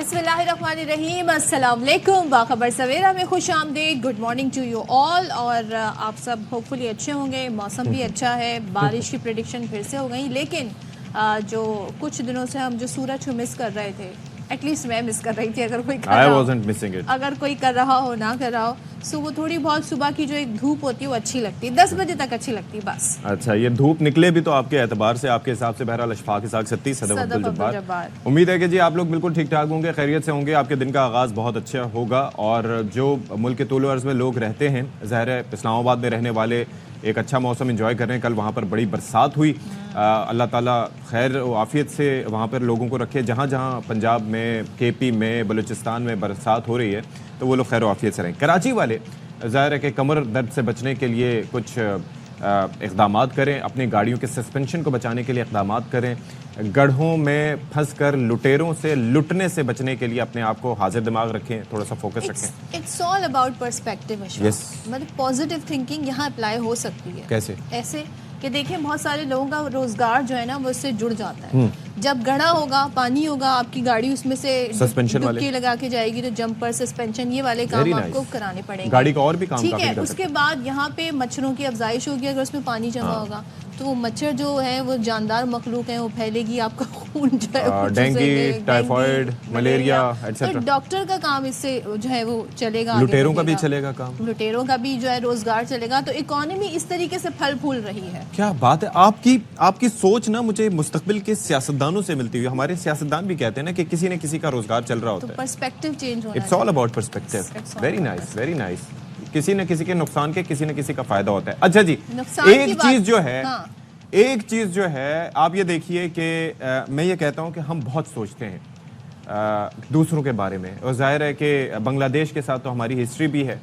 बिस्मिल्लाहिर्रहमानिर्रहीम, अस्सलाम वालेकुम। बाखबर सवेरा में खुश आमदीद, good morning to you all. और आप सब होपफुली अच्छे होंगे, मौसम भी अच्छा है, बारिश की प्रेडिक्शन फिर से हो गई। लेकिन जो कुछ दिनों से हम जो सूरज को मिस कर रहे थे, एटलीस्ट मैं मिस कर रही थी, अगर कोई कर रहा हो, अगर कोई कर रहा हो ना कर रहा हो, सो वो थोड़ी बहुत सुबह की जो एक धूप होती है वो अच्छी लगती है, 10 बजे तक अच्छी लगती है बस। अच्छा, ये धूप निकले भी तो आपके एतबार से, आपके हिसाब से बहरहाल अशफाक इसाक सत्ती सदफ अब्दुल जब्बार। उम्मीद है कि जी आप लोग बिल्कुल ठीक ठाक होंगे, खैरियत से होंगे, आपके दिन का आगाज़ बहुत अच्छा होगा। और जो मुल्क के तूल अर्ज़ में लोग रहते हैं, ज़ाहिर है इस्लामाबाद में रहने वाले एक अच्छा मौसम एंजॉय कर रहे हैं। कल वहाँ पर बड़ी बरसात हुई, अल्लाह ताला खैर व आफियत से वहाँ पर लोगों को रखे। जहाँ जहाँ पंजाब में, केपी में, बलूचिस्तान में बरसात हो रही है तो वो लोग खैर व आफियत से रहें। कराची वाले ज़ाहिर है कि कमर दर्द से बचने के लिए कुछ इक़दामात करें, अपनी गाड़ियों के सस्पेंशन को बचाने के लिए इक़दामात करें, गड्ढों में फंस कर लुटेरों से लुटने से बचने के लिए अपने आप को हाजिर दिमाग रखें, थोड़ा सा फोकस रखें। It's all about perspective. मतलब पॉजिटिव थिंकिंग यहाँ अप्लाई हो सकती है। कैसे? ऐसे कि देखें, बहुत सारे लोगों का रोजगार जो है ना वो इससे जुड़ जाता है। जब गड्ढा होगा, पानी होगा, आपकी गाड़ी उसमें से डुबकी लगा के जाएगी तो जंपर, सस्पेंशन, ये वाले काम आपको कराने पड़ेंगे। गाड़ी का और भी काम, ठीक है। उसके बाद यहाँ पे मच्छरों की अफजाइश होगी, अगर उसमें पानी जमा होगा तो वो मच्छर जो है वो जानदार मखलूक है, वो फैलेगी, आपका खून जो है डेंगू, टाइफाइड, मलेरिया एटसेट्रा। तो डॉक्टर का काम इससे जो है वो चलेगा, लुटेरों का भी चलेगा काम, लुटेरों का भी जो है रोजगार चलेगा। तो इकोनॉमी इस तरीके से फल फूल रही है। क्या बात है आपकी सोच ना मुझे मुस्तकबिल के सियासतदानों से मिलती हुई। हमारे सियासतदान भी कहते हैं ना कि किसी न किसी का रोजगार चल रहा होता है। पर्सपेक्टिव चेंज होना, it's all about perspective. Very nice, very nice. किसी न किसी के नुकसान के किसी न किसी का फायदा होता है। अच्छा जी, एक चीज जो है, एक चीज जो है, आप ये देखिए कि मैं ये कहता हूं कि हम बहुत सोचते हैं दूसरों के बारे में, और जाहिर है कि बांग्लादेश के साथ तो हमारी हिस्ट्री भी है।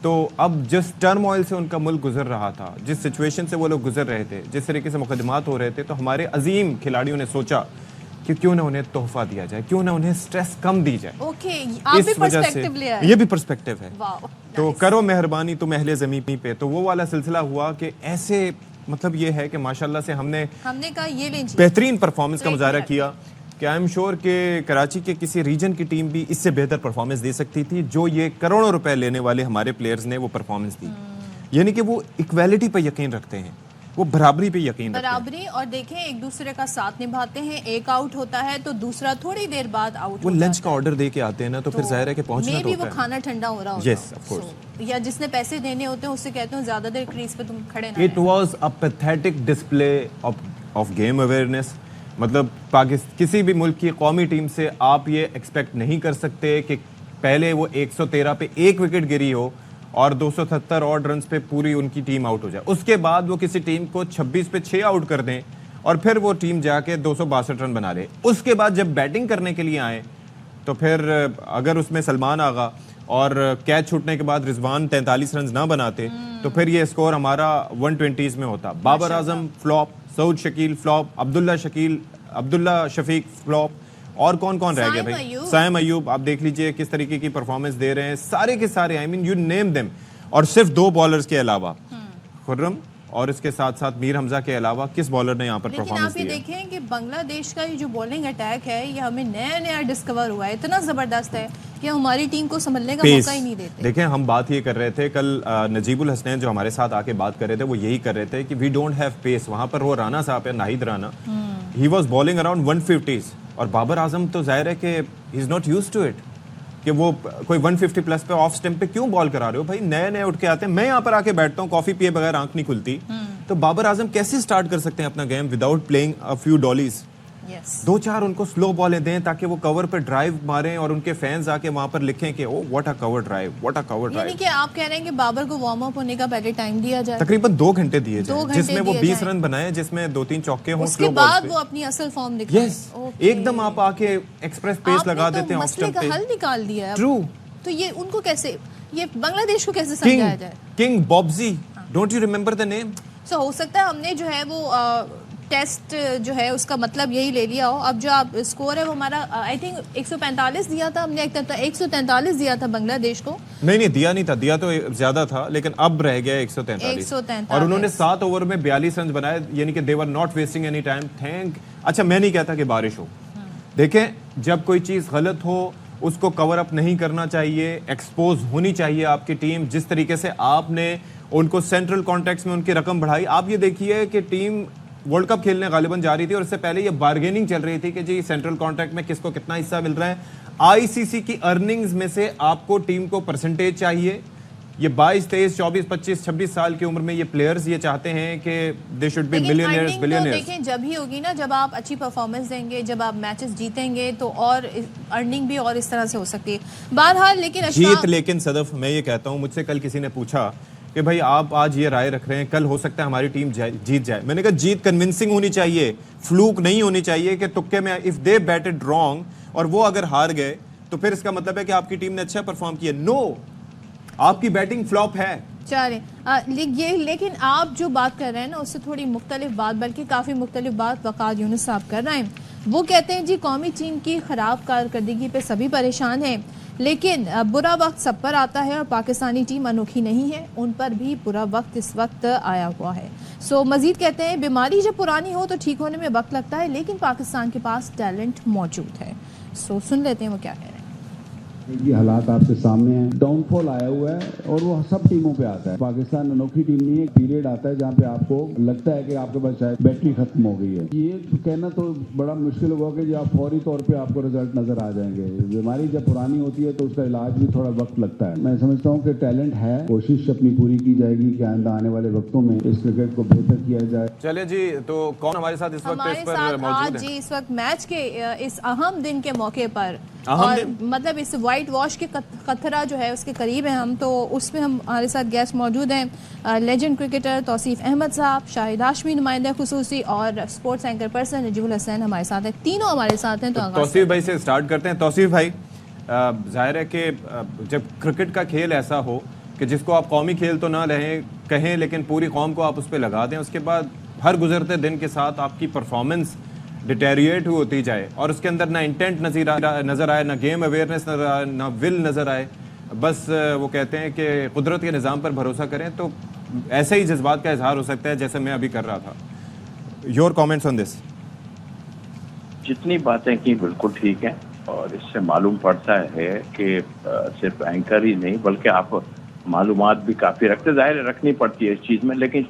तो अब जिस टर्मोइल से उनका मुल्क गुजर रहा था, जिस सिचुएशन से वो लोग गुजर रहे थे, जिस तरीके से मुकदमात हो रहे थे, तो हमारे अजीम खिलाड़ियों ने सोचा कि क्यों ना उन्हें तोहफा दिया जाए, क्यों ना उन्हें स्ट्रेस कम दी जाए। आप भी पर्सपेक्टिव ले आए। ये भी पर्सपेक्टिव है। तो करो मेहरबानी तुम अहले ज़मीन पे। तो वो वाला सिलसिला हुआ कि ऐसे, मतलब ये है कि माशाल्लाह से हमने कहा ये बेहतरीन परफॉर्मेंस का मुजाहरा किया कि आई एम श्योर कि कराची के किसी रीजन की टीम भी इससे बेहतर परफॉर्मेंस दे सकती थी। जो ये करोड़ों रुपए लेने वाले हमारे प्लेयर्स ने वो परफॉर्मेंस दी, यानी कि वो इक्वालिटी पे यकीन रखते हैं, वो बराबरी पे यकीन रखते हैं। बराबरी, और देखें एक दूसरे का साथ निभाते हैं। एक आउट होता है तो दूसरा थोड़ी देर बाद आउट वो लंच का ऑर्डर दे के आते हैं ना, तो फिर जाहिर है कि पहुंचना तो होता है। वो खाना ठंडा हो रहा होता है। Yes, of course. या जिसने पैसे देने होते हैं उससे कहते हैं ज्यादा देर क्रीज पे तुम खड़े ना। It was a pathetic display of game awareness. मतलब किसी भी मुल्क की कौमी टीम से आप ये एक्सपेक्ट नहीं कर सकते कि पहले वो 113 पे 1 विकेट गिरी हो और 277 ऑड रन्स पे पूरी उनकी टीम आउट हो जाए। उसके बाद वो किसी टीम को 26 पे 6 आउट कर दें और फिर वो टीम जाके 262 रन बना ले। उसके बाद जब बैटिंग करने के लिए आए तो फिर अगर उसमें सलमान आगा और कैच छूटने के बाद रिजवान 43 रन ना बनाते तो फिर ये स्कोर हमारा 120s में होता। Babar Azam flop, Saud Shakeel flop, Abdullah Shafique flop, और कौन कौन रह गए भाई? साइम अयूब, आप देख लीजिए किस तरीके की परफॉर्मेंस दे रहे हैं सारे के सारे, I mean you name them. और सिर्फ 2 बॉलर्स के अलावा, खुर्रम और इसके साथ साथ मीर हमजा के अलावा किस बॉलर ने यहाँ पर परफॉर्मेंस दी? लेकिन आप ये देखें कि बांग्लादेश का ये जो बॉलिंग अटैक है ये हमें नया नया डिस्कवर हुआ है, इतना जबरदस्त है कि हमारी टीम को संभलने का मौका ही नहीं देते। देखें, हम बात ये कर रहे थे कल, नजीबुल हसनैन जो हमारे साथ आके बात कर रहे थे वो यही कर रहे थे कि वी डोंट हैव पेस। वहां पर वो राना साहब है, Nahid Rana, he was bowling around 150s, और बाबर आजम तो जाहिर है कि he is not used to it कि वो कोई 150 प्लस पे ऑफ स्टंप पे क्यों बॉल करा रहे हो भाई? नए नए उठ के आते हैं। मैं यहाँ पर आके बैठता हूँ, कॉफी पिए बगैर आंख नहीं खुलती। तो बाबर आजम कैसे स्टार्ट कर सकते हैं अपना game without playing a few dollies? 2-4 उनको स्लो बॉलें दें ताकि वो कवर पे ड्राइव मारें और उनके फैंस आके वहां पर लिखें कि oh what a cover drive, what a cover drive. यानी कि आप कह रहे हैं कि बाबर को वार्म अप होने का पहले टाइम दिया जाए, तकरीबन 2 घंटे दिए जाए, जिसमें वो 20 रन बनाए, जिसमें 2-3 चौके हों, उसके बाद वो अपनी असल फॉर्म दिखाएं। यस, एकदम आप आके एक्सप्रेस पेस लगा देते हैं, ऑफ स्टंप पे हल निकाल दिया है। ट्रू। तो ये उनको कैसे, ये बांग्लादेश को कैसे समझाया जाए? किंग बॉब्जी, don't you remember the name? सो हो सकता है हमने जो है वो टेस्ट जो है उसका मतलब यही ले लिया हो। अब जो आप स्कोर है वो हमारा आई थिंक 145 दिया था हमने, 143 दिया था बांग्लादेश को। नहीं दिया नहीं था, दिया तो ज्यादा था, लेकिन अब रह गया 143 और उन्होंने 7 ओवर में 42 रन बनाए, यानी कि they were not wasting any time. अच्छा, मैं नहीं कहता कि बारिश हो, देखें جب کوئی چیز غلط ہو اس کو کور اپ نہیں کرنا چاہیے, ایکسپوز ہونی چاہیے آپ کی ٹیم. جس طریقے سے آپ نے ان کو سینٹرل کانٹیکٹس میں ان کی رقم بڑھائی, آپ یہ دیکھیے کہ ٹیم ورلڈ کپ کھیلنے غالباً جا رہی تھی اور اس سے پہلے یہ بارگیننگ چل رہی تھی کہ جی سینٹرل کانٹریکٹ میں کس کو کتنا حصہ مل رہا ہے. آئی سی سی کی ارننگز میں سے آپ کو ٹیم کو پرسنٹیج چاہیے. یہ 22, 23, 24, 25, 26 سال کی عمر میں یہ پلیئرز یہ چاہتے ہیں کہ they should be millionaires, billionaires. دیکھیں جب ہی ہوگی نا, جب آپ اچھی پرفارمنس دیں گے, جب آپ میچز جیتیں گے تو اور ارننگ بھی اور اس طرح سے ہو سکتی ہے. بہرحال لیکن جیت, لیکن صدف میں یہ کہتا ہوں, مجھ سے کل کسی نے پوچھا کہ بھائی آپ آج یہ رائے رکھ رہے ہیں, کل ہو سکتا ہے ہماری ٹیم جیت جائے. میں نے کہا جیت کنونسنگ ہونی چاہیے, فلوک نہیں ہونی چاہیے کہ تکے میں اف دے بیٹڈ رانگ اور وہ اگر ہار گئے تو پھر اس کا مطلب ہے کہ آپ کی ٹیم نے اچھا پرفارم کیا. نو, آپ کی بیٹنگ فلاپ ہے. لیکن آپ جو بات کر رہے ہیں نا اس سے تھوڑی مختلف بات, بلکہ کافی مختلف بات وقار یونس صاحب کر رہے ہیں. وہ کہتے ہیں جی قومی ٹیم کی خراب کارکردگی پہ سبھی پریشان ہیں, لیکن برا وقت سب پر آتا ہے اور پاکستانی ٹیم انوکھی نہیں ہے, ان پر بھی برا وقت اس وقت آیا ہوا ہے. مزید کہتے ہیں بیماری جب پرانی ہو تو ٹھیک ہونے میں وقت لگتا ہے, لیکن پاکستان کے پاس ٹیلنٹ موجود ہے. سن لیتے ہیں وہ کیا کہہ رہے ہیں. یہ حالات آپ کے سامنے ہیں, ڈاؤن فال آیا ہوا ہے اور وہ سب ٹیموں پہ آتا ہے. پاکستان انوکھی ٹیم نہیں ہے. ایک پیریڈ آتا ہے جہاں پہ آپ کو لگتا ہے کہ آپ کے پاس شاید بیٹری ختم ہو گئی ہے. یہ کہنا تو بڑا مشکل ہوگا کہ آپ فوری طور پہ آپ کو رزلٹ نظر آ جائیں گے. بیماری جب پرانی ہوتی ہے تو اس کا علاج بھی تھوڑا وقت لگتا ہے. میں سمجھتا ہوں کہ ٹیلنٹ ہے, کوشش اپنی پوری کی جائے گی کہ آئندہ آنے والے وقتوں میں اس کرکٹ کو بہتر کیا جائے. چلے جی, تو کون ہمارے ساتھ اس وقت اس پر موجود ہے؟ جی اس وقت میچ کے اس اہم دن کے موقع پر, اور مطلب اس وائٹ واش کے خطرہ جو ہے اس کے قریب ہیں ہم, تو اس میں ہمارے ساتھ گیسٹ موجود ہیں. لیجنڈ کرکٹر توصیف احمد صاحب, شاہد ہاشمی نمائندہ خصوصی, اور سپورٹس اینکر پرسن نجیب الحسین ہمارے ساتھ ہیں. تینوں ہمارے ساتھ ہیں. تو توصیف بھائی سے سٹارٹ کرتے ہیں. توصیف بھائی, ظاہر ہے کہ جب کرکٹ کا کھیل ایسا ہو کہ جس کو آپ قومی کھیل تو نہ کہیں لیکن پوری قوم کو آپ اس پہ لگا دیں, اس کے بعد ہر گزرتے دن کے ساتھ آپ کی پرفارمنس ڈیٹیریٹ ہوتی جائے اور اس کے اندر نہ انٹینٹ نظر آئے, نہ گیم اویئرنیس نظر آئے, نہ ول نظر آئے, بس وہ کہتے ہیں کہ قدرت کے نظام پر بھروسہ کریں, تو ایسے ہی جذبات کا اظہار ہو سکتا ہے جیسے میں ابھی کر رہا تھا. یور کامنٹس آن دس. جتنی باتیں کی بالکل ٹھیک ہیں, اور اس سے معلوم پڑتا ہے کہ صرف اینکر ہی نہیں بلکہ آپ معلومات بھی کافی رکھتے, ظاہر رکھنی پڑتی ہے اس چیز میں, لیکن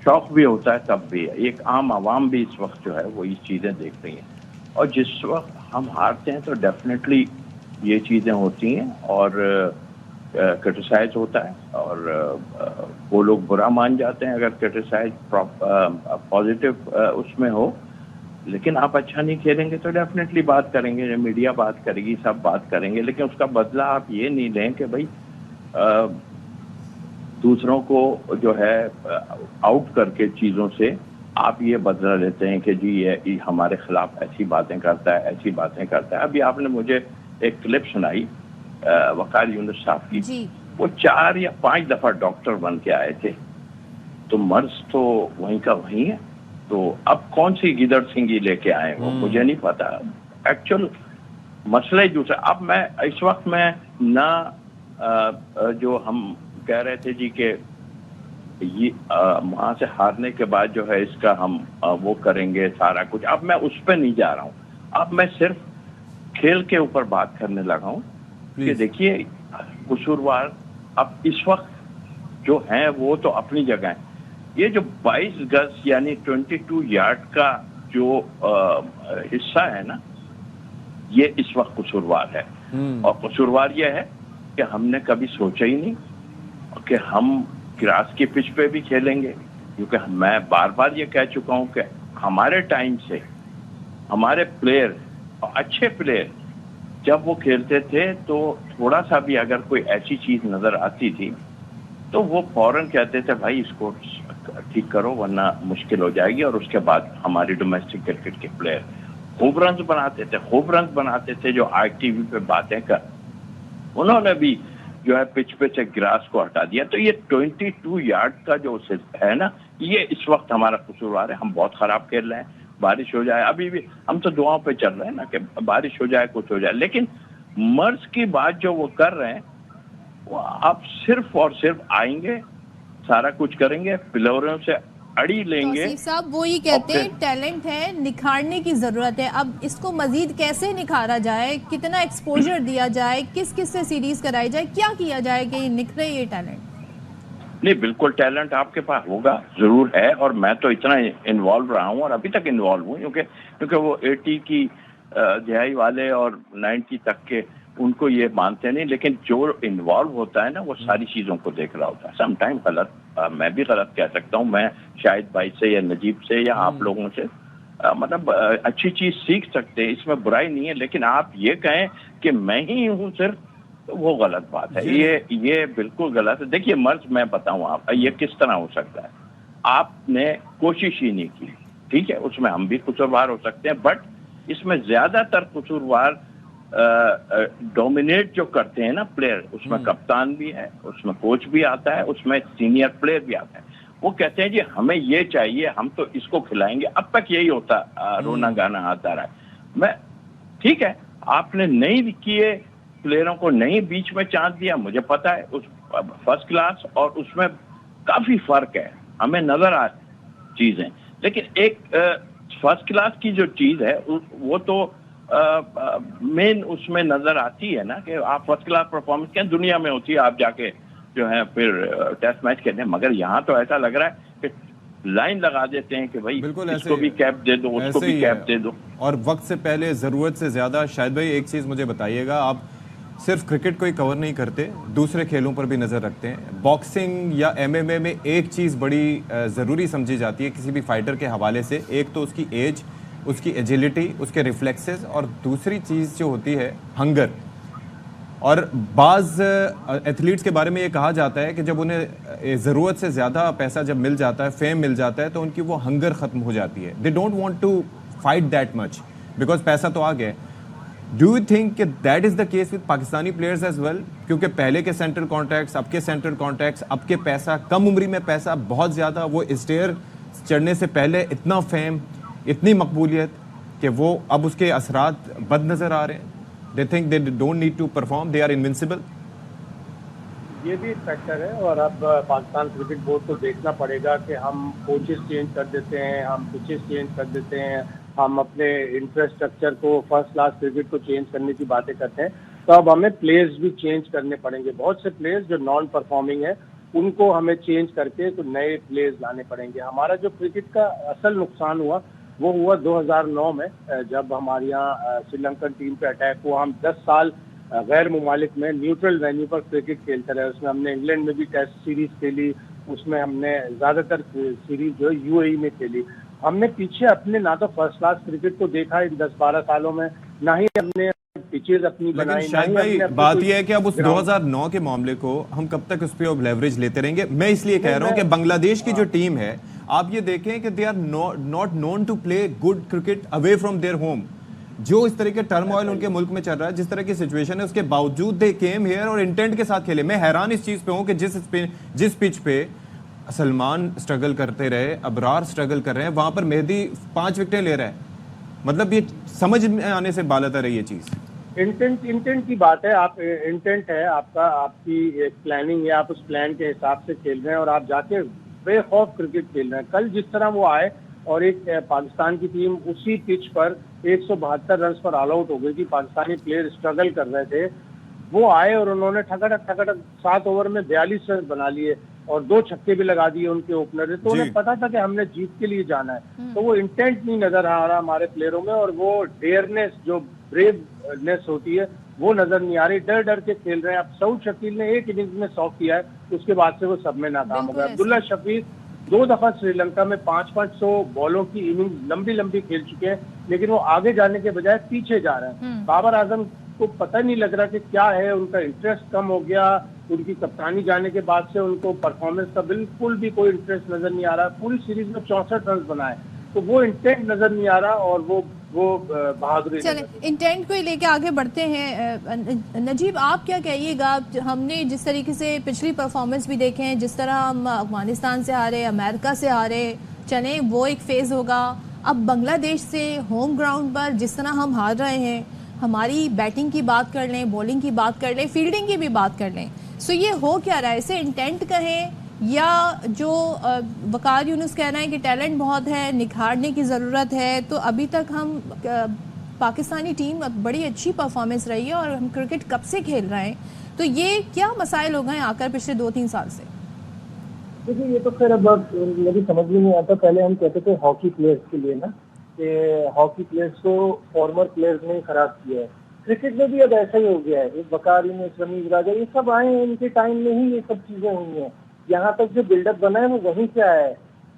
شوق بھی ہوتا ہے تب بھی. ایک عام عوام بھی اس وقت جو ہے وہ یہ چیزیں دیکھ رہی ہیں, اور جس وقت ہم ہارتے ہیں تو ڈیفینیٹلی یہ چیزیں ہوتی ہیں اور کرٹیسائز ہوتا ہے, اور وہ لوگ برا مان جاتے ہیں اگر کرٹیسائز پازیٹیو اس میں ہو. لیکن آپ اچھا نہیں کھیلیں گے تو ڈیفینیٹلی بات کریں گے, میڈیا بات کرے گی, سب بات کریں گے, لیکن اس کا بدلہ آپ یہ نہیں لیں کہ بھائی دوسروں کو جو ہے آؤٹ کر کے چیزوں سے آپ یہ بدلہ لیتے ہیں کہ جی یہ ہمارے خلاف ایسی باتیں کرتا ہے, ایسی باتیں کرتا ہے. ابھی آپ نے مجھے ایک کلپ سنائی وقار یونس صاحب کی, وہ 4 یا 5 دفعہ ڈاکٹر بن کے آئے تھے, تو مرض تو وہیں کا وہیں ہے. تو اب کون سی گدڑ سنگھی لے کے آئے وہ مجھے نہیں پتا. ایکچوئل مسئلہ ہی دوسرا. اب میں اس وقت میں نہ جو ہم کہہ رہے تھے جی کہ یہ وہاں سے ہارنے کے بعد جو ہے اس کا ہم وہ کریں گے سارا کچھ, اب میں اس پہ نہیں جا رہا ہوں. اب میں صرف کھیل کے اوپر بات کرنے لگا ہوں کہ دیکھیے قصوروار اب اس وقت جو ہیں وہ تو اپنی جگہ ہیں. یہ جو 22 گز یعنی 22 یارڈ کا جو حصہ ہے نا, یہ اس وقت قصوروار ہے. اور قصوروار یہ ہے کہ ہم نے کبھی سوچا ہی نہیں کہ ہم گراس کی پچ پہ بھی کھیلیں گے, کیونکہ میں بار بار یہ کہہ چکا ہوں کہ ہمارے ٹائم سے ہمارے پلیئر, اچھے پلیئر, جب وہ کھیلتے تھے تو تھوڑا سا بھی اگر کوئی ایسی چیز نظر آتی تھی تو وہ فوراً کہتے تھے بھائی اس کو ٹھیک کرو ورنہ مشکل ہو جائے گی. اور اس کے بعد ہماری ڈومیسٹک کرکٹ کے پلیئر خوب رنز بناتے تھے جو آئی ٹی وی پہ باتیں کر, انہوں نے بھی جو ہے پچ پہ سے گراس کو ہٹا دیا. تو یہ 22 یارڈ کا جو ہے نا, یہ اس وقت ہمارا قصوروار ہے. ہم بہت خراب کھیل رہے ہیں, بارش ہو جائے, ابھی بھی ہم تو دعاؤں پہ چل رہے ہیں نا کہ بارش ہو جائے, کچھ ہو جائے, لیکن مرض کی بات جو وہ کر رہے ہیں وہ آپ صرف اور صرف آئیں گے, سارا کچھ کریں گے, پلیئروں سے अड़ी लेंगे। तौसीफ साहब वही कहते हैं टैलेंट है, निखारने की जरूरत है। अब इसको मजीद कैसे निखारा जाए, कितना एक्सपोजर दिया जाए, किस किस से सीरीज कराई जाए, क्या किया जाए कि निखरे ये टैलेंट? नहीं, बिल्कुल टैलेंट आपके पास होगा, जरूर है, और मैं तो इतना इन्वॉल्व रहा हूँ और अभी तक इन्वॉल्व हूँ, क्योंकि वो 80 की दिहाई वाले और 90 तक के उनको ये मानते नहीं, लेकिन जो इन्वॉल्व होता है ना वो सारी चीज़ों को देख रहा होता है। सम टाइम गलत, मैं भी गलत कह सकता हूँ, मैं शायद भाई से या नजीब से या आप लोगों से मतलब अच्छी चीज़ सीख सकते हैं, इसमें बुराई नहीं है, लेकिन आप ये कहें कि मैं ही हूँ सिर्फ, तो वो गलत बात है। ये बिल्कुल गलत है। देखिए मर्ज मैं बताऊं आप, ये किस तरह हो सकता है, आपने कोशिश ही नहीं की, ठीक है, उसमें हम भी कसूरवार हो सकते हैं, बट इसमें ज्यादातर कसूरवार डोमिनेट जो करते हैं ना प्लेयर, उसमें कप्तान भी है, उसमें कोच भी आता है, उसमें सीनियर प्लेयर भी आता है। वो कहते हैं जी हमें ये चाहिए, हम तो इसको खिलाएंगे। अब तक यही होता, रोना गाना आता रहा है। मैं ठीक है, आपने नहीं किए, प्लेयरों को नहीं बीच में चांस दिया, मुझे पता है, उस फर्स्ट क्लास और उसमें काफी फर्क है, हमें नजर आ चीजें, लेकिन एक फर्स्ट क्लास की जो चीज है वो तो मेन उसमें नजर आती है ना कि आप फर्स्ट क्लास परफॉर्मेंस क्या दुनिया में होती है, आप जाके जो है फिर टेस्ट मैच खेलते हैं, मगर यहाँ तो ऐसा लग रहा है कि लाइन लगा देते हैं कि भाई इसको भी कैप दे दो, उसको भी कैप दे दो, और वक्त से पहले जरूरत से ज्यादा। शायद भाई एक चीज मुझे बताइएगा, आप सिर्फ क्रिकेट को ही कवर नहीं करते, दूसरे खेलों पर भी नज़र रखते हैं। बॉक्सिंग या एमएमए में एक चीज़ बड़ी ज़रूरी समझी जाती है किसी भी फाइटर के हवाले से, एक तो उसकी एज, उसकी एजिलिटी, उसके रिफ्लेक्सेस, और दूसरी चीज़ जो होती है हंगर। और बाज़ एथलीट्स के बारे में ये कहा जाता है कि जब उन्हें ज़रूरत से ज़्यादा पैसा जब मिल जाता है, फेम मिल जाता है, तो उनकी वो हंगर ख़त्म हो जाती है। They don't want to fight that much because पैसा तो आ गया। डू यू थिंक कि that is the case with Pakistani players as well? क्योंकि पहले के सेंट्रल कॉन्ट्रैक्ट्स, अब के सेंट्रल कॉन्ट्रैक्ट्स, अब के पैसा, कम उम्री में पैसा बहुत ज़्यादा, वो स्टेयर चढ़ने से पहले इतना फेम, इतनी मकबूलियत कि वो अब उसके असरात बद नज़र आ रहे हैं। They think they don't need to perform, they are invincible. ये भी एक फैक्टर है, और अब पाकिस्तान क्रिकेट बोर्ड को देखना पड़ेगा कि हम कोचेस चेंज कर देते हैं, हम पिचेस चेंज कर देते हैं, हम अपने इंफ्रास्ट्रक्चर को, फर्स्ट क्लास क्रिकेट को चेंज करने की बातें करते हैं, तो अब हमें प्लेयर्स भी चेंज करने पड़ेंगे। बहुत से प्लेयर्स जो नॉन परफॉर्मिंग है उनको हमें चेंज करके तो नए प्लेयर्स लाने पड़ेंगे। हमारा जो क्रिकेट का असल नुकसान हुआ वो हुआ 2009 में, जब हमारे यहाँ श्रीलंकन टीम पे अटैक हुआ। हम 10 साल गैर मुमालिक में न्यूट्रल वेन्यू पर क्रिकेट खेलते रहे। उसमें हमने इंग्लैंड में भी टेस्ट सीरीज खेली, उसमें हमने ज़्यादातर सीरीज जो है यूएई में खेली। हमने पीछे अपने ना तो फर्स्ट क्लास क्रिकेट को देखा इन 10-12 सालों में, ना ही हमने पिचेज अपनी बनाई। शायद भाई बात यह है कि अब उस 2009 के मामले को हम कब तक उस पर लेवरेज लेते रहेंगे? मैं इसलिए कह रहा हूं कि बांग्लादेश की जो टीम है, आप ये देखें कि they are not known to play good cricket away from their home. जो इस तरह के टर्मोइल उनके मुल्क में चल रहा है, जिस तरह की सिचुएशन है, उसके बावजूद दे केम हियर और इंटेंट के साथ खेले। मैं हैरान इस चीज पे हूं कि जिस पिच पे सलमान स्ट्रगल करते रहे, अबरार स्ट्रगल कर रहे हैं, वहां पर मेहदी 5 विकेटें ले रहा है। मतलब ये समझ में आने से बालतर है ये चीज। इंटेंट की बात है, आप इंटेंट है आपका, आपकी एक प्लानिंग है, आप उस प्लान के हिसाब से खेल रहे हैं और आप जाके बेखौफ क्रिकेट खेल रहे हैं। कल जिस तरह वो आए और एक पाकिस्तान की टीम उसी पिच पर 172 रन पर ऑल आउट हो गई थी, पाकिस्तानी प्लेयर स्ट्रगल कर रहे थे, वो आए और उन्होंने ठगड़क 7 ओवर में 42 रन बना लिए और 2 छक्के भी लगा दिए उनके ओपनर ने। तो उन्हें पता था कि हमने जीत के लिए जाना है, तो वो इंटेंट नहीं नजर आ रहा हमारे प्लेयरों में, और वो डेयरनेस, जो ब्रेवनेस होती है, वो नजर नहीं आ रही। डर डर के खेल रहे हैं। अब सऊद शकील ने एक इनिंग्स में 100 किया है, उसके बाद से वो सब में नाकाम हो गया। अब्दुल्ला शफीक 2 दफा श्रीलंका में 500 बॉलों की इनिंग लंबी खेल चुके हैं, लेकिन वो आगे जाने के बजाय पीछे जा रहे हैं। बाबर आजम को पता नहीं लग रहा कि क्या है, उनका इंटरेस्ट कम हो गया। उनकी कप्तानी जाने के बाद से उनको परफॉर्मेंस का बिल्कुल भी कोई इंटरेस्ट नजर नहीं आ रहा। पूरी सीरीज में 64 रन बनाए, तो वो इंटेंट नजर नहीं आ रहा और वो बहादुरी। चले इंटेंट को ही लेके आगे बढ़ते हैं। नजीब, आप क्या कहिएगा? हमने जिस तरीके से पिछली परफॉर्मेंस भी देखे हैं, जिस तरह हम अफगानिस्तान से हारे, अमेरिका से हारे, चले वो एक फेज होगा। अब बांग्लादेश से होम ग्राउंड पर जिस तरह हम हार रहे हैं, हमारी बैटिंग की बात कर लें, बॉलिंग की बात कर लें, फील्डिंग की भी बात कर लें, सो ये हो क्या रहा है? इसे इंटेंट कहें یا جو وقار یونس کہہ رہے ہیں کہ ٹیلنٹ بہت ہے, نکھارنے کی ضرورت ہے, تو ابھی تک ہم پاکستانی ٹیم بڑی اچھی پرفارمنس رہی ہے اور ہم کرکٹ کب سے کھیل رہے ہیں, تو یہ کیا مسائل ہو گئے آ کر پچھلے 2-3 سال سے؟ دیکھیے یہ تو خیر اب میری سمجھ میں نہیں آتا. پہلے ہم کہتے تھے ہاکی پلیئرس کے لیے نا کہ ہاکی پلیئرس کو فارمر پلیئرس نے خراب کیا ہے. کرکٹ میں بھی اب ایسا ہی ہو گیا ہے. وقار یونس, رمیز راجہ, یہ سب آئے ہیں, ان کے ٹائم میں ہی یہ سب چیزیں ہوئی ہیں. یہاں تک جو بلڈ اپ بنا ہے وہ وہیں سے آیا ہے.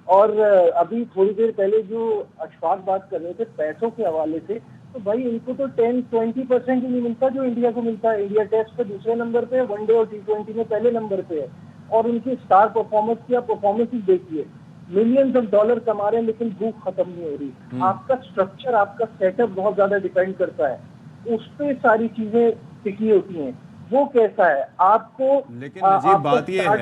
اور ابھی تھوڑی دیر پہلے جو اشفاق بات کر رہے تھے پیسوں کے حوالے سے, تو بھائی ان کو تو 10-20% ہی نہیں ملتا جو انڈیا کو ملتا ہے. انڈیا ٹیسٹ پہ دوسرے نمبر پہ, ون ڈے اور T20 میں پہلے نمبر پہ ہے. اور ان کی اسٹار پرفارمنس کی آپ پرفارمنس دیکھیے, ملینز آف ڈالر کما رہے ہیں لیکن بھوک ختم نہیں ہو رہی. آپ کا اسٹرکچر, آپ کا سیٹ اپ بہت زیادہ ڈیپینڈ کرتا ہے, اس پہ ساری چیزیں ٹکی ہوتی ہیں. وہ کیسا ہے آپ کو, لیکن عجیب بات یہ ہے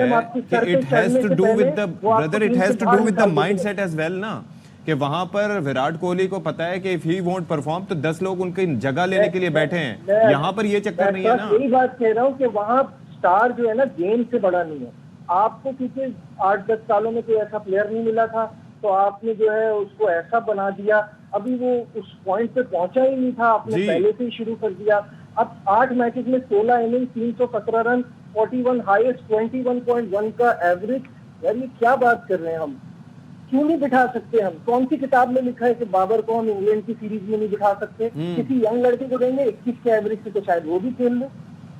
کہ it has to do with the brother, it has to do with the mindset as well نا, کہ وہاں پر وراٹ کوہلی کو پتا ہے کہ if he won't perform تو 10 لوگ ان کی جگہ لینے کے لیے بیٹھے ہیں. یہاں پر یہ چکر نہیں ہے نا. یہی بات کہہ رہا ہوں کہ وہاں اسٹار جو ہے نا گیم سے بڑا نہیں ہے. آپ کو کیونکہ 8-10 سالوں میں کوئی ایسا پلیئر نہیں ملا تھا تو آپ نے جو ہے اس کو ایسا بنا دیا. ابھی وہ اس پوائنٹ پہ پہنچا ہی نہیں تھا, آپ نے پہلے سے ہی شروع کر دیا. اب 8 میچز میں 16 اننگ, 317 رن, 41 ہائیسٹ, 21.1 کا ایوریج. یار یہ کیا بات کر رہے ہیں ہم, کیوں نہیں بٹھا سکتے ہم؟ کون سی کتاب میں لکھا ہے کہ بابر کو ہم انگلینڈ کی سیریز میں نہیں بٹھا سکتے؟ کسی ینگ لڑکے کو دیں گے 21 کے ایوریج سے تو شاید وہ بھی کھیل لے.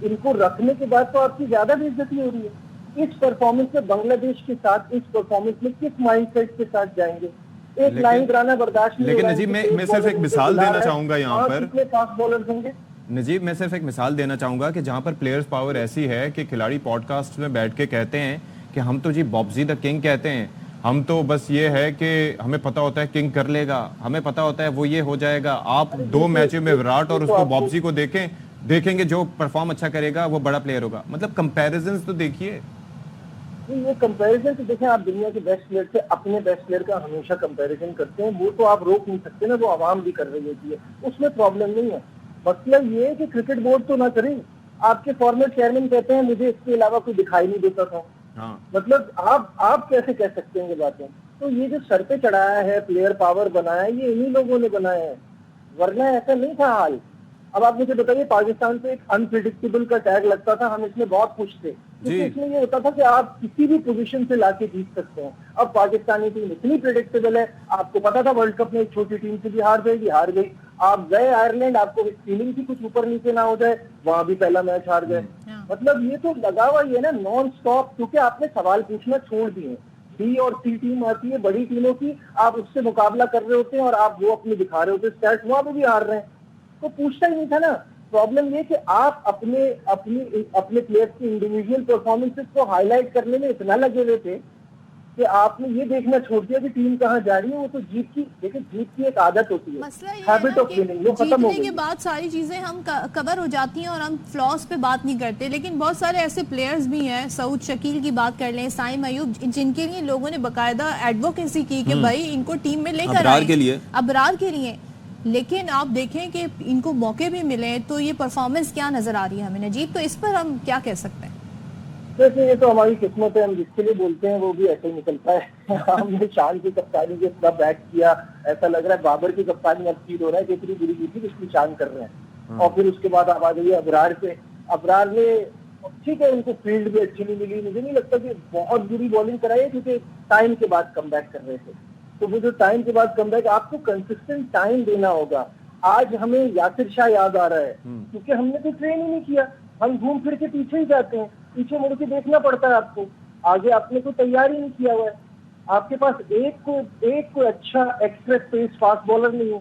ان کو رکھنے کے بعد تو آپ کی زیادہ بے عزتی ہو رہی ہے. اس پرفارمنس میں بنگلہ دیش کے ساتھ, اس پرفارمنس میں کس مائنڈ سیٹ کے ساتھ جائیں گے؟ ایک لائن کرانا برداشت نہیں. لیکن نجیب میں صرف ایک مثال دینا چاہوں گا یہاں پر. فاسٹ بالرز ہوں گے نجیب, میں صرف ایک مثال دینا چاہوں گا کہ جہاں پر پلیئرز پاور ایسی ہے کہ کھلاڑی پوڈ کاسٹ میں بیٹھ کے کہتے ہیں کہ ہم تو جی بابزی دا کنگ کہتے ہیں, ہم تو بس یہ ہے کہ ہمیں پتا ہوتا ہے کنگ کر لے گا, ہمیں پتا ہوتا ہے وہ یہ ہو جائے گا. آپ 2 میچوں میں وراٹ اور اس کو بابزی کو دیکھیں گے, جو پرفارم اچھا کرے گا وہ بڑا پلیئر ہوگا. مطلب کمپیریزنز تو دیکھیے. یہ کمپیریزن تو دیکھیں, آپ دنیا کے بیسٹ پلیئر سے اپنے بیسٹ پلیئر کا ہمیشہ کمپیریزن کرتے ہیں, وہ تو آپ روک نہیں سکتے نا, وہ عوام بھی کر رہی ہوتی ہے, اس میں پرابلم نہیں ہے. مطلب یہ ہے کہ کرکٹ بورڈ تو نہ کریں. آپ کے فارمر چیئرمین کہتے ہیں مجھے اس کے علاوہ کوئی دکھائی نہیں دیتا تھا. مطلب آپ کیسے کہہ سکتے ہیں یہ باتیں؟ تو یہ جو سر پہ چڑھایا ہے, پلیئر پاور بنایا ہے, یہ انہی لوگوں نے بنایا ہے, ورنہ ایسا نہیں تھا حال. اب آپ مجھے بتائیے, پاکستان سے ایک انپریڈکٹیبل کا ٹیگ لگتا تھا, ہم اس میں بہت خوش تھے کیونکہ اس میں یہ ہوتا تھا کہ آپ کسی بھی پوزیشن سے لا کے جیت سکتے ہیں. اب پاکستانی ٹیم اتنی پریڈکٹیبل ہے, آپ کو پتا تھا ورلڈ کپ میں ایک چھوٹی ٹیم سے بھی ہار جائے گی, ہار گئی. آپ گئے آئرلینڈ, آپ کو فیلنگ کی کچھ اوپر نیچے نہ ہو جائے, وہاں بھی پہلا میچ ہار گئے. مطلب یہ تو لگا ہوا یہ نا نان سٹاپ, کیونکہ آپ نے سوال پوچھنا چھوڑ دیے. بی اور سی ٹیم آتی ہے بڑی ٹیموں کی, آپ اس سے مقابلہ کر رہے ہوتے ہیں اور آپ وہ اپنے دکھا رہے ہوتے ہیں اسٹیٹس, وہاں پہ بھی ہار رہے ہیں. تو پوچھتا ہی نہیں تھا نا. پرابلم یہ کہ آپ اپنے پلیئرز کی انڈیویجول پرفارمنسز کو ہائی لائٹ کرنے میں اتنا لگے ہوئے تھے کہ آپ نے یہ دیکھنا چھوڑ دیا کہ ٹیم کہاں جا رہی ہے. وہ تو جیت کی ایک عادت ہوتی ہے, مسئلہ یہ ہیبٹ ہے آف کہ وننگ, وہ ختم ہو جیتنے گئی. کے بعد ساری چیزیں ہم کور ہو جاتی ہیں اور ہم فلاس پہ بات نہیں کرتے. لیکن بہت سارے ایسے پلیئرز بھی ہیں, سعود شکیل کی بات کر لیں, سائم ایوب, جن کے لیے لوگوں نے باقاعدہ ایڈوکیسی کی کہ بھائی ان کو ٹیم میں لے کر آئیں, ابرار کے لیے. لیکن آپ دیکھیں کہ ان کو موقع بھی ملے تو یہ پرفارمنس کیا نظر آ رہی ہے ہمیں. نجیب, تو اس پر ہم کیا کہہ سکتے ہیں؟ ویسے یہ تو ہماری قسمت ہے, ہم جس کے لیے بولتے ہیں وہ بھی ایسے ہی نکلتا ہے. ہم نے شان کی کپتانی کے اتنا بیٹ کیا, ایسا لگ رہا ہے بابر کی کپتانی اب فیل ہو رہا ہے کہ اتنی بری کی تھی اس کی شان کر رہے ہیں. اور پھر اس کے بعد آپ آ جائیے ابرار پہ. ابرار نے ٹھیک ہے ان کو فیلڈ بھی اچھی نہیں ملی, مجھے نہیں لگتا کہ بہت بری بالنگ کرائی ہے کیونکہ ٹائم کے بعد کم بیک کر رہے تھے. تو وہ جو ٹائم کے بعد کم بیک, آپ کو کنسسٹنٹ ٹائم دینا ہوگا. آج ہمیں یاسر شاہ یاد آ رہا ہے کیونکہ ہم نے تو ٹرین ہی نہیں کیا, ہم گھوم پھر کے پیچھے ہی جاتے ہیں, پیچھے مڑ کے دیکھنا پڑتا ہے آپ کو, آگے آپ نے کوئی تیار ہی نہیں کیا ہوا ہے. آپ کے پاس ایک کوئی اچھا ایکسپریس پیس فاسٹ بالر نہیں ہے.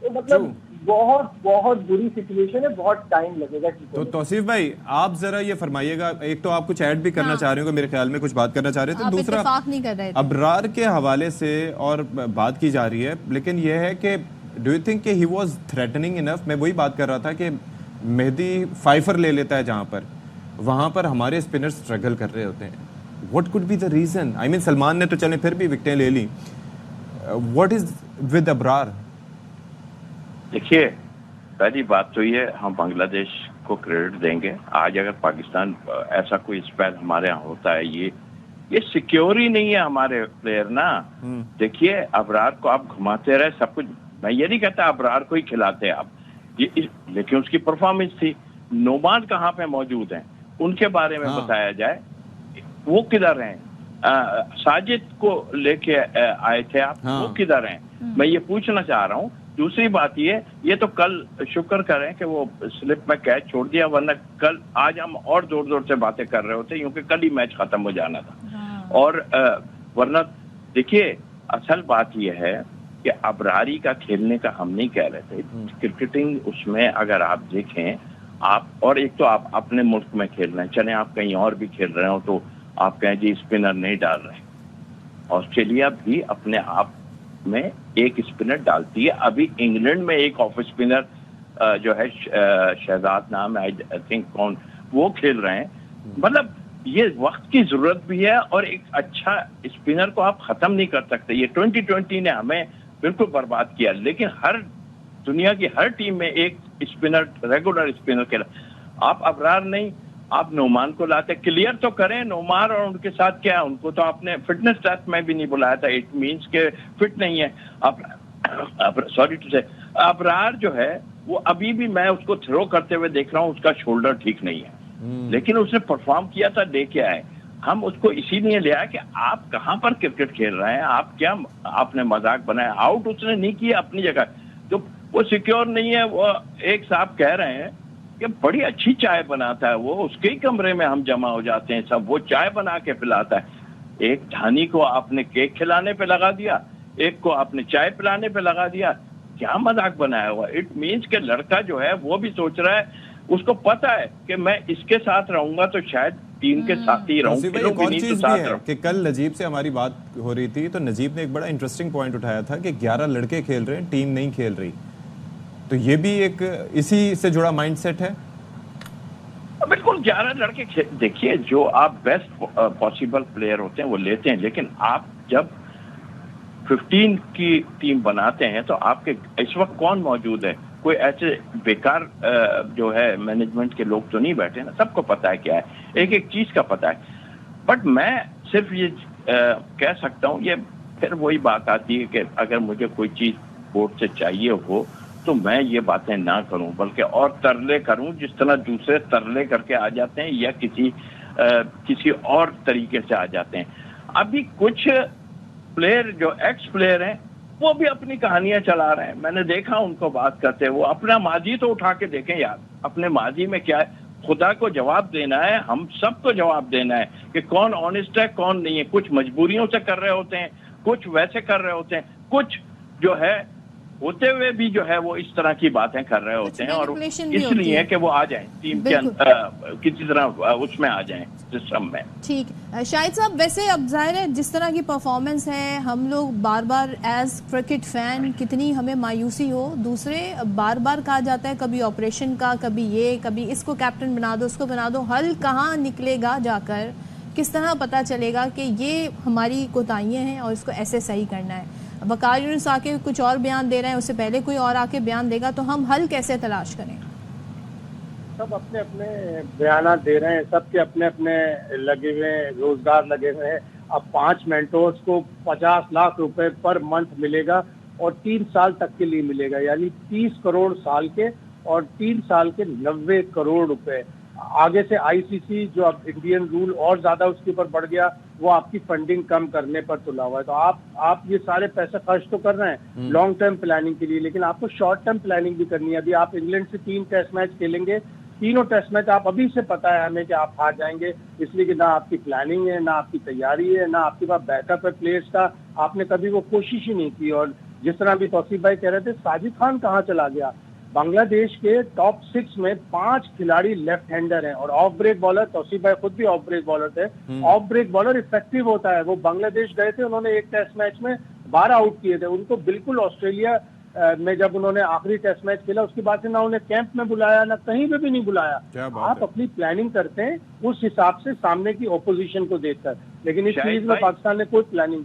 تو مطلب بہت بری سچویشن ہے, بہت ٹائم لگے گا. تو توصیف بھائی آپ ذرا یہ فرمائیے گا, ایک تو آپ کچھ ایڈ بھی کرنا چاہ رہے ہو, میرے خیال میں کچھ بات کرنا چاہ رہے تھے, دوسرا ابرار کے حوالے سے اور بات کی جا رہی ہے, لیکن یہ ہے کہ ڈو یو تھنک کہ ہی واز تھریٹننگ انف. میں وہی بات کر رہا تھا کہ مہدی فائفر لے لیتا ہے جہاں پر, وہاں پر ہمارے اسپنر اسٹرگل کر رہے ہوتے ہیں. What could be the reason? I mean Salman نے تو چلے پھر بھی وکٹیں لے لی, واٹ از ود ابرار؟ دیکھیے, پہلی بات تو یہ ہے ہم بنگلہ دیش کو کریڈٹ دیں گے. آج اگر پاکستان ایسا کوئی اسپیل ہمارے یہاں ہوتا ہے, یہ ये सिक्योर ही नहीं है हमारे प्लेयर ना। देखिए अबरार को आप घुमाते रहे सब कुछ, मैं ये नहीं कहता अबरार को ही खिलाते आप, लेकिन उसकी परफॉर्मेंस थी। नोमान कहाँ पे मौजूद हैं, उनके बारे में बताया जाए, वो किधर हैं? साजिद को लेके आए थे आप, वो किधर हैं? मैं ये पूछना चाह रहा हूँ। दूसरी बात ये तो कल शुक्र करें कि वो स्लिप में कैच छोड़ दिया, वरना कल आज हम और जोर जोर से बातें कर रहे होते, क्योंकि कल ही मैच खत्म हो जाना था। और वरना देखिए असल बात ये है कि अबरारी का खेलने का हम नहीं कह रहे थे। क्रिकेटिंग उसमें अगर आप देखें आप, और एक तो आप अपने मुल्क में खेल रहे हैं, चले आप कहीं और भी खेल रहे हो तो आप कहें जी स्पिनर नहीं डाल रहे। ऑस्ट्रेलिया भी अपने आप में एक स्पिनर डालती है। अभी इंग्लैंड में एक ऑफ स्पिनर जो है शहजाद नाम है, आई थिंक कौन, वो खेल रहे हैं। मतलब ये वक्त की जरूरत भी है, और एक अच्छा स्पिनर को आप खत्म नहीं कर सकते। ये 2020 ने हमें बिल्कुल बर्बाद किया, लेकिन हर दुनिया की हर टीम में एक स्पिनर, रेगुलर स्पिनर खेला। आप अबरार नहीं, आप नोमान को लाते, क्लियर तो करें नोमान और उनके साथ क्या है। उनको तो आपने फिटनेस टेस्ट में भी नहीं बुलाया था, इट मींस के फिट नहीं है। सॉरी टू से, अबरार जो है वो अभी भी मैं उसको थ्रो करते हुए देख रहा हूँ, उसका शोल्डर ठीक नहीं है, लेकिन उसने परफॉर्म किया था, दे के आए। हम उसको इसीलिए ले आए कि आप कहाँ पर क्रिकेट खेल रहे हैं, आप क्या आपने मजाक बनाया। आउट उसने नहीं किया अपनी जगह, तो वो सिक्योर नहीं है। वो एक साहब कह रहे हैं कि बड़ी अच्छी चाय बनाता है वो, उसके ही कमरे में हम जमा हो जाते हैं सब, वो चाय बना के पिलाता है। एक धानी को आपने केक खिलाने पे लगा दिया, एक को आपने चाय पिलाने पे लगा दिया, क्या मजाक बनाया हुआ। इट मीन्स के लड़का जो है वो भी सोच रहा है, उसको पता है कि मैं इसके साथ रहूंगा तो शायद टीम के साथ ही रहूं, कि कल नजीब से हमारी बात हो रही थी तो नजीब ने एक बड़ा इंटरेस्टिंग पॉइंट उठाया था कि 11 लड़के खेल रहे हैं, टीम नहीं खेल रही। तो ये भी एक इसी से जुड़ा माइंडसेट है। बिल्कुल 11 लड़के, देखिए जो आप बेस्ट पॉसिबल प्लेयर होते हैं वो लेते हैं, लेकिन आप जब 15 की टीम बनाते हैं तो आपके इस वक्त कौन मौजूद है? कोई ऐसे बेकार जो है मैनेजमेंट के लोग तो नहीं बैठे ना, सबको पता है क्या है, एक एक चीज का पता है। बट मैं सिर्फ ये कह सकता हूँ, ये फिर वही बात आती है कि अगर मुझे कोई चीज बोर्ड से चाहिए हो तो मैं ये बातें ना करूं, बल्कि और तरले करूं जिस तरह दूसरे तरले करके आ जाते हैं या किसी और तरीके से आ जाते हैं। अभी कुछ प्लेयर जो एक्स प्लेयर हैं वो भी अपनी कहानियां चला रहे हैं, मैंने देखा उनको बात करते हैं। वो अपना माजी तो उठा के देखें यार, अपने माजी में क्या है। खुदा को जवाब देना है, हम सबको जवाब देना है कि कौन ऑनेस्ट है कौन नहीं है। कुछ मजबूरियों से कर रहे होते हैं, कुछ वैसे कर रहे होते हैं, कुछ जो है होते हुए भी जो है वो इस तरह की बातें कर रहे होते हैं, और इसलिए कि वो आ जाएं टीम के अंदर, किसी तरह उसमें आ जाएं सिस्टम में। ठीक, शाहिद साहब वैसे अब जाहिर है जिस तरह की परफॉर्मेंस है, हम लोग बार बार एज क्रिकेट फैन कितनी हमें मायूसी हो, दूसरे बार बार कहा जाता है कभी ऑपरेशन का, कभी ये, कभी इसको कैप्टन बना दो, उसको बना दो, हल कहाँ निकलेगा जाकर, किस तरह पता चलेगा कि ये हमारी कोताहियाँ हैं और इसको ऐसे सही करना है। वकार यूनुस आके कुछ और बयान दे रहे हैं, उससे पहले कोई और आके बयान देगा, तो हम हल कैसे तलाश करें? सब अपने अपने बयान दे रहे हैं, सबके अपने अपने लगे हुए रोजगार लगे हुए हैं। अब 5 मेंटोर्स को 50 लाख रुपए पर मंथ मिलेगा और 3 साल तक के लिए मिलेगा, यानी 30 करोड़ साल के और 3 साल के 90 करोड़ रुपए। आगे से आईसीसी जो अब इंडियन रूल और ज्यादा उसके ऊपर बढ़ गया, वो आपकी फंडिंग कम करने पर तुला हुआ है। तो आप ये सारे पैसे खर्च तो कर रहे हैं लॉन्ग टर्म प्लानिंग के लिए, लेकिन आपको शॉर्ट टर्म प्लानिंग भी करनी है। अभी आप इंग्लैंड से 3 टेस्ट मैच खेलेंगे, तीनों टेस्ट मैच आप अभी से पता है हमें कि आप हार जाएंगे, इसलिए कि ना आपकी प्लानिंग है, ना आपकी तैयारी है, ना आपके पास बैकअप है प्लेयर्स का, आपने कभी वो कोशिश ही नहीं की। और जिस तरह अभी तौसीफ भाई कह रहे थे, साजिद खान कहाँ चला गया? बांग्लादेश के टॉप 6 में 5 खिलाड़ी लेफ्ट हैंडर हैं और ऑफ ब्रेक बॉलर, तौसीफ भाई खुद भी ऑफ ब्रेक बॉलर थे। ऑफ ब्रेक बॉलर इफेक्टिव होता है। वो बांग्लादेश गए थे, उन्होंने एक टेस्ट मैच में 12 आउट किए थे। उनको बिल्कुल ऑस्ट्रेलिया में जब उन्होंने आखिरी टेस्ट मैच खेला उसके बाद से ना उन्हें कैंप में बुलाया, ना कहीं पे भी नहीं बुलाया। आप अपनी प्लानिंग करते हैं उस हिसाब से सामने की ओपोजिशन को देखकर, लेकिन इस सीरीज में पाकिस्तान ने कोई प्लानिंग।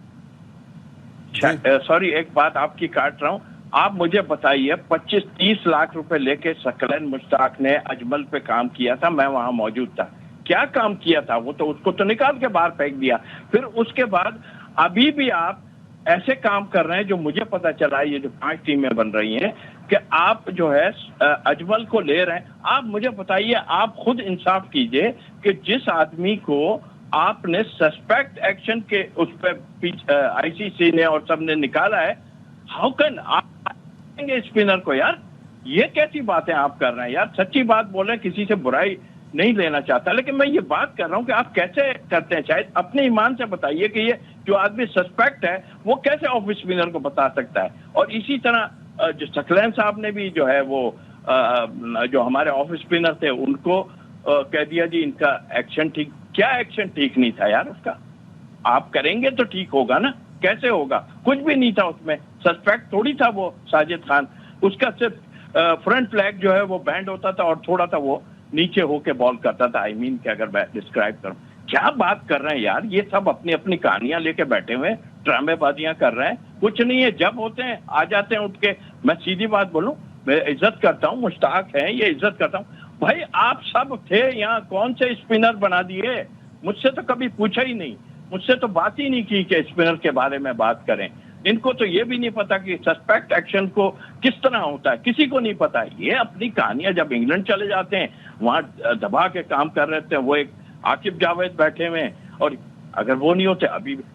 सॉरी एक बात आपकी काट रहा हूँ, आप मुझे बताइए 25-30 लाख रुपए लेके सकलन मुश्ताक ने अजमल पे काम किया था, मैं वहां मौजूद था, क्या काम किया था, वो तो उसको तो निकाल के बाहर फेंक दिया। फिर उसके बाद अभी भी आप ऐसे काम कर रहे हैं जो मुझे पता चला, ये जो 5 टीमें बन रही हैं कि आप जो है अजमल को ले रहे हैं। आप मुझे बताइए, आप खुद इंसाफ कीजिए कि जिस आदमी को आपने सस्पेक्ट एक्शन के उस पर आईसीसी ने और सब ने निकाला है, हाउ कैन आप स्पिनर को? यार ये कैसी बातें आप कर रहे हैं यार? सच्ची बात बोले, किसी से बुराई नहीं लेना चाहता, लेकिन मैं ये बात कर रहा हूं कि आप कैसे करते हैं। शायद अपने ईमान से बताइए कि ये जो आदमी सस्पेक्ट है वो कैसे ऑफ स्पिनर को बता सकता है। और इसी तरह जो सकलैन साहब ने भी जो है वो जो हमारे ऑफ स्पिनर थे उनको कह दिया जी इनका एक्शन ठीक। क्या एक्शन ठीक नहीं था यार उसका? आप करेंगे तो ठीक होगा ना, कैसे होगा? कुछ भी नहीं था उसमें, सस्पेक्ट थोड़ी था वो साजिद खान। उसका सिर्फ फ्रंट फ्लैग जो है वो बैंड होता था और थोड़ा सा वो नीचे होके बॉल करता था। आई मीन कि अगर मैं डिस्क्राइब करूं, क्या बात कर रहे हैं यार? ये सब अपनी अपनी कहानियां लेके बैठे हुए, ड्रामेबाजियां कर रहे हैं। कुछ नहीं है, जब होते हैं आ जाते हैं उठ के। मैं सीधी बात बोलूं, मैं इज्जत करता हूं, मुश्ताक है ये, इज्जत करता हूं। भाई आप सब थे यहाँ, कौन से स्पिनर बना दिए? मुझसे तो कभी पूछा ही नहीं, मुझसे तो बात ही नहीं की कि स्पिनर के बारे में बात करें। इनको तो ये भी नहीं पता कि सस्पेक्ट एक्शन को किस तरह होता है, किसी को नहीं पता। ये अपनी कहानियां, जब इंग्लैंड चले जाते हैं वहां दबा के काम कर रहे थे। वो एक आकिब जावेद बैठे हुए हैं, और अगर वो नहीं होते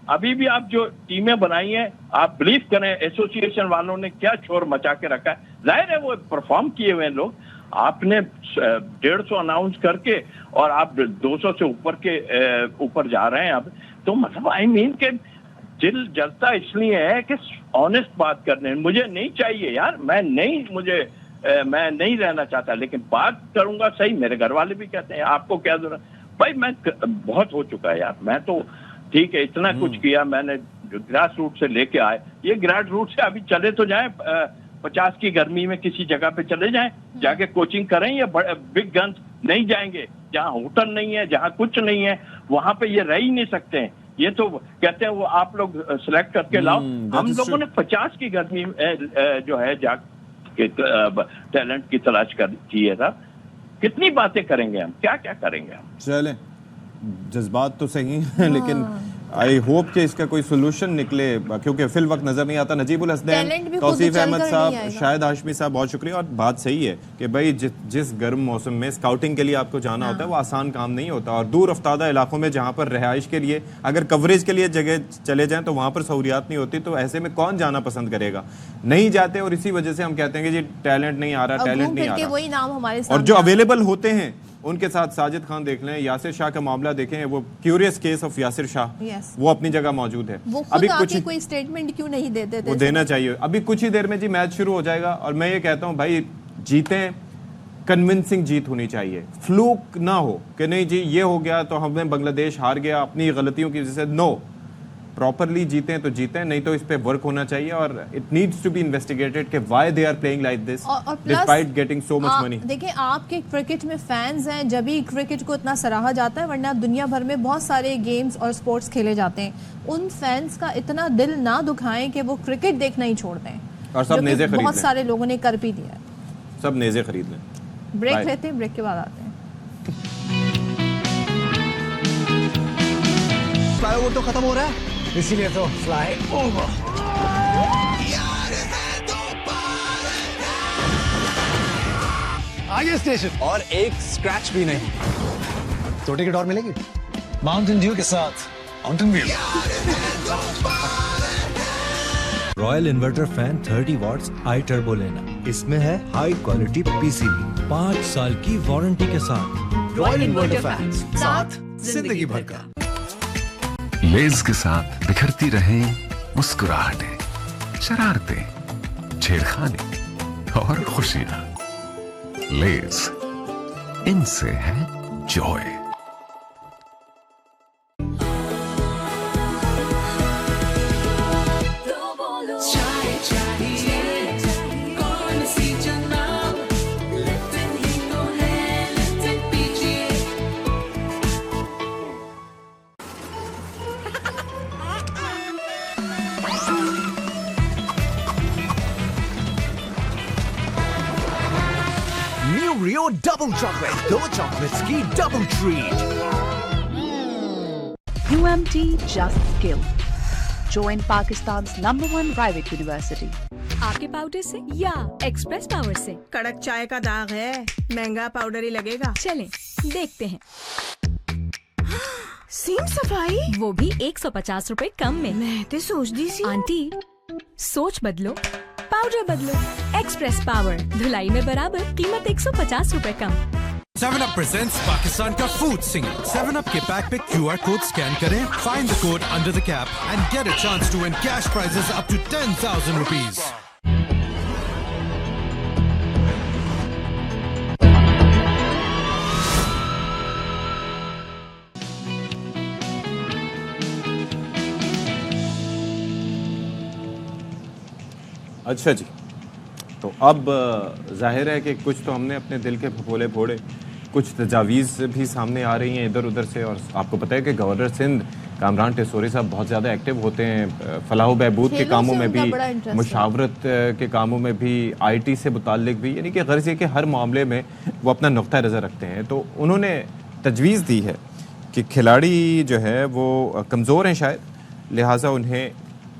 अभी भी आप जो टीमें बनाई हैं, आप बिलीव करें एसोसिएशन वालों ने क्या शोर मचा के रखा है। जाहिर है वो परफॉर्म किए हुए लोग। आपने 150 अनाउंस करके और आप 200 से ऊपर जा रहे हैं अब। तो मतलब आई मीन के दिल जलता इसलिए है कि ऑनेस्ट बात करने मुझे नहीं चाहिए यार। मैं नहीं रहना चाहता, लेकिन बात करूंगा सही। मेरे घर वाले भी कहते हैं आपको क्या जरूरत? भाई मैं बहुत हो चुका है यार। मैं तो ठीक है, इतना कुछ किया मैंने, जो ग्रास रूट से लेके आए। ये ग्रास रूट से अभी चले तो जाए 50 की गर्मी में किसी जगह पे चले जाएं, जाके कोचिंग करें। ये बिग गन्स नहीं जाएंगे, जहां होटल नहीं है, जहां कुछ नहीं है, वहां पे ये रह ही नहीं सकते हैं। ये तो कहते हैं वो आप लोग सिलेक्ट करके लाओ। हम लोगों ने 50 की गर्मी जो है जाके टैलेंट की तलाश की है। कितनी बातें करेंगे हम, क्या क्या करेंगे हम? चलें, जज्बात तो सही हैं, लेकिन आई होप कि इसका कोई सोल्यूशन निकले, क्योंकि फिल वक्त नजर नहीं आता। नजीबुल हसनैन, तौसीफ अहमद साहब, शाहिद हाशमी साहब, बहुत शुक्रिया। और बात सही है कि भाई जिस गर्म मौसम में स्काउटिंग के लिए आपको जाना होता है वो आसान काम नहीं होता। और दूर अफ्तादा इलाकों में जहाँ पर रिहाइश के लिए अगर कवरेज के लिए जगह चले जाएं तो वहाँ पर सहूलियात नहीं होती। तो ऐसे में कौन जाना पसंद करेगा? नहीं जाते, और इसी वजह से हम कहते हैं कि जी टैलेंट नहीं आ रहा, टैलेंट नहीं आ रहा। वही नाम हमारे और जो अवेलेबल होते हैं उनके साथ साजिद खान देख लें, यासिर शाह का मामला देखें, वो curious case of Yasir Shah, वो अपनी जगह मौजूद है। वो अभी कुछ कोई स्टेटमेंट क्यों नहीं देते थे? वो देना चाहिए। अभी कुछ ही देर में जी मैच शुरू हो जाएगा, और मैं ये कहता हूँ भाई जीतें, कन्विंसिंग जीत होनी चाहिए। फ्लूक ना हो कि नहीं जी ये हो गया तो हमें बांग्लादेश हार गया अपनी गलतियों की वजह से। नो, प्रॉपरली जीतें तो जीतें, नहीं तो इस पे वर्क होना चाहिए। और it needs to be investigated कि why they are playing like this despite getting so much money. देखिए आपके क्रिकेट में फैंस हैं, जब भी क्रिकेट को इतना सराहा जाता है, वरना दुनिया भर में बहुत सारे गेम्स और स्पोर्ट्स खेले जाते हैं। उन फैंस का इतना दिल ना दुखाएं कि वो क्रिकेट देखना ही छोड़ दें। और सब नेज़े खरीद लें, बहुत सारे लोगों ने कर भी दिया, सब नेज़े खरीद लें। ब्रेक लेते हैं, ब्रेक के बाद आते हैं। फ्लाईओवर तो खत्म हो रहा है, इसीलिए तो फ्लाई ओवर। आगे स्टेशन, और एक स्क्रैच भी नहीं। तो टिकट और मिलेगी माउंटेन ड्यू के साथ mountain view. Royal inverter fan 30 watts I turbo लेना, इसमें है हाई क्वालिटी पीसीबी, 5 साल की वारंटी के साथ। रॉयल इन्वर्टर फैन, साथ जिंदगी भर का। लेज के साथ बिखरती रहे मुस्कुराहटें, शरारतें, छेड़खानी और खुशियां। लेज, इनसे है जॉय। न्यू रियो डबल चॉकलेट, 2 चॉकलेट्स की double treat. UMT Just Skill. Join Pakistan's #1 private university. आपके पाउडर से या एक्सप्रेस पावर से? कड़क चाय का दाग है, महंगा पाउडर ही लगेगा। चलें, देखते हैं। सीम सफाई वो भी 150 रुपए कम में। मैं तो सोचती सी आंटी, सोच बदलो, पाउडर बदलो। एक्सप्रेस पावर, धुलाई में बराबर, कीमत 150 रुपए कम। 7 Up presents पाकिस्तान का फूड सिंगर। 7 Up के पैक पे QR कोड स्कैन करें, find the code under the cap and get a chance to win cash prizes up to 10,000 rupees. अच्छा जी, तो अब जाहिर है कि कुछ तो हमने अपने दिल के फफोले फोड़े, कुछ तजावीज़ भी सामने आ रही हैं इधर उधर से। और आपको पता है कि गवर्नर सिंध कामरान टेसोरी साहब बहुत ज़्यादा एक्टिव होते हैं फलाह बहबूद के कामों में भी, मुशावरत के कामों में भी, IT से मुताल्लिक भी, यानी कि गर्ज़ है कि हर मामले में वो अपना नुक्ता नज़र रखते हैं। तो उन्होंने तजवीज़ दी है कि खिलाड़ी जो है वो कमज़ोर हैं शायद, लिहाजा उन्हें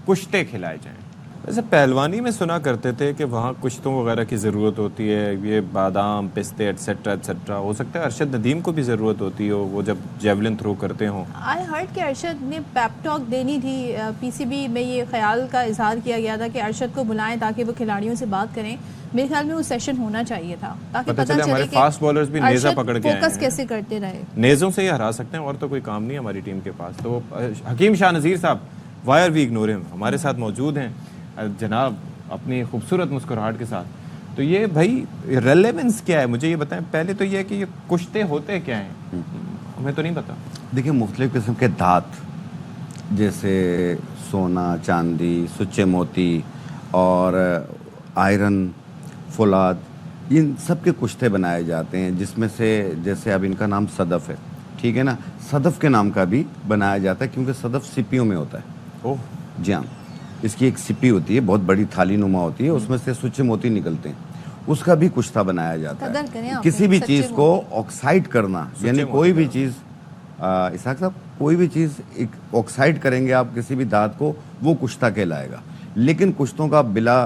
कुश्ते खिलाए जाएँ। वैसे पहलवानी में सुना करते थे कि वहाँ कुश्तों वगैरह की ज़रूरत होती है, ये बादाम पिस्ते एटसेट्रा एटसेट्रा। हो सकता है अरशद नदीम को भी ज़रूरत होती हो, वो जब जेवलिन थ्रो करते हों। आई हर्ड कि अरशद ने पेप टॉक देनी थी। PCB में ये ख्याल का इजहार किया गया था कि अरशद को बुलाएं ताकि वो खिलाड़ियों से बात करें। मेरे ख्याल में वो सेशन होना चाहिए था ताकि पता चले हमारे फास्ट बॉलर्स भी नेज़ा पकड़ के फोकस कैसे करते रहे। नेज़ों से ही हरा सकते हैं और तो कोई काम नहीं है हमारी टीम के पास। तो हकीम शाह नज़ीर साहब, why are we ignore him, हमारे साथ मौजूद हैं जनाब अपनी खूबसूरत मुस्कुराहट के साथ। तो ये भाई रेलेवेंस क्या है, मुझे ये बताएं। पहले तो ये है कि ये कुश्ते होते क्या हैं, हमें तो नहीं पता। देखिए, मुख्तलिफ किस्म के धात जैसे सोना, चांदी, सुच्चे मोती और आयरन, फौलाद, इन सब के कुश्ते बनाए जाते हैं, जिसमें से जैसे अब इनका नाम सदफ़ है, ठीक है ना, सदफ़ के नाम का भी बनाया जाता है क्योंकि सदफ़ सिपियों में होता है। ओह जी हाँ, इसकी एक सिपी होती है, बहुत बड़ी थाली नुमा होती है, उसमें से सुच्चे मोती निकलते हैं, उसका भी कुश्ता बनाया जाता है। किसी भी चीज़ को ऑक्साइड करना, यानी कोई भी चीज़, इसहाक साहब, कोई भी चीज़ एक ऑक्साइड करेंगे आप किसी भी धात को, वो कुश्ता कहलाएगा। लेकिन कुश्तों का बिला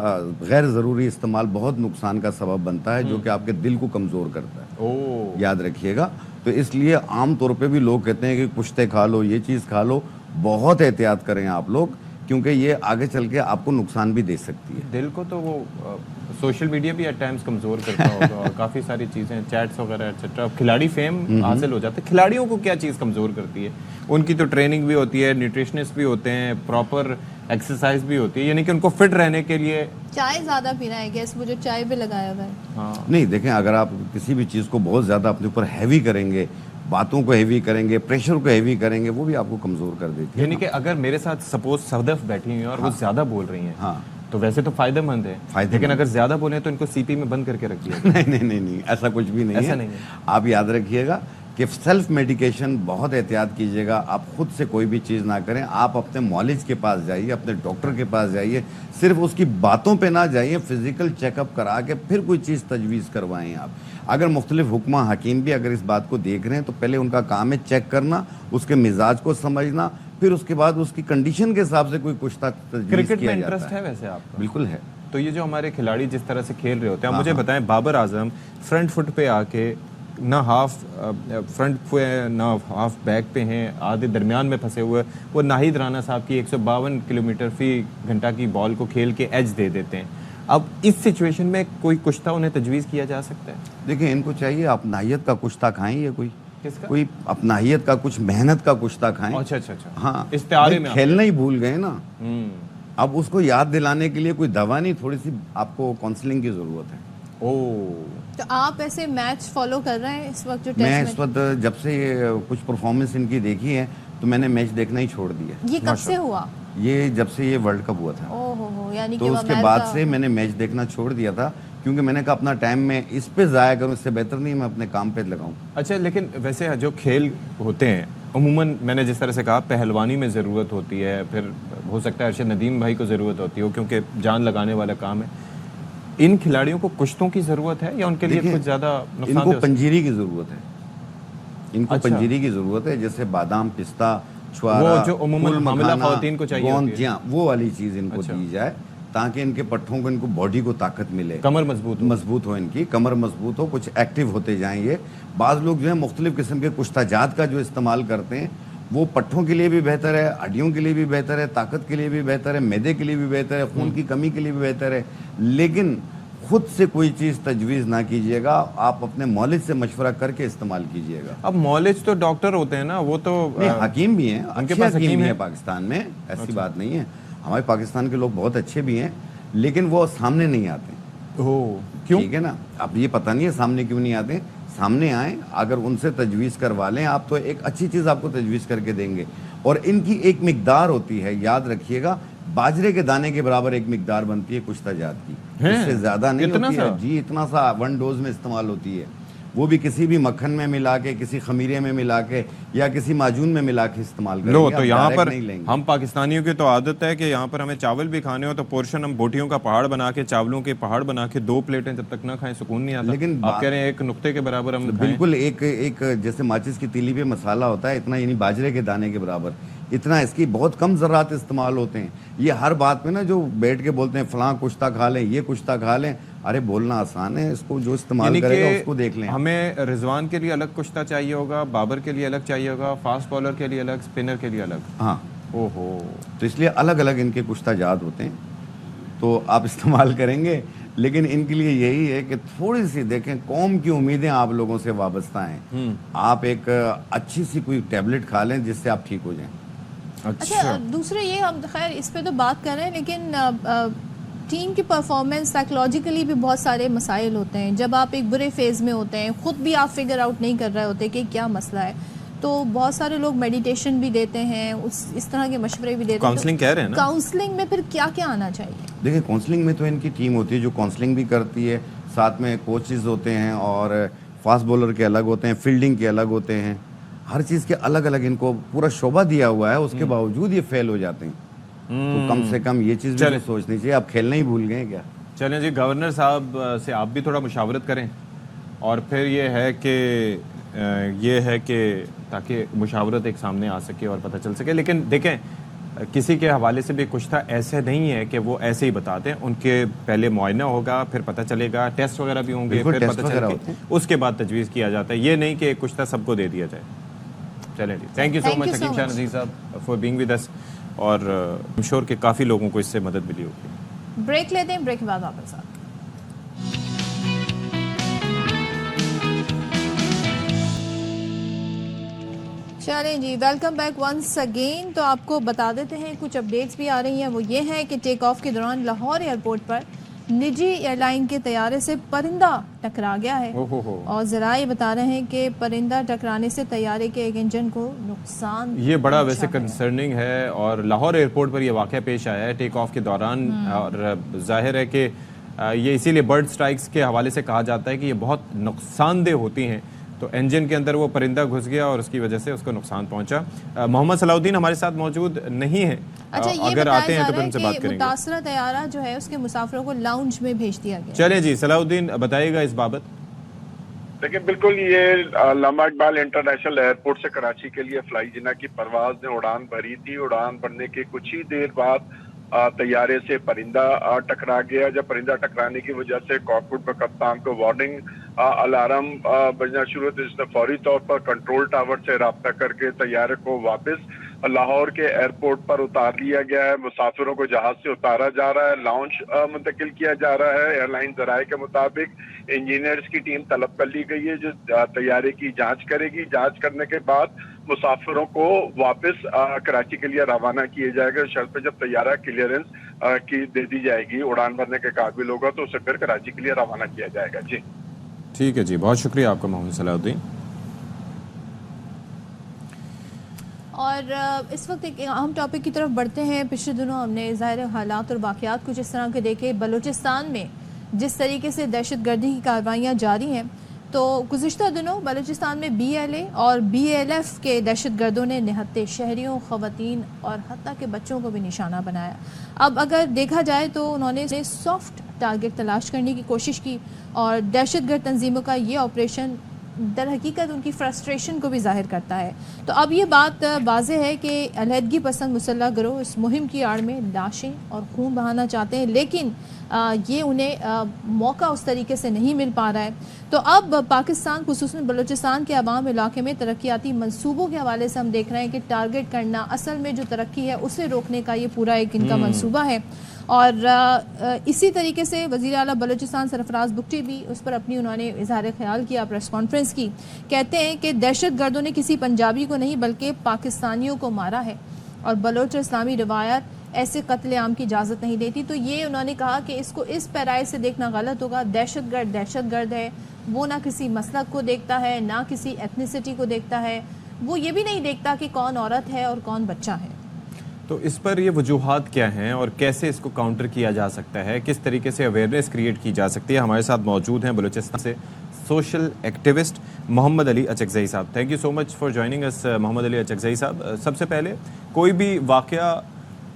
गैर ज़रूरी इस्तेमाल बहुत नुकसान का सबब बनता है, जो कि आपके दिल को कमज़ोर करता है। याद रखिएगा। तो इसलिए आम तौर पे भी लोग कहते हैं कि कुश्ते खा लो, ये चीज़ खा लो। बहुत एहतियात करें आप लोग, क्योंकि ये आगे चल के आपको नुकसान भी दे सकती है। दिल को तो वो सोशल मीडिया भी एट टाइम्स कमज़ोर करता होगा और काफ़ी सारी चीज़ें, चैट्स वगैरह एटसेट्रा। खिलाड़ी फेम हासिल हो जाते हैं। खिलाड़ियों को क्या चीज़ कमज़ोर करती है? उनकी तो ट्रेनिंग भी होती है, न्यूट्रिशनिस्ट भी होते हैं, प्रॉपर एक्सरसाइज भी होती है, यानी कि उनको फिट रहने के लिए चाय ज़्यादा पीना है। गैस वो जो चाय पे लगाया हुआ है। हाँ, नहीं, देखें, अगर आप किसी भी चीज़ को बहुत ज़्यादा अपने ऊपर हैवी करेंगे, बातों को हैवी करेंगे, प्रेशर को हैवी करेंगे, वो भी आपको कमज़ोर कर देती है। यानी कि अगर मेरे साथ सपोज सदफ बैठी हुई है और वो ज़्यादा बोल रही हैं, हाँ, तो वैसे तो फायदेमंद है, लेकिन अगर ज़्यादा बोले तो इनको CP में बंद करके रख दिया। नहीं, ऐसा कुछ भी नहीं है। ऐसा नहीं है। आप याद रखिएगा कि सेल्फ मेडिकेशन बहुत एहतियात कीजिएगा। आप खुद से कोई भी चीज़ ना करें। आप अपने मॉलिज के पास जाइए, अपने डॉक्टर के पास जाइए, सिर्फ उसकी बातों पे ना जाइए, फिजिकल चेकअप करा के फिर कोई चीज़ तजवीज़ करवाएं आप। अगर मुख्तलिफ हुक्मा हकीम भी अगर इस बात को देख रहे हैं तो पहले उनका काम है चेक करना, उसके मिजाज को समझना, फिर उसके बाद उसकी कंडीशन के हिसाब से कोई कुश्ता तजवीज़ क्रिकेट किया में जाता इंटरेस्ट है वैसे आपका? बिल्कुल है। तो ये जो हमारे खिलाड़ी जिस तरह से खेल रहे होते हैं, मुझे बताएं, बाबर आजम फ्रंट फुट पे आके ना हाफ फ्रंट पे ना हाफ बैक पे हैं, आधे दरमियान में फंसे हुए, वो नाहिद राना साहब की 152 किलोमीटर फी घंटा की बॉल को खेल के एज दे देते हैं। अब इस सिचुएशन में कोई कुश्ता उन्हें तजवीज़ किया जा सकता है? देखिए, इनको चाहिए अपनाहियत का कुश्ता खाएं, ये कोई अपनाहियत का, कुछ मेहनत का कुश्ता खाएं। अच्छा। हाँ, इस्तिआरे में खेलना ही भूल गए ना। अब उसको याद दिलाने के लिए कोई दवा नहीं, थोड़ी सी आपको काउंसलिंग की ज़रूरत है। तो आप ऐसे मैच फॉलो कर रहे हैं इस वक्त? जो मैं इस वक्त जब से ये कुछ परफॉर्मेंस इनकी देखी है तो मैंने मैच देखना ही छोड़ दिया। ये कब से हुआ? ये जब से ये वर्ल्ड कप हुआ था। ओहो, यानी तो उसके बाद से मैंने मैच देखना छोड़ दिया था, क्योंकि मैंने कहा अपना टाइम मैं इस पे ज़ाया करूँ, इससे बेहतर नहीं मैं अपने काम पे लगाऊं। अच्छा, लेकिन वैसे जो खेल होते हैं अमूमन, मैंने जिस तरह से कहा, पहलवानी में ज़रूरत होती है, फिर हो सकता है अरशद नदीम भाई को ज़रूरत होती हो क्योंकि जान लगाने वाला काम है। इन खिलाड़ियों को कुश्तों की ज़रूरत है या उनके लिए कुछ ज़्यादा नुकसान? इनको पंजीरी की ज़रूरत है, इनको पंजीरी की ज़रूरत है। जैसे बादाम, पिस्ता छुआरा, वो जो उम्मुल फूल हामिला मखाना, खवातीन को चाहिए गोंद, होती है। जी हाँ, वो वाली चीज इनको दी जाए ताकि इनके पट्ठों को, इनको बॉडी को ताकत मिले, कमर मजबूत हो, इनकी कमर मजबूत हो, कुछ एक्टिव होते जाएं ये। बाज़ लोग जो है मुख्तलिफ किस्म के कुश्ताजात का जो इस्तेमाल करते हैं वो पट्ठों के लिए भी बेहतर है, हड्डियों के लिए भी बेहतर है, ताकत के लिए भी बेहतर है, मैदे के लिए भी बेहतर है, खून की कमी के लिए भी बेहतर है। लेकिन खुद से कोई चीज़ तजवीज़ ना कीजिएगा, आप अपने मौलिद से मशवरा करके इस्तेमाल कीजिएगा। अब मौलिद तो डॉक्टर होते हैं ना, वो तो हकीम भी हैं, उनके अच्छे पास हकीम है पाकिस्तान में, ऐसी बात नहीं है। हमारे पाकिस्तान के लोग बहुत अच्छे भी हैं, लेकिन वो सामने नहीं आते। क्यों? ठीक है ना, अब ये पता नहीं है सामने क्यों नहीं आते। सामने आए, अगर उनसे तजवीज़ करवा लें आप, तो एक अच्छी चीज़ आपको तजवीज़ करके देंगे। और इनकी एक मिकदार होती है, याद रखिएगा, बाजरे के दाने के बराबर एक मिकदार बनती है कुश्ताजात की, इससे ज़्यादा नहीं होती है जी। इतना सा 1 डोज में इस्तेमाल होती है, वो भी किसी भी मक्खन में मिला के, किसी खमीरे में मिला के या किसी माजून में मिला के इस्तेमाल करेंगे। लो, तो यहाँ पर हम पाकिस्तानियों की तो आदत है कि यहाँ पर हमें चावल भी खाने हो तो पोर्शन हम बोटियों का पहाड़ बना के, चावलों के पहाड़ बना के 2 प्लेटें जब तक ना खाएं सुकून नहीं आता। लेकिन आप कह रहे हैं एक नुक्ते के बराबर हम बिल्कुल एक जैसे माचिस की तीली पे मसाला होता है, इतना यानी बाजरे के दाने के बराबर, इतना इसकी बहुत कम ज़रात इस्तेमाल होते हैं। ये हर बात पे ना जो बैठ के बोलते हैं फलां कुश्ता खा लें, ये कुश्ता खा लें, अरे बोलना आसान है, इसको जो इस्तेमाल करेगा उसको देख लें। हमें रिजवान के लिए अलग कुश्ता चाहिए होगा, बाबर के लिए अलग चाहिए होगा, फास्ट बॉलर के लिए अलग, स्पिनर के लिए अलग। हाँ, ओहो, तो इसलिए अलग अलग इनके कुश्ता जात होते हैं, तो आप इस्तेमाल करेंगे। लेकिन इनके लिए यही है कि थोड़ी सी देखें, कौम की उम्मीदें आप लोगों से वाबस्ता हैं। आप एक अच्छी सी कोई टैबलेट खा लें जिससे आप ठीक हो जाएं। अच्छा, दूसरे ये हम खैर इस पे तो बात कर रहे हैं, लेकिन टीम की परफॉर्मेंस साइकोलॉजिकली भी बहुत सारे मसाइल होते हैं। जब आप एक बुरे फेज़ में होते हैं, ख़ुद भी आप फिगर आउट नहीं कर रहे होते कि क्या मसला है, तो बहुत सारे लोग मेडिटेशन भी देते हैं, इस तरह के मशवरे भी देते हैं। काउंसलिंग कह रहे हैं ना, काउंसलिंग में फिर क्या क्या आना चाहिए? देखिए, काउंसलिंग में तो इनकी टीम होती है जो काउंसलिंग भी करती है, साथ में कोचेज़ होते हैं, और फास्ट बॉलर के अलग होते हैं, फील्डिंग के अलग होते हैं, हर चीज़ के अलग अलग इनको पूरा शोबा दिया हुआ है। उसके बावजूद ये फेल हो जाते हैं, तो कम से कम ये चीज़ भी तो सोचनी चाहिए। आप खेलना ही भूल गए क्या? चलें जी, गवर्नर साहब से आप भी थोड़ा मुशावरत करें, और फिर ये है कि ताकि मुशावरत एक सामने आ सके और पता चल सके। लेकिन देखें, किसी के हवाले से भी कुछ था, ऐसे नहीं है कि वो ऐसे ही बताते हैं। उनके पहले मुआयना होगा, फिर पता चलेगा, टेस्ट वगैरह भी होंगे, फिर पता चलेगा, उसके बाद तजवीज़ किया जाता है। ये नहीं कि कुछ था सबको दे दिया जाए। चलें जी, थैंक यू सो मच हकीम शाह नज़ीर साहब फॉर बीइंग विद अस, और आई एम श्योर कि काफ़ी लोगों को इससे मदद मिली होगी। ब्रेक लेते हैं, ब्रेक के बाद वापस आते हैं। चलें जी, वेलकम बैक वंस अगेन। तो आपको बता देते हैं कुछ अपडेट्स भी आ रही हैं। वो ये है कि टेक ऑफ के दौरान लाहौर एयरपोर्ट पर निजी एयरलाइन के तैयारे से परिंदा टकरा गया है, और ज़राए बता रहे हैं कि परिंदा टकराने से तैयारे के एक इंजन को नुकसान, ये बड़ा वैसे कंसर्निंग है। और लाहौर एयरपोर्ट पर यह वाक़या पेश आया है टेक ऑफ के दौरान, और जाहिर है कि ये इसीलिए बर्ड स्ट्राइक्स के हवाले से कहा जाता है कि ये बहुत नुकसानदेह होती हैं। तो इंजन के अंदर वो परिंदा घुस गया और उसकी वजह से उसको नुकसान पहुंचा। मोहम्मद सलाउद्दीन हमारे साथ मौजूद नहीं है। अच्छा, ये अगर आते हैं तो फिर उनसे बात करेंगे। मुतासरा तैयारा जो है उसके मुसाफिरों को लाउंज में भेज दिया गया। चले जी, सलाउद्दीन बताइएगा इस बाबत। देखिए, बिल्कुल ये अल्लामा इकबाल इंटरनेशनल एयरपोर्ट से कराची के लिए फ्लाई जिना की परवाज ने उड़ान भरी थी। उड़ान भरने के कुछ ही देर बाद तैयारे से परिंदा टकरा गया। जब परिंदा टकराने की वजह से कॉकपिट में कप्तान को वार्निंग अलार्म बजना शुरू हुआ, तो इसने फौरी तौर पर कंट्रोल टावर से रब्ता करके तैयारे को वापस लाहौर के एयरपोर्ट पर उतार लिया गया है। मुसाफिरों को जहाज से उतारा जा रहा है, लाउंज मुंतकिल किया जा रहा है। एयरलाइन ज़राए के मुताबिक इंजीनियर्स की टीम तलब कर ली गई है जो तैयारे की जांच करेगी। जांच करने के बाद मुसाफिरों को वापस कराची के लिए रवाना किया जाएगा, शर्त पे जब तैयारा क्लियरेंस की दे दी जाएगी, उड़ान भरने के काबिल होगा, तो उसे फिर कराची के लिए रवाना किया जाएगा। जी ठीक है जी, बहुत शुक्रिया आपका मोहम्मद सलाउद्दीन। और इस वक्त एक अहम टॉपिक की तरफ बढ़ते हैं। पिछले दिनों हमने ज़ाहिर हालात और वाक़यात कुछ इस तरह के देखे। बलूचिस्तान में जिस तरीके से दहशतगर्दी की कार्रवाइयाँ जारी हैं, तो गुज़िश्ता दिनों बलूचिस्तान में BLA और BLF के दहशतगर्दों ने निहत्ते शहरियों, ख़वातीन और हत्ता के बच्चों को भी निशाना बनाया। अब अगर देखा जाए तो उन्होंने सॉफ्ट टारगेट तलाश करने की कोशिश की, और दहशतगर्द तंजीमों का ये ऑपरेशन در حقیقت ان کی فرسٹریشن کو بھی ظاہر کرتا ہے. تو اب یہ بات واضح ہے کہ علیحدگی پسند مسلح گروہ اس مہم کی آڑ میں لاشیں اور خون بہانا چاہتے ہیں، لیکن یہ انہیں موقع اس طریقے سے نہیں مل پا رہا ہے. تو اب پاکستان خصوصاً بلوچستان کے عوام علاقے میں ترقیاتی منصوبوں کے حوالے سے ہم دیکھ رہے ہیں کہ ٹارگٹ کرنا، اصل میں جو ترقی ہے اسے روکنے کا یہ پورا ایک ان کا منصوبہ ہے. اور اسی طریقے سے وزیر اعلیٰ بلوچستان سرفراز بگٹی بھی اس پر اپنی انہوں نے اظہار خیال کیا، پریس کانفرنس کی. کہتے ہیں کہ دہشت گردوں نے کسی پنجابی کو نہیں بلکہ پاکستانیوں کو مارا ہے اور بلوچ اسلامی روایت ایسے قتل عام کی اجازت نہیں دیتی. تو یہ انہوں نے کہا کہ اس کو اس پیرائی سے دیکھنا غلط ہوگا. دہشت گرد ہے، وہ نہ کسی مسلک کو دیکھتا ہے، نہ کسی ایتھنیسٹی کو دیکھتا ہے، وہ یہ بھی نہیں دیکھتا کہ کون عورت ہے اور کون بچہ ہے. تو اس پر یہ وجوہات کیا ہیں اور کیسے اس کو کاؤنٹر کیا جا سکتا ہے، کس طریقے سے اویئرنیس کریٹ کی جا سکتی ہے؟ ہمارے ساتھ موجود ہیں بلوچستان سے social activist Muhammad Ali Achakzai sahab. Thank you so much for joining اس محمد علی اچکزئی صاحب. سب سے پہلے کوئی بھی واقعہ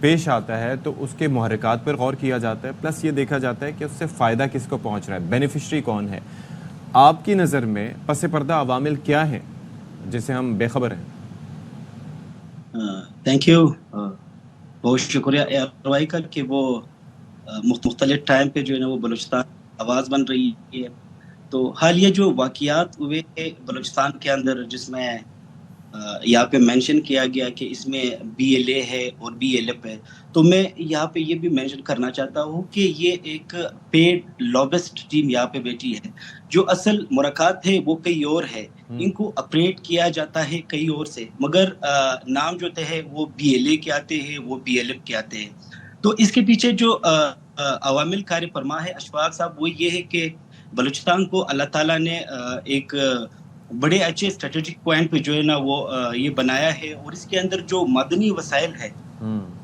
پیش آتا ہے تو اس کے محرکات پر غور کیا جاتا ہے، پلس یہ دیکھا جاتا ہے کہ اس سے فائدہ کس کو پہنچ رہا ہے، بینیفیشری کون ہے. آپ کی نظر میں پس پردہ عوامل کیا ہیں جس سے ہم بے خبر ہیں؟ تھینک یو، بہت شکریہ اروائی کا کہ وہ مختلف ٹائم پہ جو ہے نا وہ بلوچستان آواز بن رہی ہے. تو حالیہ جو واقعات ہوئے بلوچستان کے اندر، جس میں یہاں پہ مینشن کیا گیا کہ اس میں BLA ہے اور BLF ہے، تو میں یہاں پہ یہ بھی مینشن کرنا چاہتا ہوں کہ یہ ایک پیڈ لابسٹ ٹیم یہاں پہ بیٹھی ہے. جو اصل مرکات ہے وہ کئی اور ہے، ان کو اپریٹ کیا جاتا ہے کئی اور سے، مگر نام جو ہے وہ BLA کے آتے ہیں، وہ BLF کے آتے ہیں. تو اس کے پیچھے جو عوامل کار فرما ہے اشفاق صاحب، وہ یہ ہے کہ بلوچستان کو اللہ تعالیٰ نے ایک بڑے اچھے اسٹریٹجک پوائنٹ پہ جو ہے نا وہ یہ بنایا ہے، اور اس کے اندر جو معدنی وسائل ہے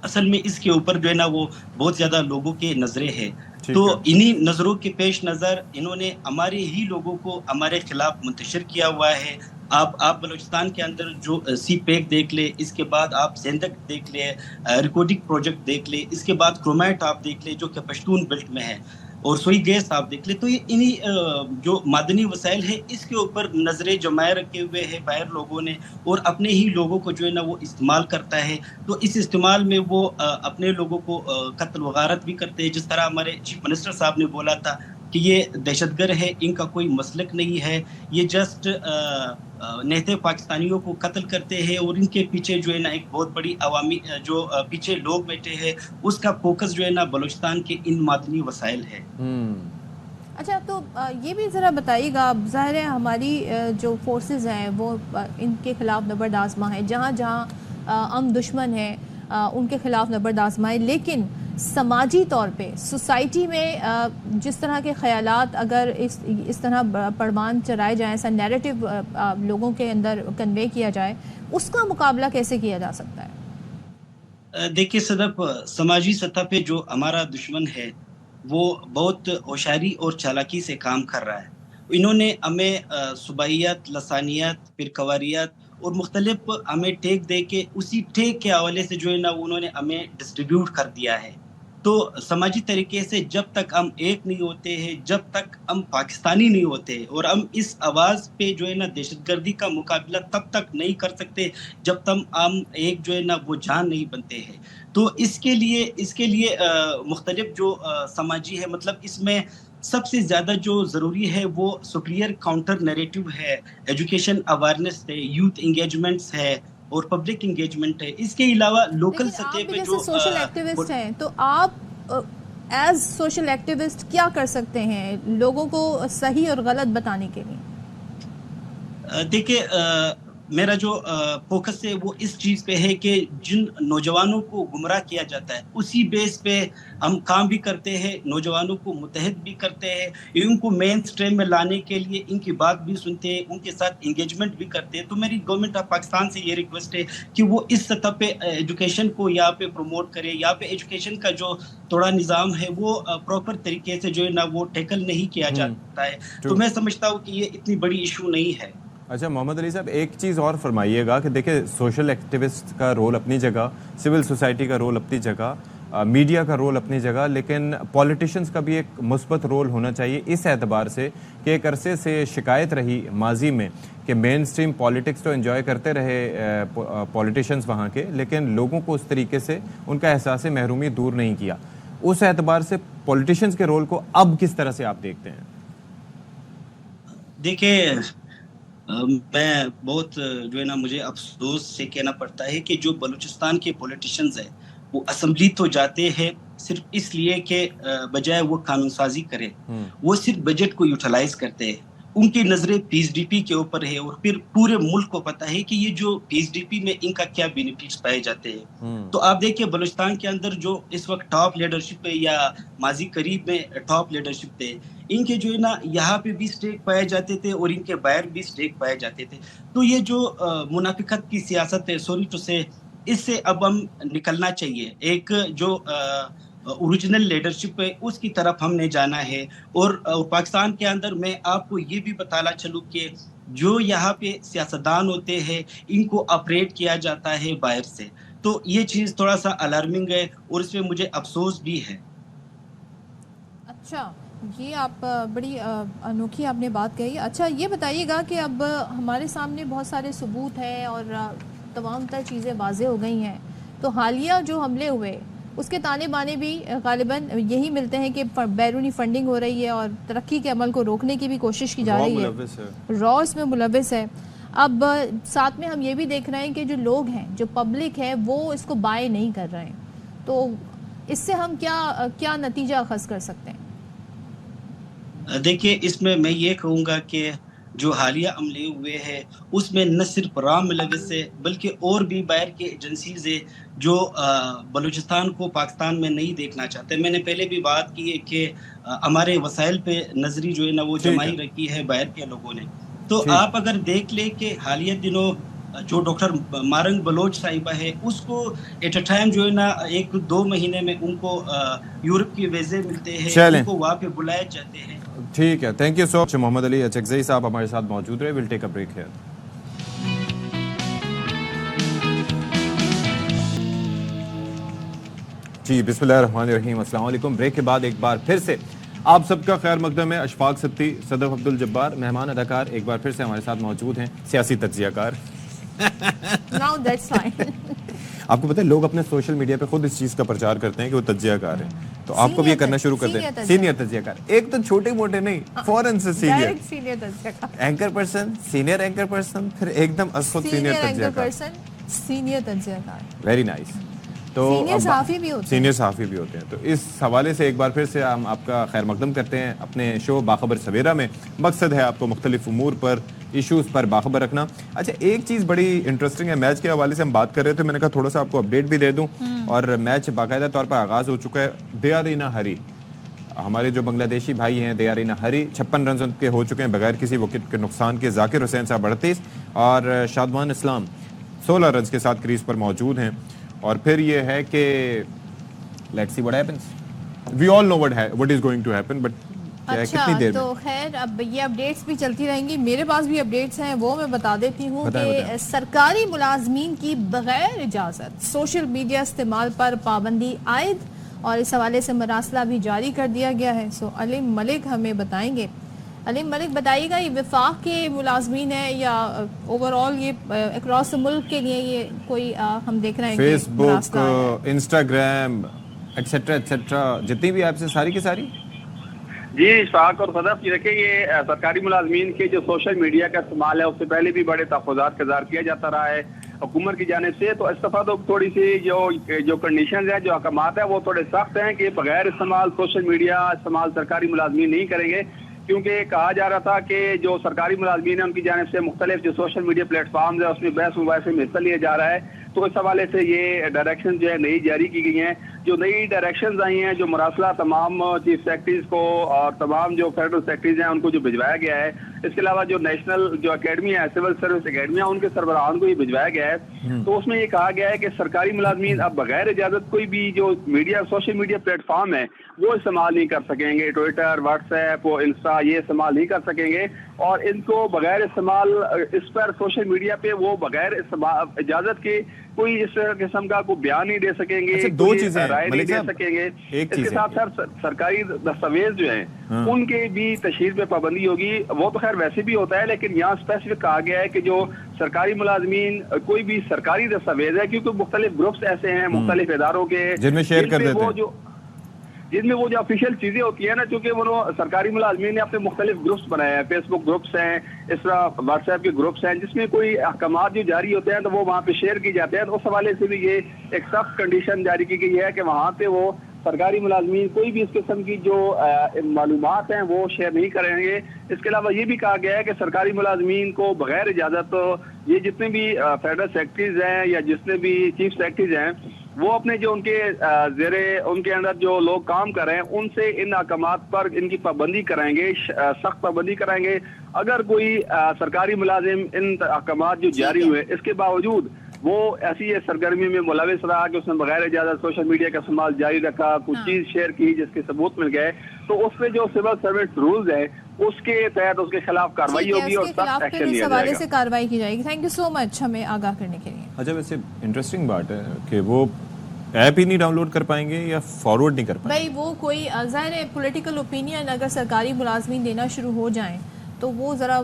اصل میں اس کے اوپر جو ہے نا وہ بہت زیادہ لوگوں کے نظریں ہیں. تو انہی نظروں کے پیش نظر انہوں نے ہمارے ہی لوگوں کو ہمارے خلاف منتشر کیا ہوا ہے. آپ بلوچستان کے اندر جو سی پیک دیکھ لے، اس کے بعد آپ زندک دیکھ لے، ریکارڈنگ پروجیکٹ دیکھ لے، اس کے بعد کرومائٹ آپ دیکھ لے جو کہ پشتون بیلٹ میں ہے، اور سوئی گیس آپ دیکھ لیں. تو یہ انہی جو معدنی وسائل ہے اس کے اوپر نظریں جمائے رکھے ہوئے ہیں باہر لوگوں نے، اور اپنے ہی لوگوں کو جو ہے نا وہ استعمال کرتا ہے. تو اس استعمال میں وہ اپنے لوگوں کو قتل و غارت بھی کرتے ہیں. جس طرح ہمارے چیف منسٹر صاحب نے بولا تھا کہ یہ دہشت گرد ہے، ان کا کوئی مسلک نہیں ہے، یہ جسٹ نہتے پاکستانیوں کو قتل کرتے ہیں، اور ان کے پیچھے جو ہے نا ایک بہت بڑی عوامی جو پیچھے لوگ بیٹھے ہیں، اس کا فوکس جو ہے نا بلوچستان کے ان معدنی وسائل ہے. اچھا، تو یہ بھی ذرا بتائیے گا، ظاہر ہے ہماری جو فورسز ہیں وہ ان کے خلاف نبرد آزما ہے، جہاں جہاں ہم دشمن ہیں ان کے خلاف نبرد آزما ہے، لیکن سماجی طور پہ سوسائٹی میں جس طرح کے خیالات اگر اس طرح پروان چرائے جائیں، ایسا نیریٹو لوگوں کے اندر کنوے کیا جائے، اس کا مقابلہ کیسے کیا جا سکتا ہے؟ دیکھیے صدف، سماجی سطح پہ جو ہمارا دشمن ہے وہ بہت ہوشیاری اور چالاکی سے کام کر رہا ہے. انہوں نے ہمیں صوبائیت، لسانیت، پرکواریت اور مختلف ہمیں ٹیک دے کے اسی ٹیک کے حوالے سے جو ہے نا انہوں نے ہمیں ڈسٹریبیوٹ کر دیا ہے. تو سماجی طریقے سے جب تک ہم ایک نہیں ہوتے ہیں، جب تک ہم پاکستانی نہیں ہوتے، اور ہم اس آواز پہ جو ہے نا دہشت گردی کا مقابلہ تب تک نہیں کر سکتے جب تک ہم ایک جو ہے نا وہ جان نہیں بنتے ہیں. تو اس کے لیے مختلف جو سماجی ہے، مطلب اس میں سب سے زیادہ جو ضروری ہے وہ سپیریئر کاؤنٹر نیریٹو ہے، ایجوکیشن اویئرنیس ہے، یوتھ انگیجمنٹس ہے اور پبلک انگیجمنٹ ہے. اس کے علاوہ لوکل سطح پہ جو سوشل ایکٹیوسٹ ہیں، تو آپ ایز سوشل ایکٹیوسٹ کیا کر سکتے ہیں لوگوں کو صحیح اور غلط بتانے کے لیے؟ دیکھیں، میرا جو فوکس ہے وہ اس چیز پہ ہے کہ جن نوجوانوں کو گمراہ کیا جاتا ہے اسی بیس پہ ہم کام بھی کرتے ہیں، نوجوانوں کو متحد بھی کرتے ہیں، ان کو مین سٹریم میں لانے کے لیے ان کی بات بھی سنتے ہیں، ان کے ساتھ انگیجمنٹ بھی کرتے ہیں. تو میری گورنمنٹ آف پاکستان سے یہ ریکویسٹ ہے کہ وہ اس سطح پہ ایجوکیشن کو یہاں پہ پروموٹ کرے. یہاں پہ ایجوکیشن کا جو تھوڑا نظام ہے وہ پراپر طریقے سے جو ہے نا وہ ٹیکل نہیں کیا جاتا ہے. تو میں سمجھتا ہوں کہ یہ اتنی بڑی ایشو نہیں ہے. اچھا محمد علی صاحب، ایک چیز اور فرمائیے گا کہ دیکھیں سوشل ایکٹیوسٹ کا رول اپنی جگہ، سول سوسائٹی کا رول اپنی جگہ، मीडिया का रोल अपनी जगह, लेकिन पॉलिटिशियंस का भी एक मुस्बत रोल होना चाहिए इस एतबार से कि एक अरसे से शिकायत रही माजी में कि मेन स्ट्रीम पॉलिटिक्स तो एंजॉय करते रहे पॉलिटिशियंस वहाँ के, लेकिन लोगों को उस तरीके से उनका एहसास महरूमी दूर नहीं किया। उस एतबार से पॉलिटिशियंस के रोल को अब किस तरह से आप देखते हैं? देखिए, मैं बहुत जो है ना, मुझे अफसोस से कहना पड़ता है कि जो बलूचिस्तान के पॉलिटिशियंस हैं वो असेंबली तो जाते हैं सिर्फ इसलिए कि बजाय वो कानून साजी करे, वो सिर्फ बजट को यूटिलाइज करते हैं। उनकी नजरें पीएसडीपी के ऊपर है और फिर पूरे मुल्क को पता है कि ये जो पीएसडीपी में इनका क्या बेनिफिट्स पाए जाते हैं। तो आप देखिए बलूचिस्तान के अंदर जो इस वक्त टॉप लीडरशिप है या माजी करीब में टॉप लीडरशिप थे, इनके जो है ना यहाँ पे भी स्टेक पाए जाते थे और इनके बाहर भी स्टेक पाए जाते थे। तो ये जो मुनाफिकत की सियासत है, सॉरी टू से, इससे अब हम निकलना चाहिए। एक जो ओरिजिनल लीडरशिप है उसकी तरफ हमने जाना है। और पाकिस्तान के अंदर मैं आपको ये भी बताना चलूँ कि जो यहाँ पे सियासतदान होते हैं इनको ऑपरेट किया जाता है बाहर से, तो ये चीज़ थोड़ा सा अलार्मिंग है और इसमें मुझे अफसोस भी है। अच्छा, ये आप बड़ी अनोखी आपने बात कही। अच्छा, ये बताइएगा कि अब हमारे सामने बहुत सारे सबूत हैं और तमाम तर चीज़ें वाज़े हो गई हैं, तो हालिया जो हमले हुए उसके ताने बाने भी गालिबन यही मिलते हैं कि बैरूनी फंडिंग हो रही है और तरक्की के अमल को रोकने की भी कोशिश की जा रही है। रॉ इसमें मुलव्वस है। अब साथ में हम ये भी देख रहे हैं कि जो लोग हैं, जो पब्लिक है, वो इसको बाय नहीं कर रहे हैं। तो इससे हम क्या नतीजा अखज़ कर सकते हैं? देखिए, इसमें मैं ये कहूँगा कि जो हालिया अमले हुए हैं उसमें न सिर्फ राम मुलव्वस है बल्कि और भी बाहर के एजेंसीज है जो बलूचिस्तान को पाकिस्तान में नहीं देखना चाहते। मैंने पहले भी बात की है कि हमारे वसाइल पे नजरी जो है ना वो जमाई रखी है बाहर के लोगों ने। तो आप अगर देख ले कि हालिया दिनों जो डॉक्टर मारंग बलोच साहिबा है उसको एट अ टाइम जो है ना 1-2 महीने में उनको यूरोप के वीजे मिलते हैं, उनको वहाँ पे बुलाए जाते हैं। ठीक है, thank you so much. Mohammad Ali Achakzai sahab हमारे साथ मौजूद रहे। Will take a break here. जी, बिस्मिल्लाहिर्रहमानिर्रहीम, अस्सलाम वालेकुम। ब्रेक के बाद एक बार फिर से आप सबका खैर मकदम है। अशफाक सत्ती, सदफ अब्दुल जब्बार, मेहमान अदाकार एक बार फिर से हमारे साथ मौजूद हैं, सियासी तज्जियाकार। Now that's fine. आपको पता है लोग अपने सोशल मीडिया पे खुद इस चीज का प्रचार करते हैं कि वो तज्जियाकार है, तो आपको भी ये करना शुरू कर दें। सीनियर तज्जियाकार, एक तो छोटे मोटे नहीं, फौरन से senior anchor person, senior anchor person, फिर एकदम असद सीनियर तज्जियाकार। Very nice. तो सीनियर सहाफ़ी भी होते हैं। तो इस हवाले से एक बार फिर से हम आपका खैर मकदम करते हैं अपने शो बाखबर सवेरा में। मकसद है आपको मुख्तलिफ उमूर पर, इश्यूज़ पर बाखबर रखना। अच्छा, एक चीज़ बड़ी इंटरेस्टिंग है, मैच के हवाले से हम बात कर रहे थे, मैंने कहा थोड़ा सा आपको अपडेट भी दे दूं। और मैच बाकायदा तौर पर आगाज़ हो चुका है। दे आर इन अ हरी, हमारे जो बांग्लादेशी भाई हैं, they are in a Hari. 56 run उनके हो चुके हैं बगैर किसी विकेट के नुकसान के। जाकिर हुसैन साहब 38 और शादमान इस्लाम 16 रन के साथ क्रीज पर मौजूद हैं। और फिर ये है कि let's see what happens, we all know what is going to happen, but अच्छा, तो खैर अब ये अपडेट्स भी चलती रहेंगी। मेरे पास भी अपडेट्स हैं, वो मैं बता देती हूँ कि सरकारी मुलाजमीन की बगैर इजाज़त सोशल मीडिया इस्तेमाल पर पाबंदी आयद, और इस हवाले से मरासला भी जारी कर दिया गया है। सो अलीम मलिक हमें बताएंगे। अलीम मलिक, बताइएगा ये वफाक के मुलाजमीन है या ओवरऑल ये अक्रॉस मुल्क के लिए ये कोई हम देख रहे हैं फेसबुक, इंस्टाग्राम एटसेट्रा एटसेट्रा जितनी भी ऐप्स हैं सारी की सारी? जी, इशफाक और सदफ जी, देखिए ये सरकारी मुलाजमीन के जो सोशल मीडिया का इस्तेमाल है उससे पहले भी बड़े तहफ़्फ़ुज़ात का इज़हार किया जाता रहा है हुकूमत की जानिब से। तो इस दफ़ा तो थोड़ी सी जो कंडीशन है, जो अहकामात है, वो थोड़े सख्त हैं कि बगैर इस्तेमाल सोशल मीडिया इस्तेमाल सरकारी मुलाजमीन नहीं करेंगे। क्योंकि कहा जा रहा था कि जो सरकारी मुलाजमीन है उनकी जानिब से मुख्तलिफ जो सोशल मीडिया प्लेटफॉर्म्स है उसमें बहस मुबाहिसे में हिस्सा लिया जा रहा है। तो इस हवाले से ये डायरेक्शन जो है नई जारी की गई हैं। जो नई डायरेक्शंस आई हैं, जो मरासला तमाम चीफ सेक्रेटरीज को और तमाम जो फेडरल सेक्रेटरीज हैं उनको जो भिजवाया गया है, इसके अलावा जो नेशनल जो अकेडमी है, सिविल सर्विस अकेडमी है, उनके सरबराहान को ये भिजवाया गया है। तो उसमें ये कहा गया है कि सरकारी मुलाजमीन अब बगैर इजाजत कोई भी जो मीडिया सोशल मीडिया प्लेटफॉर्म है वो इस्तेमाल नहीं कर सकेंगे। ट्विटर, व्हाट्सएप और इंस्टा ये इस्तेमाल नहीं कर सकेंगे, और इनको बगैर इस्तेमाल इस पर सोशल मीडिया पे वो बगैर इजाजत के کوئی اس قسم کا کوئی بیان نہیں دے سکیں گے, اچھا, دو چیزیں رائے نہیں دے سکیں گے. اس کے ساتھ سر سرکاری دستاویز جو ہیں ان کے بھی تشہیر پہ پابندی ہوگی. وہ تو خیر ویسے بھی ہوتا ہے, لیکن یہاں اسپیسیفک کہا گیا ہے کہ جو سرکاری ملازمین کوئی بھی سرکاری دستاویز ہے, کیونکہ مختلف گروپس ایسے ہیں مختلف اداروں کے جن میں شیئر کر دیتے ہیں, جن میں وہ جو آفیشیل چیزیں ہوتی ہیں نا, چونکہ وہ سرکاری ملازمین نے اپنے مختلف گروپس بنائے ہیں, فیس بک گروپس ہیں, اس طرح واٹس ایپ کے گروپس ہیں, جس میں کوئی احکامات جو جاری ہوتے ہیں تو وہ وہاں پہ شیئر کی جاتے ہیں. تو اس حوالے سے بھی یہ ایک سخت کنڈیشن جاری کی گئی ہے کہ وہاں پہ وہ سرکاری ملازمین کوئی بھی اس قسم کی جو معلومات ہیں وہ شیئر نہیں کریں گے. اس کے علاوہ یہ بھی کہا گیا ہے کہ سرکاری ملازمین کو بغیر اجازت یہ جتنے بھی فیڈرل سیکرٹریز ہیں یا جتنے بھی چیف سیکرٹریز ہیں وہ اپنے جو ان کے زیر ان کے اندر جو لوگ کام کر رہے ہیں ان سے ان احکامات پر ان کی پابندی کرائیں گے, سخت پابندی کرائیں گے. اگر کوئی سرکاری ملازم ان احکامات جو جاری ہوئے اس کے باوجود وہ ایسی سرگرمی میں ملوث رہا کہ اس نے بغیر اجازت سوشل میڈیا کا استعمال جاری رکھا, کچھ چیز شیئر کی جس کے ثبوت مل گئے, تو اس پہ جو سول سرونٹ رولز ہیں اس کے تحت اس کے خلاف کارروائی ہوگی اور سخت ایکشن لیا جائے گا. حوالے سے کارروائی کی جائے گی. تھینک یو سو مچ ہمیں آگاہ کرنے کے لیے. اچھا, ویسے انٹرسٹنگ بات ہے کہ وہ ایپ ہی نہیں ڈاؤن لوڈ کر پائیں گے یا فارورڈ نہیں کر پائیں گے. بھائی وہ کوئی ظاہر ہے پولیٹیکل اوپینین اگر سرکاری ملازمین دینا شروع ہو جائیں تو وہ ذرا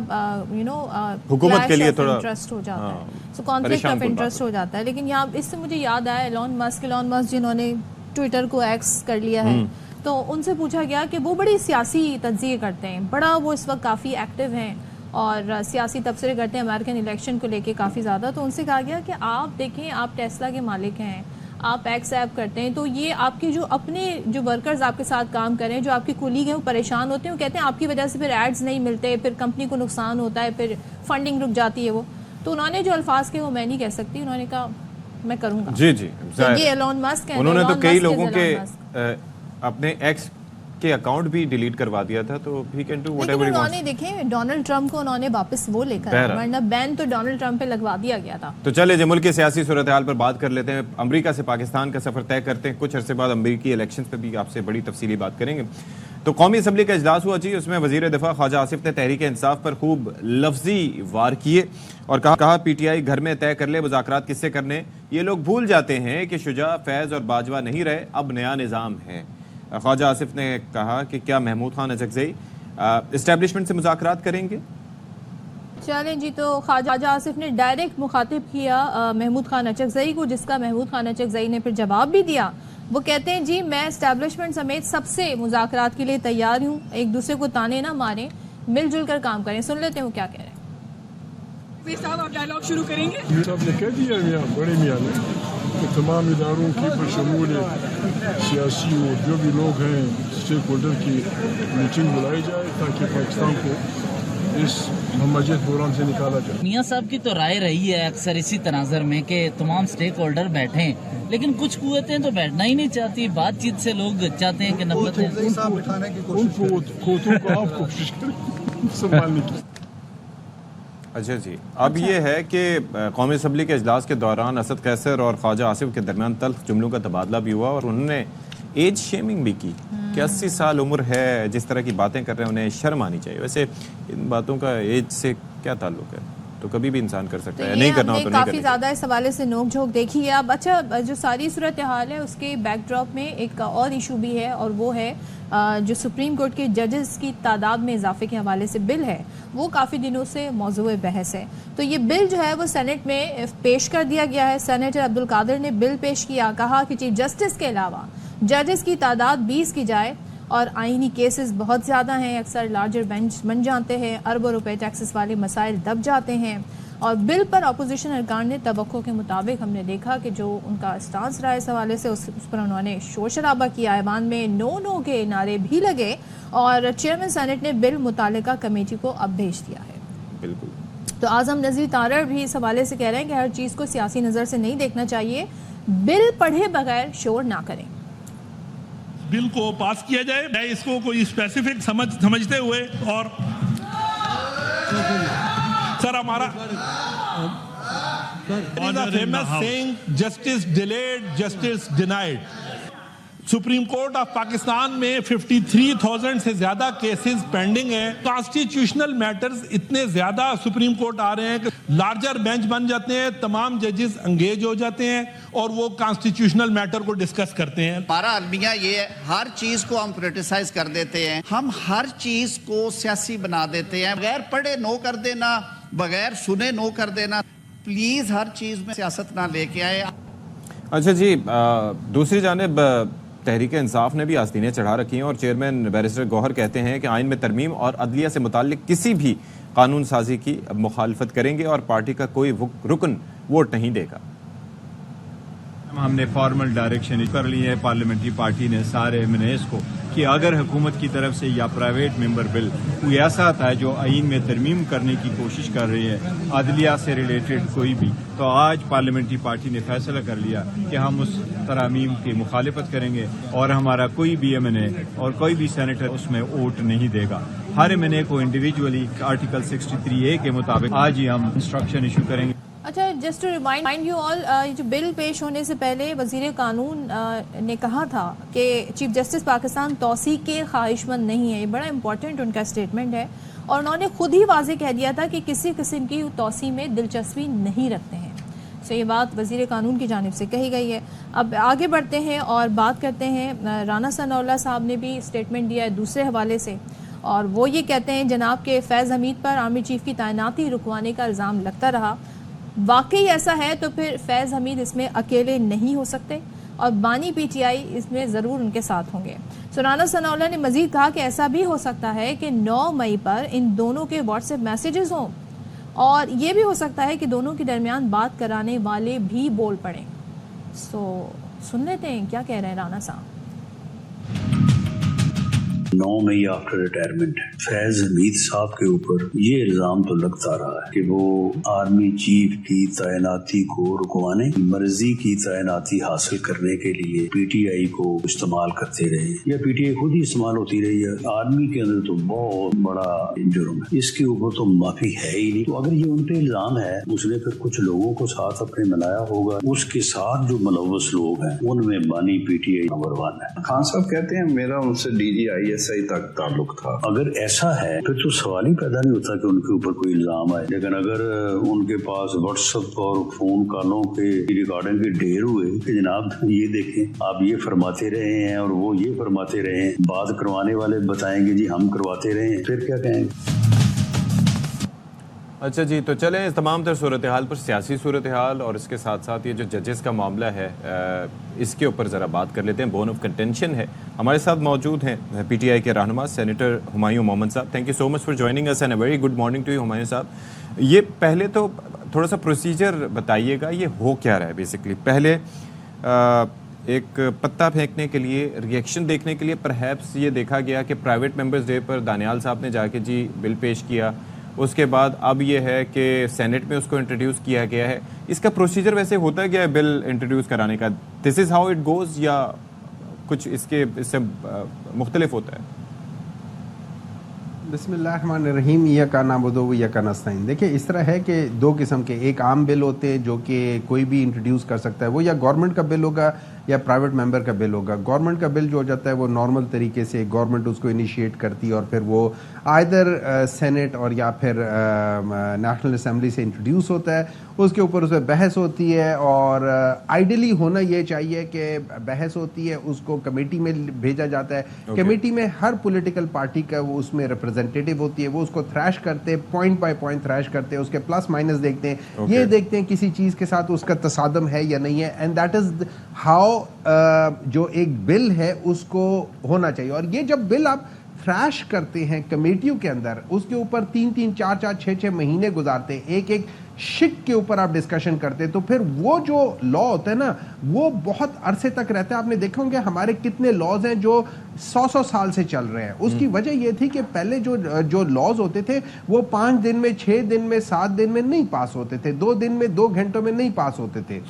حکومت کے لیے تھوڑا انٹرسٹ ہو جاتا ہے, سو کانفلکٹ آف انٹرسٹ ہو جاتا ہے. لیکن یہاں اس سے مجھے یاد آیا ایلون مسک جنہوں نے ٹویٹر کو ایکس کر لیا ہے, تو ان سے پوچھا گیا کہ وہ بڑی سیاسی تجزیے کرتے ہیں, بڑا وہ اس وقت کافی ایکٹیو ہیں اور سیاسی تبصرے کرتے ہیں امریکن الیکشن کو لے کے کافی زیادہ. تو ان سے کہا گیا کہ آپ دیکھیں آپ ٹیسلا کے مالک ہیں, آپ ایکس ایپ کرتے ہیں, تو یہ آپ کے جو اپنے جو ورکرز آپ کے ساتھ کام کریں, جو آپ کے کولیگ ہیں وہ پریشان ہوتے ہیں, وہ کہتے ہیں آپ کی وجہ سے پھر ایڈز نہیں ملتے, پھر کمپنی کو نقصان ہوتا ہے, پھر فنڈنگ رک جاتی ہے. وہ تو انہوں نے جو الفاظ کے وہ میں نہیں کہہ سکتی, انہوں نے کہا میں کروں گا. جی جی, یہ ایلون مسک ہیں, انہوں نے تو کئی لوگوں کے اپنے ایکس کے اکاؤنٹ بھی ڈیلیٹ کروا دیا تھا, تو he can do what ever he wants. انہوں نے دیکھیں ڈونلڈ ٹرمپ کو انہوں نے واپس وہ لے کر, ورنہ بین تو ڈونلڈ ٹرمپ پہ لگوا دیا گیا تھا. تو چلے جی ملک کی سیاسی صورتحال پر بات کر لیتے ہیں. امریکہ سے پاکستان کا سفر طے کرتے ہیں, کچھ عرصے بعد امریکی الیکشنز پہ بھی آپ سے بڑی تفصیلی بات کریں گے. تو قومی اسمبلی کا اجلاس ہوا جی, اس میں وزیر دفاع خواجہ آصف نے تحریک انصاف پر خوب لفظی وار کیے اور کہا پی ٹی آئی گھر میں طے کر لے مذاکرات کس سے کرنے. یہ لوگ بھول جاتے ہیں کہ شجاع, فیض اور باجوہ نہیں رہے, اب نیا نظام ہے. خواجہ آصف نے کہا کہ کیا محمود خان اچکزئی اسٹیبلشمنٹ سے مذاکرات کریں گے. چلیں جی, تو خواجہ آصف نے ڈائریکٹ مخاطب کیا محمود خان اچکزئی کو, جس کا محمود خان اچکزئی نے پھر جواب بھی دیا. وہ کہتے ہیں جی میں اسٹیبلشمنٹ سمیت سب سے مذاکرات کے لیے تیار ہوں, ایک دوسرے کو تانے نہ ماریں, مل جل کر کام کریں. سن لیتے ہیں وہ کیا کہہ رہے ہیں. صاحب آپ ڈائلاگ شروع کریں گے. صاحب نے کہہ دیا میاں بڑے میاں نے کہ تمام اداروں کی بشمول سیاسی اور جو بھی لوگ ہیں اسٹیک ہولڈر کی میٹنگ بلائی جائے تاکہ پاکستان کو اس ہمجیت بحران سے نکالا جائے. میاں صاحب کی تو رائے رہی ہے اکثر اسی تناظر میں کہ تمام اسٹیک ہولڈر بیٹھیں, لیکن کچھ قوتیں تو بیٹھنا ہی نہیں چاہتی. بات چیت سے لوگ چاہتے ہیں کہ نفرت ان قوتوں کو آپ کوشش کریں سنبھالنے کی. اچھا جی, اب یہ ہے کہ قومی اسمبلی کے اجلاس کے دوران اسد قیصر اور خواجہ آصف کے درمیان تلخ جملوں کا تبادلہ بھی ہوا اور انہوں نے ایج شیمنگ بھی کی کہ 80 سال عمر ہے, جس طرح کی باتیں کر رہے ہیں انہیں شرم آنی چاہیے. ویسے ان باتوں کا ایج سے کیا تعلق ہے, تو کبھی بھی انسان کر سکتا ہے, نہیں کرنا ہو تو نہیں. کافی زیادہ اس حوالے سے نوک جھوک دیکھی ہے. اب اچھا جو ساری صورتحال ہے اس کے بیک ڈراپ میں ایک اور ایشو بھی ہے, اور وہ ہے جو سپریم کورٹ کے ججز کی تعداد میں اضافے کے حوالے سے بل ہے, وہ کافی دنوں سے موضوع بحث ہے. تو یہ بل جو ہے وہ سینٹ میں پیش کر دیا گیا ہے. سینیٹر عبدالقادر نے بل پیش کیا, کہا کہ چیف جسٹس کے علاوہ ججز کی تعداد 20 کی جائے, اور آئینی کیسز بہت زیادہ ہیں, اکثر لارجر بینچ بن جاتے ہیں, اربوں روپے ٹیکسز والے مسائل دب جاتے ہیں. اور بل پر اپوزیشن ارکان نے توقع کے مطابق ہم نے دیکھا کہ جو ان کا اسٹانس رہا اس حوالے سے اس پر انہوں نے شور شرابہ کیا. ایوان میں نو کے نعرے بھی لگے, اور چیئرمین سینٹ نے بل متعلقہ کمیٹی کو اب بھیج دیا ہے. بالکل. تو اعظم نذیر تارڑ بھی اس حوالے سے کہہ رہے ہیں کہ ہر چیز کو سیاسی نظر سے نہیں دیکھنا چاہیے, بل پڑھے بغیر شور نہ کریں. بل کو پاس کیا جائے, میں اس کو کوئی اسپیسیفک سمجھتے ہوئے, اور سر ہمارا famous saying justice delayed justice denied, supreme court of Pakistan में 53,000 से ज्यादा केसेस पेंडिंग हैं। कॉन्स्टिट्यूशनल मैटर्स इतने ज्यादा सुप्रीम कोर्ट आ रहे हैं कि लार्जर बेंच बन जाते हैं, तमाम जजेस एंगेज हो जाते हैं और वो कॉन्स्टिट्यूशनल मैटर को डिस्कस करते हैं। हमारा अलमिया ये है, हर चीज को हम क्रिटिसाइज कर देते हैं, हम हर चीज को सियासी बना देते हैं, बगैर पढ़े नो कर देना, बगैर सुने नो कर देना। प्लीज हर चीज में सियासत ना लेके आए। अच्छा जी, दूसरी जानिब तहरीक इंसाफ ने भी आस्तीनें चढ़ा रखी हैं और चेयरमैन बैरिस्टर गौहर कहते हैं कि आइन में तरमीम और अदलिया से मुताल्लिक किसी भी कानून साजी की मुखालफत करेंगे और पार्टी का कोई रुकन वोट नहीं देगा। हमने फॉर्मल डायरेक्शन कर ली है पार्लियामेंट्री पार्टी ने सारे एमएनएस को कि अगर हुकूमत की तरफ से या प्राइवेट मेंबर बिल कोई ऐसा आता है जो आइन में तरमीम करने की कोशिश कर रही है अदलिया से रिलेटेड कोई भी, तो आज पार्लियामेंट्री पार्टी ने फैसला कर लिया कि हम उस तरामीम की मुखालिफत करेंगे और हमारा कोई भी एमएनए और कोई भी सेनेटर उसमें वोट नहीं देगा। हर एमएनए को इंडिविजुअली आर्टिकल 63A के मुताबिक आज ही हम इंस्ट्रक्शन इशू करेंगे। अच्छा, just to remind you all, ये जो बिल पेश होने से पहले वजीर कानून ने कहा था कि चीफ जस्टिस पाकिस्तान तौसी के ख्वाहिशमंद नहीं है। ये बड़ा इंपॉर्टेंट उनका स्टेटमेंट है और उन्होंने खुद ही वाज़ेह कह दिया था कि किसी किस्म की तौसी में दिलचस्पी नहीं रखते हैं। तो ये बात वजीर कानून की जानिब से कही गई है। अब आगे बढ़ते हैं और बात करते हैं, राना सनाउल्लाह साहब ने भी स्टेटमेंट दिया है दूसरे हवाले से और वो ये कहते हैं जनाब के फैज़ हमीद पर आर्मी चीफ की तैनाती रुकवाने का इल्ज़ाम लगता रहा। वाकई ऐसा है तो फिर फैज़ हमीद इसमें अकेले नहीं हो सकते और बानी पीटीआई इसमें ज़रूर उनके साथ होंगे। सो राना सनाउल्लाह ने मज़ीद कहा कि ऐसा भी हो सकता है कि 9 मई पर इन दोनों के व्हाट्सएप मैसेजेस हों और ये भी हो सकता है कि दोनों के दरमियान बात कराने वाले भी बोल पड़ें। सो सुन लेते हैं क्या कह रहे हैं राना साहब। 9 मई आफ्टर रिटायरमेंट फैज हमीद साहब के ऊपर ये इल्जाम तो लगता रहा है कि वो आर्मी चीफ की तैनाती को रुकवाने, मर्जी की तैनाती हासिल करने के लिए पीटीआई को इस्तेमाल करते रहे या पीटीआई खुद ही इस्तेमाल होती रही है। आर्मी के अंदर तो बहुत बड़ा जुर्म है, इसके ऊपर तो माफी है ही नहीं। तो अगर ये उन पे इल्जाम है, उसने फिर कुछ लोगों को साथ अपने मिलाया होगा, उसके साथ जो मुलव्वस लोग हैं उनमें बानी पीटीआई नंबर 1 है। खान साहब कहते हैं मेरा उनसे DGISI तक ताल्लुक था। अगर ऐसा है फिर तो सवाल ही पैदा नहीं होता कि उनके ऊपर कोई इल्जाम आए। लेकिन अगर उनके पास व्हाट्सएप और फोन कॉलों के रिकॉर्डिंग के ढेर हुए कि जनाब ये देखें आप ये फरमाते रहे हैं और वो ये फरमाते रहे हैं, बात करवाने वाले बताएंगे जी हम करवाते रहे हैं, फिर क्या कहेंगे। अच्छा जी, तो चलें इस तमाम तर सूरत हाल पर, सियासी सूरत हाल और इसके साथ साथ ये जो जजेस का मामला है इसके ऊपर ज़रा बात कर लेते हैं। बोन ऑफ कंटेंशन है। हमारे साथ मौजूद हैं पीटीआई के रहनुमा सेनेटर हुमायूं मोहम्मद साहब। Thank you so much for joining us and a very good morning to you Humayun साहब। ये पहले तो थोड़ा सा प्रोसीजर बताइएगा, ये हो क्या रहा है बेसिकली। पहले एक पत्ता फेंकने के लिए, रिएक्शन देखने के लिए परहैप्स ये देखा गया कि प्राइवेट मेंबर्स डे पर दानियाल साहब ने जाके जी बिल पेश किया, उसके बाद अब ये है कि सेनेट में उसको इंट्रोड्यूस किया गया है। इसका प्रोसीजर वैसे होता है क्या बिल इंट्रोड्यूस कराने का, this is how it goes या कुछ इससे मुख्तलिफ होता है? बिस्मिल्लाहिर्रहमानिर्रहीम, इय्याका नअबुदु व इय्याका नस्तईन। देखिए इस तरह है कि दो किस्म के, एक आम बिल होते हैं जो कि कोई भी इंट्रोड्यूस कर सकता है, वो या गवर्नमेंट का बिल होगा या प्राइवेट मेंबर का बिल होगा। गवर्नमेंट का बिल जो हो जाता है वो नॉर्मल तरीके से गवर्नमेंट उसको इनिशिएट करती है और फिर वो आइदर सेनेट और या फिर नेशनल असेंबली से इंट्रोड्यूस होता है, उसके ऊपर उसमें बहस होती है और आइडियली होना ये चाहिए कि बहस होती है, उसको कमेटी में भेजा जाता है। कमेटी में हर पॉलिटिकल पार्टी का वो उसमें रिप्रेजेंटेटिव होती है, वो उसको थ्रैश करते हैं, पॉइंट बाय पॉइंट थ्रैश करते हैं, उसके प्लस माइनस देखते हैं, ये देखते हैं किसी चीज़ के साथ उसका तसादम है या नहीं है, एंड दैट इज़ हाउ जो एक बिल है उसको होना चाहिए। और ये जब बिल आप थ्रैश करते हैं कमेटियों के अंदर, उसके ऊपर 3-3, 4-4, 6-6 महीने गुजारते हैं, एक शिक के ऊपर आप डिस्कशन करते हैं, तो फिर वो जो लॉ होता है ना वो बहुत अरसे तक रहता है। आपने देखा होंगे हमारे कितने लॉज हैं जो 100 साल से चल रहे हैं। उसकी वजह ये थी कि पहले जो लॉज होते थे वो 5 दिन में, 6 दिन में, 7 दिन में नहीं पास होते थे, 2 दिन में, 2 घंटों में नहीं पास होते थे।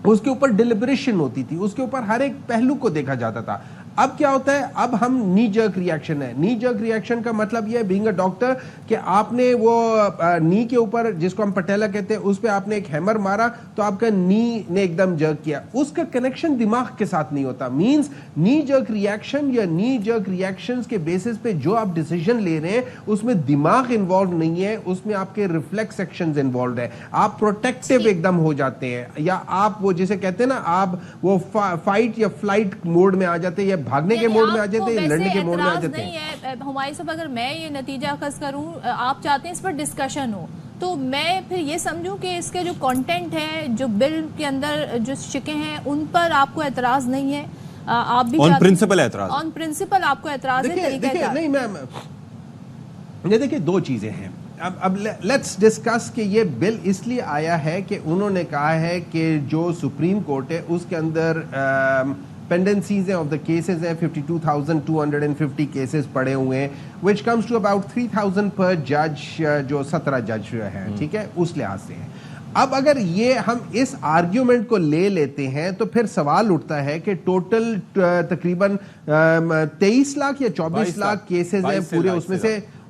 उसके ऊपर डिलिब्रेशन होती थी, उसके ऊपर हर एक पहलू को देखा जाता था। اب کیا ہوتا ہے, اب ہم نی جرک ریئیکشن ہے. نی جرک ریئیکشن کا مطلب یہ ہے بینگ اے ڈاکٹر کہ آپ نے وہ نی کے اوپر جس کو ہم پٹیلا کہتے ہیں اس پہ آپ نے ایک ہیمر مارا تو آپ کا نی نے ایک دم جرک کیا, اس کا کنیکشن دماغ کے ساتھ نہیں ہوتا. مینز نی جرک ریئیکشن یا نی جرک ریئیکشنز کے بیسس پہ جو آپ ڈیسیژن لے رہے ہیں اس میں دماغ انوالو نہیں ہے, اس میں آپ کے ریفلیکس ایکشنز انوالوڈ ہے. آپ پروٹیکٹیو ایک دم ہو جاتے ہیں, یا آپ وہ جسے کہتے ہیں نا آپ وہ فائٹ یا فلائٹ موڈ میں آ جاتے ہیں, یا بھاگنے کے موڈ میں آ جاتے ہیں, لڑنے کے موڈ میں آ جاتے ہیں. ہمایوں صاحب اگر میں یہ نتیجہ اخذ کروں, آپ چاہتے ہیں اس پر ڈسکشن ہو, تو میں پھر یہ سمجھوں کہ اس کے جو کنٹینٹ ہے, جو بل کے اندر جو شکیں ہیں, ان پر آپ کو اعتراض نہیں ہے, آپ بھی آن پرنسپل اعتراض, آن پرنسپل آپ کو اعتراض ہے. دیکھیں نہیں میم, یہ دیکھیں دو چیزیں ہیں. اب لیٹس ڈسکس کہ یہ بل اس لیے آیا ہے کہ انہوں نے کہا ہے کہ جو سپریم کورٹ ہے اس کے اندر pendencies of the cases ہیں 52,250 cases پڑے ہوئے ہیں, which comes to about 3,000 per judge, جو 17 جج ہیں, ٹھیک ہے, اس لحاظ سے ہے. اب اگر یہ ہم اس آرگیومنٹ کو لے لیتے ہیں تو پھر سوال اٹھتا ہے کہ ٹوٹل تقریباً 23 لاکھ یا 24 لاکھ کیسز ہیں پورے,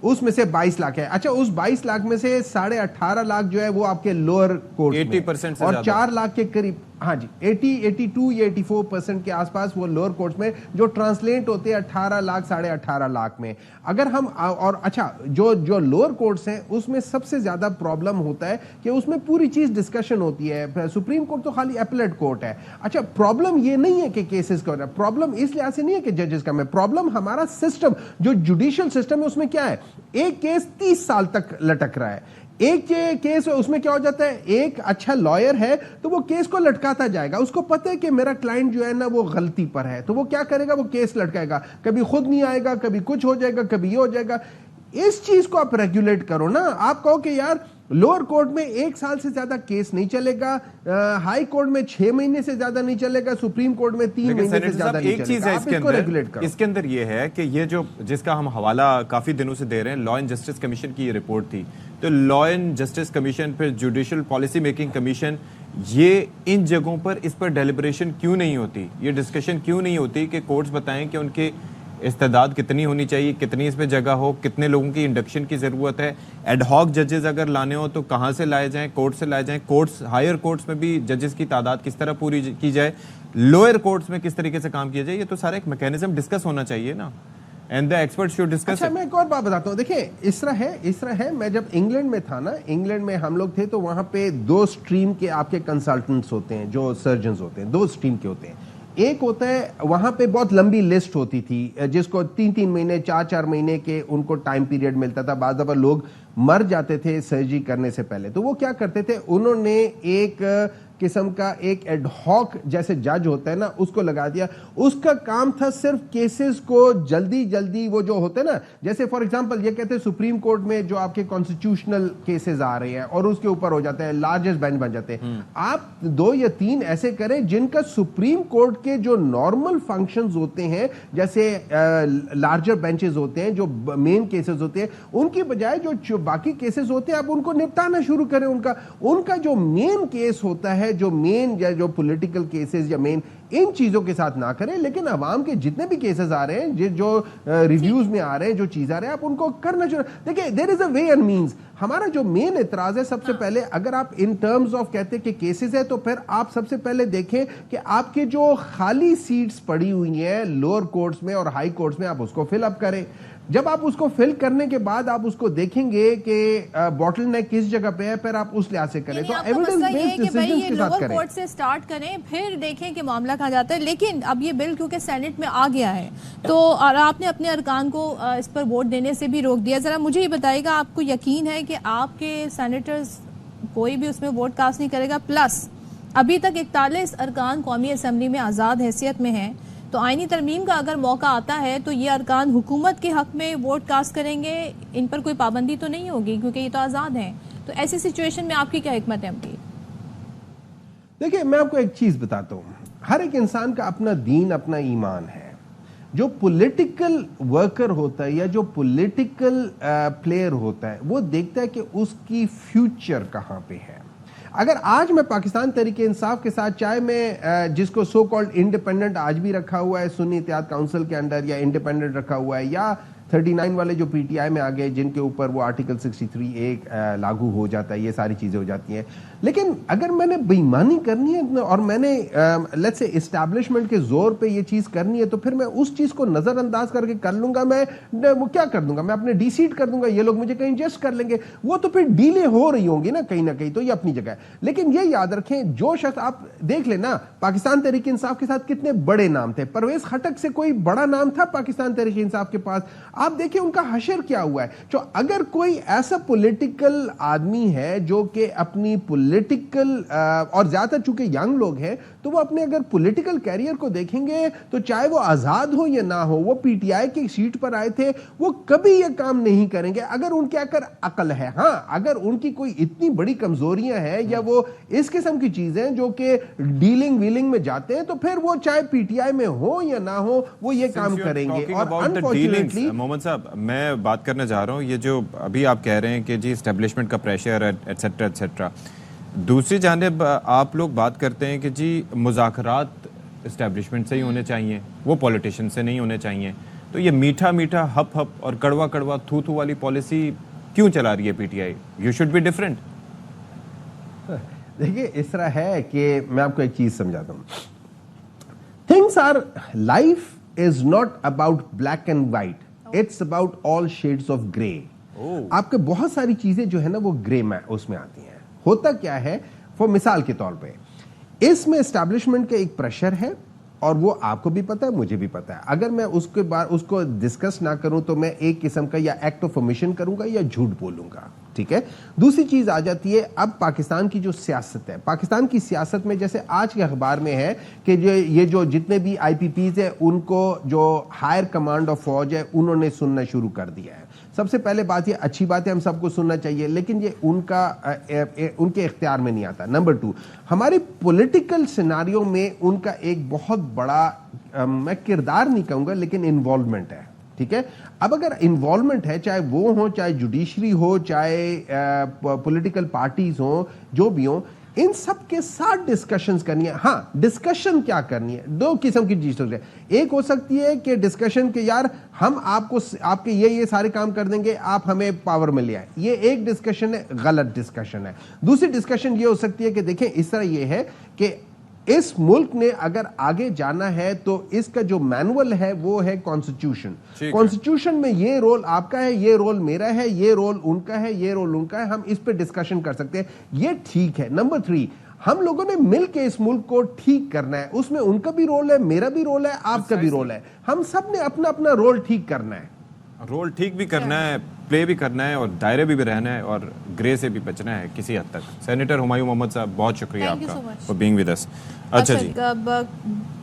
اس میں سے 22 لاکھ ہے. اچھا, اس 22 لاکھ میں سے 18.5 لاکھ جو ہے وہ آپ کے لوور کورٹ میں, اور 4 لاکھ کے قریب, ہاں جی 82 یا 84% کے آس پاس وہ لوور کورٹس میں جو ٹرانسلیٹ ہوتے ہیں 18 لاکھ 18.5 لاکھ میں. اگر ہم اور اچھا جو لوور کورٹس ہیں اس میں سب سے زیادہ پرابلم ہوتا ہے کہ اس میں پوری چیز ڈسکشن ہوتی ہے. سپریم کورٹ تو خالی اپیلیٹ کورٹ ہے. اچھا, پرابلم یہ نہیں ہے کہ کیسز کا, پرابلم اس لحاظ سے نہیں ہے کہ ججز کا, میں پرابلم ہمارا سسٹم جو جوڈیشل سسٹم ہے اس میں کیا ہے, ایک کیس 30 سال تک لٹک رہا ہے. ایک کیس اس میں کیا ہو جاتا ہے, ایک اچھا لائر ہے تو وہ کیس کو لٹکاتا جائے گا, اس کو پتہ ہے کہ میرا کلائنٹ جو ہے نا وہ غلطی پر ہے, تو وہ کیا کرے گا, وہ کیس لٹکائے گا, کبھی خود نہیں آئے گا, کبھی کچھ ہو جائے گا, کبھی یہ ہو جائے گا. اس چیز کو آپ ریگولیٹ کرو نا. آپ کہو کہ یار لوور کورٹ میں 1 سال سے زیادہ کیس نہیں چلے گا, ہائی کورٹ میں 6 مہینے سے زیادہ نہیں چلے گا, سپریم کورٹ میں 3 مہینے سے زیادہ نہیں چلے گا. آپ اس کو ریگولیٹ کرو. اس کے اندر یہ ہے کہ یہ جو جس کا ہم حوالہ کافی دنوں سے دے رہے ہیں, لا اینڈ جسٹس کمیشن کی یہ رپورٹ تھی, تو لا اینڈ جسٹس کمیشن پھر جوڈیشل پالیسی میکنگ کمیشن, یہ ان جگہوں پر اس پر ڈیلیبریشن کیوں نہیں ہوتی, یہ ڈسکشن کیوں نہیں ہوتی کہ کورٹس بتائیں کہ ان کے استعداد کتنی ہونی چاہیے, کتنی اس پہ جگہ ہو, کتنے لوگوں کی انڈکشن کی ضرورت ہے, ایڈ ہاک ججز اگر لانے ہو تو کہاں سے لائے جائیں, کورٹ سے لائے جائیں, کورٹس ہائر کورٹس میں بھی ججز کی تعداد کس طرح پوری کی جائے, لوئر کورٹس میں کس طریقے سے کام کیا جائے, یہ تو سارا ایک میکینزم ڈسکس ہونا چاہیے نا, and the expert should discuss. اچھا, میں ایک اور بات بتاتا ہوں. دیکھیں اس طرح ہے, میں جب انگلینڈ میں تھا نا, انگلینڈ میں ہم لوگ تھے تو وہاں پہ 2 اسٹریم کے آپ کے کنسلٹنٹس ہوتے ہیں, جو سرجنز ہوتے ہیں, 2 اسٹریم کے ہوتے ہیں. ایک ہوتا ہے وہاں پہ بہت لمبی لسٹ ہوتی تھی جس کو 3 مہینے 4 مہینے کے ان کو ٹائم پیریڈ ملتا تھا. بعض دفعہ لوگ مر جاتے تھے سرجری کرنے سے پہلے, تو وہ کیا کرتے تھے, انہوں نے ایک قسم کا ایک ایڈ ہاک جیسے جج ہوتا ہے نا اس کو لگا دیا. اس کا کام تھا صرف کیسز کو جلدی وہ جو ہوتے ہیں نا, جیسے فار ایگزامپل یہ کہتے ہیں سپریم کورٹ میں جو آپ کے کانسٹیٹیوشنل کیسز آ رہے ہیں اور اس کے اوپر ہو جاتے ہیں, لارجسٹ بینچ بن جاتے ہیں, آپ 2 یا 3 ایسے کریں جن کا سپریم کورٹ کے جو نارمل فنکشنز ہوتے ہیں, جیسے لارجر بینچز ہوتے ہیں, جو مین کیسز ہوتے ہیں, ان کی بجائے جو باقی کیسز ہوتے ہیں آپ ان کو نپٹانا شروع کریں. ان کا جو مین کیس ہوتا ہے, جو مین یا جو پولیٹیکل کیسز یا مین, ان چیزوں کے ساتھ نہ کریں, لیکن عوام کے جتنے بھی کیسز آ رہے ہیں, جو ریویوز میں آ رہے ہیں, جو چیز آ رہے ہیں, آپ ان کو کرنا چاہیے. دیکھیں دیر از اے وے اینڈ مینز. ہمارا جو مین اعتراض ہے سب سے پہلے, اگر آپ ان ٹرمز آف کہتے ہیں کہ کیسز ہے, تو پھر آپ سب سے پہلے دیکھیں کہ آپ کے جو خالی سیٹس پڑی ہوئی ہیں لوور کورٹس میں اور ہائی کورٹس میں, آپ اس کو فل اپ کریں. جب آپ اس کو فل کرنے کے بعد آپ اس کو دیکھیں گے کہ باٹل نیک کس جگہ پہ ہے, پھر آپ اس لحاظ سے کریں. تو ایویڈنس بیسڈ ڈیسیژنز کے ساتھ کریں, کورٹ سے سٹارٹ کریں, پھر دیکھیں کہ معاملہ کہاں جاتا ہے. لیکن اب یہ بل کیونکہ سینٹ میں آ گیا ہے, تو اور آپ نے اپنے ارکان کو اس پر ووٹ دینے سے بھی روک دیا. ذرا مجھے یہ بتائیے گا, آپ کو یقین ہے کہ آپ کے سینیٹرز کوئی بھی اس میں ووٹ کاسٹ نہیں کرے گا, پلس ابھی تک 41 ارکان قومی اسمبلی میں آزاد حیثیت میں ہیں, تو آئینی ترمیم کا اگر موقع آتا ہے تو یہ ارکان حکومت کے حق میں ووٹ کاسٹ کریں گے, ان پر کوئی پابندی تو نہیں ہوگی کیونکہ یہ تو آزاد ہیں. تو ایسی سچویشن میں آپ کی کیا حکمت عملی؟ دیکھیں میں آپ کو ایک چیز بتاتا ہوں, ہر ایک انسان کا اپنا دین, اپنا ایمان ہے. جو پولیٹیکل ورکر ہوتا ہے یا جو پولیٹیکل پلیئر ہوتا ہے, وہ دیکھتا ہے کہ اس کی فیوچر کہاں پہ ہے. اگر آج میں پاکستان تحریک انصاف کے ساتھ، چاہے میں جس کو سو کالڈ انڈیپینڈنٹ آج بھی رکھا ہوا ہے سنی اتحاد کونسل کے انڈر، یا انڈیپینڈنٹ رکھا ہوا ہے، یا 39 والے جو پی ٹی آئی میں آگئے جن کے اوپر وہ آرٹیکل 63(1) لاگو ہو جاتا ہے، یہ ساری چیزیں ہو جاتی ہیں. لیکن اگر میں نے بے ایمانی کرنی ہے اور میں نے لیٹس سے اسٹیبلشمنٹ کے زور پہ یہ چیز کرنی ہے، تو پھر میں اس چیز کو نظر انداز کر کے کر لوں گا. میں وہ کیا کر دوں گا، میں اپنے ڈی سیٹ کر دوں گا، یہ لوگ مجھے کہیں جسٹ کر لیں گے. وہ تو پھر ڈیلے ہو رہی ہوں گی نا کہیں نہ کہیں، تو یہ اپنی جگہ ہے. لیکن یہ یاد رکھیں، جو شخص آپ دیکھ لیں نا پاکستان تحریک انصاف کے ساتھ کتنے بڑے نام تھے. پرویز خٹک سے کوئی بڑا نام تھا پاکستان تحریک انصاف کے پاس؟ آپ دیکھیں ان کا حشر کیا ہوا ہے. جو اگر کوئی ایسا پولیٹیکل آدمی ہے جو کہ اپنی پولیٹیکل اور زیادہ تر چونکہ ینگ لوگ ہیں تو وہ اپنے اگر پولیٹیکل کیریئر کو دیکھیں گے تو چاہے وہ آزاد ہو یا نہ ہو، وہ پی ٹی آئی کی سیٹ پر آئے تھے، وہ کبھی یہ کام نہیں کریں گے اگر ان کے اگر عقل ہے. ہاں اگر ان کی کوئی اتنی بڑی کمزوریاں ہیں یا وہ اس قسم کی چیزیں جو کہ ڈیلنگ ویلنگ میں جاتے ہیں، تو پھر وہ چاہے پی ٹی آئی میں ہو یا نہ ہو وہ یہ کام کریں گے. اور انفارچونیٹلی محمد صاحب میں بات کرنا چاہ رہا ہوں، یہ جو ابھی آپ کہہ رہے ہیں کہ جی اسٹیبلشمنٹ کا پریشر ایٹسیٹرا ایٹسیٹرا، دوسری جانب آپ لوگ بات کرتے ہیں کہ جی مذاکرات اسٹیبلشمنٹ سے ہی ہونے چاہیے، وہ پولیٹیشین سے نہیں ہونے چاہیے. تو یہ میٹھا میٹھا ہپ ہپ اور کڑوا کڑوا تھو تھو والی پالیسی کیوں چلا رہی ہے P T I? You should be different. دیکھیے اس طرح ہے کہ میں آپ کو ایک چیز سمجھاتا ہوں. Things are, life is not about black and white, it's about all shades of grey. آپ کے بہت ساری چیزیں جو ہے نا وہ گرے میں اس میں آتی ہیں. ہوتا کیا ہے، فور مثال کے طور پہ اس میں اسٹیبلشمنٹ کا ایک پریشر ہے اور وہ آپ کو بھی پتا ہے مجھے بھی پتا ہے. اگر میں اس کے بعد اس کو ڈسکس نہ کروں تو میں ایک قسم کا یا ایکٹ آف اومیشن کروں گا یا جھوٹ بولوں گا. ٹھیک ہے. دوسری چیز آ جاتی ہے اب پاکستان کی جو سیاست ہے، پاکستان کی سیاست میں جیسے آج کے اخبار میں ہے کہ یہ جو جتنے بھی آئی پی پیز ہیں ان کو جو ہائر کمانڈ آف فوج ہے انہوں نے سننا شروع کر دیا ہے. سب سے پہلے بات یہ اچھی بات ہے، ہم سب کو سننا چاہیے، لیکن یہ ان کے اختیار میں نہیں آتا. نمبر 2، ہماری پولیٹیکل سیناریو میں ان کا ایک بہت بڑا میں کردار نہیں کہوں گا لیکن انوالومنٹ ہے. ٹھیک ہے. اب اگر انوالومنٹ ہے، چاہے وہ ہوں، چاہے جوڈیشری ہو، چاہے پولیٹیکل پارٹیز ہوں، جو بھی ہوں، ان سب کے ساتھ ڈسکشنز کرنی ہے. ہاں ڈسکشن کیا کرنی ہے، دو قسم کی چیزیں ہیں. ایک ہو سکتی ہے کہ ڈسکشن کہ یار ہم آپ کے یہ سارے کام کر دیں گے، آپ ہمیں پاور میں لے آئیں. یہ ایک ڈسکشن ہے، غلط ڈسکشن ہے. دوسری ڈسکشن یہ ہو سکتی ہے کہ دیکھیں اس طرح یہ ہے کہ اس ملک نے اگر آگے جانا ہے تو اس کا جو مینول ہے وہ ہے کانسٹیٹیوشن. کانسٹیٹیوشن میں یہ رول آپ کا ہے، یہ رول میرا ہے، یہ رول ان کا ہے، یہ رول ان کا ہے. ہم اس پہ ڈسکشن کر سکتے ہیں، یہ ٹھیک ہے. نمبر 3، ہم لوگوں نے مل کے اس ملک کو ٹھیک کرنا ہے. اس میں ان کا بھی رول ہے، میرا بھی رول ہے، آپ کا بھی رول ہے. ہم سب نے اپنا اپنا رول ٹھیک کرنا ہے. رول ٹھیک بھی کرنا ہے، پلے بھی کرنا ہے، اور دائرے بھی رہنا ہے، اور گرے سے بھی بچنا ہے کسی حد تک. سینیٹر ہمایوں محمد صاحب بہت شکریہ آپ کا فار بینگ ود اس. اچھا جی، اب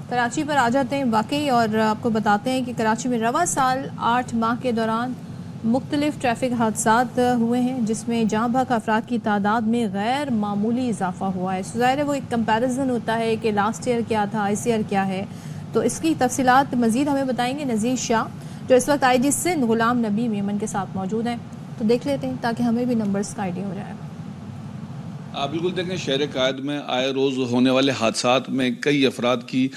کراچی پر آ جاتے ہیں واقعی، اور آپ کو بتاتے ہیں کہ کراچی میں رواں سال 8 ماہ کے دوران مختلف ٹریفک حادثات ہوئے ہیں جس میں جاں بحق افراد کی تعداد میں غیر معمولی اضافہ ہوا ہے. ظاہر ہے وہ ایک کمپیریزن ہوتا ہے کہ لاسٹ ایئر کیا تھا، اس ایئر کیا ہے. تو اس کی تفصیلات مزید ہمیں بتائیں گے نذیر شاہ جو اس وقت آئی جی سندھ غلام نبی میمن کے ساتھ موجود ہیں. تو دیکھ لیتے ہیں تاکہ ہمیں بھی نمبرز کا آئیڈیا ہو جائے. بالکل دیکھیں، شہر قائد میں آئے روز ہونے والے حادثات میں کئی افراد کی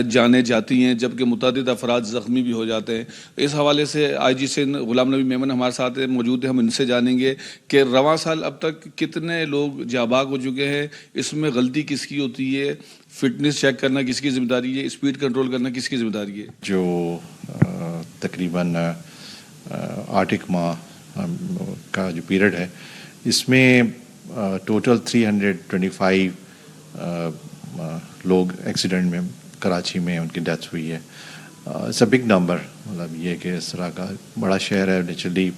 جانیں جاتی ہیں جبکہ متعدد افراد زخمی بھی ہو جاتے ہیں. اس حوالے سے آئی جی سندھ غلام نبی میمن ہمارے ساتھ موجود ہیں. ہم ان سے جانیں گے کہ رواں سال اب تک کتنے لوگ جاں بحق ہو چکے ہیں، اس میں غلطی کس کی ہوتی ہے، فٹنس چیک کرنا کس کی ذمہ داری ہے، اسپیڈ کنٹرول کرنا کس کی ذمہ داری ہے. جو تقریباً 8 ماہ کا جو پیریڈ ہے اس میں ٹوٹل 325 لوگ ایکسیڈنٹ میں کراچی میں ان کی ڈیتھ ہوئی ہے. اٹس اے بگ نمبر، مطلب یہ کہ اس طرح کا بڑا شہر ہے نیچرلی،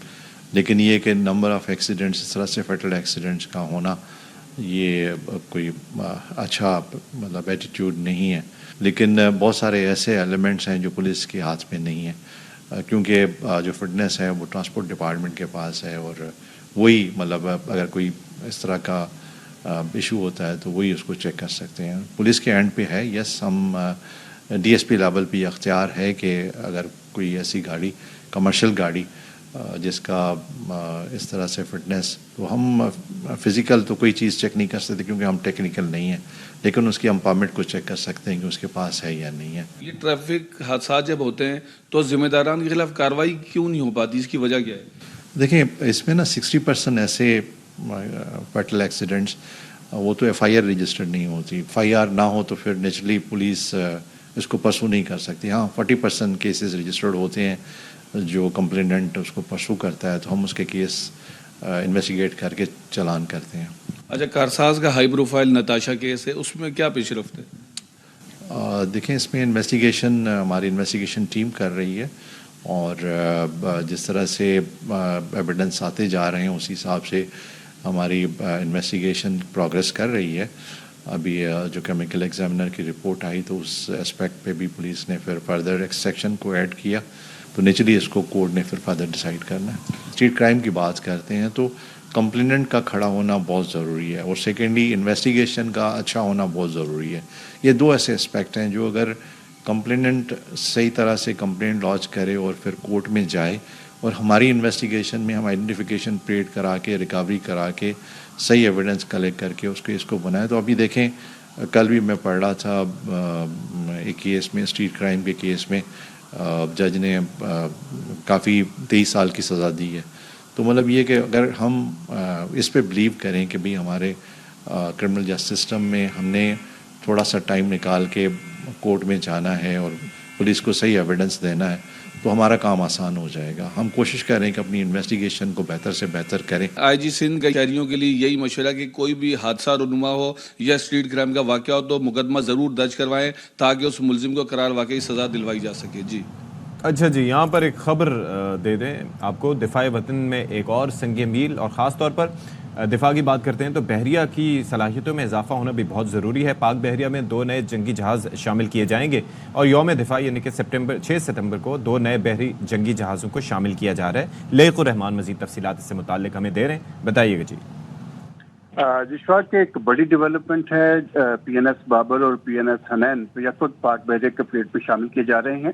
لیکن یہ کہ نمبر آف ایکسیڈنٹس اس طرح سے فیٹل ایکسیڈنٹس کا ہونا یہ کوئی اچھا مطلب ایٹیٹیوڈ نہیں ہے. لیکن بہت سارے ایسے ایلیمنٹس ہیں جو پولیس کے ہاتھ میں نہیں ہیں، کیونکہ جو فٹنس ہے وہ ٹرانسپورٹ ڈپارٹمنٹ کے پاس ہے، اور وہی مطلب اگر کوئی اس طرح کا ایشو ہوتا ہے تو وہی اس کو چیک کر سکتے ہیں. پولیس کے اینڈ پہ ہے، یس ہم ڈی ایس پی لیول پہ یہ اختیار ہے کہ اگر کوئی ایسی گاڑی کمرشل گاڑی جس کا اس طرح سے فٹنس، تو ہم فزیکل تو کوئی چیز چیک نہیں کر سکتے کیونکہ ہم ٹیکنیکل نہیں ہیں، لیکن اس کی امپاورمنٹ کو چیک کر سکتے ہیں کہ اس کے پاس ہے یا نہیں ہے. یہ ٹریفک حادثات جب ہوتے ہیں تو ذمہ داران کے خلاف کارروائی کیوں نہیں ہو پاتی، اس کی وجہ کیا ہے؟ دیکھیں اس میں نا 60% ایسے فیٹل ایکسیڈنٹس وہ تو ایف آئی آر رجسٹرڈ نہیں ہوتی. ایف آئی آر نہ ہو تو پھر نیچرلی پولیس اس کو پرسو نہیں کر سکتی. ہاں 40% کیسز رجسٹرڈ ہوتے ہیں جو کمپلیننٹ اس کو پرسو کرتا ہے تو ہم اس کے کیس انویسٹیگیٹ کر کے چلان کرتے ہیں. اچھا، کارساز کا ہائی پروفائل نتاشا کیس ہے، اس میں کیا پیش رفت ہے؟ دیکھیں اس میں انویسٹیگیشن ہماری انویسٹیگیشن ٹیم کر رہی ہے، اور جس طرح سے ایویڈنس آتے جا رہے ہیں اسی حساب سے ہماری انویسٹیگیشن پروگریس کر رہی ہے. ابھی جو کیمیکل ایگزامنر کی رپورٹ آئی تو اس اسپیکٹ پہ بھی پولیس نے پھر فردر ایک سیکشن کو ایڈ کیا، تو نیچرلی اس کو کورٹ نے پھر فردر ڈیسائیڈ کرنا ہے. اسٹریٹ کرائم کی بات کرتے ہیں تو کمپلیننٹ کا کھڑا ہونا بہت ضروری ہے، اور سیکنڈلی انویسٹیگیشن کا اچھا ہونا بہت ضروری ہے. یہ دو ایسے اسپیکٹ ہیں جو اگر کمپلیننٹ صحیح طرح سے کمپلینٹ لانچ کرے اور پھر کورٹ میں جائے، اور ہماری انویسٹیگیشن میں ہم آئیڈینٹیفیکیشن پریڈ کرا کے ریکوری کرا کے صحیح ایویڈنس کلیکٹ کر کے اس کو بنائے. تو ابھی دیکھیں کل بھی میں پڑھ رہا تھا ایک کیس میں، اسٹریٹ کرائم کے کیس میں جج نے کافی 23 سال کی سزا دی ہے. تو مطلب یہ کہ اگر ہم اس پہ بلیو کریں کہ بھئی ہمارے کرمنل جسٹس سسٹم میں ہم نے تھوڑا سا ٹائم نکال کے کورٹ میں جانا ہے اور پولیس کو صحیح ایویڈنس دینا ہے تو ہمارا کام آسان ہو جائے گا. ہم کوشش کریں کہ اپنی انویسٹیگیشن کو بہتر سے بہتر کریں. آئی جی سندھ کے شہریوں کے لیے یہی مشورہ کہ کوئی بھی حادثہ رونما ہو یا اسٹریٹ کرائم کا واقعہ ہو تو مقدمہ ضرور درج کروائیں تاکہ اس ملزم کو قرار واقعی سزا دلوائی جا سکے. جی اچھا جی، یہاں پر ایک خبر دے دیں آپ کو. دفاع وطن میں ایک اور سنگ میل، اور خاص طور پر دفاع کی بات کرتے ہیں تو بحریہ کی صلاحیتوں میں اضافہ ہونا بھی بہت ضروری ہے. پاک بحریہ میں 2 نئے جنگی جہاز شامل کیے جائیں گے، اور یوم دفاع یعنی کہ 6 ستمبر کو 2 نئے بحری جنگی جہازوں کو شامل کیا جا رہا ہے. لیق الرحمان مزید تفصیلات اس سے متعلق ہمیں دے رہے ہیں، بتائیے گا جی. جشوار کے ایک بڑی ڈیولپمنٹ ہے، پی این ایس بابر اور پی این ایس حنین خود پاک بحریہ کے فلیٹ میں شامل کیے جا رہے ہیں.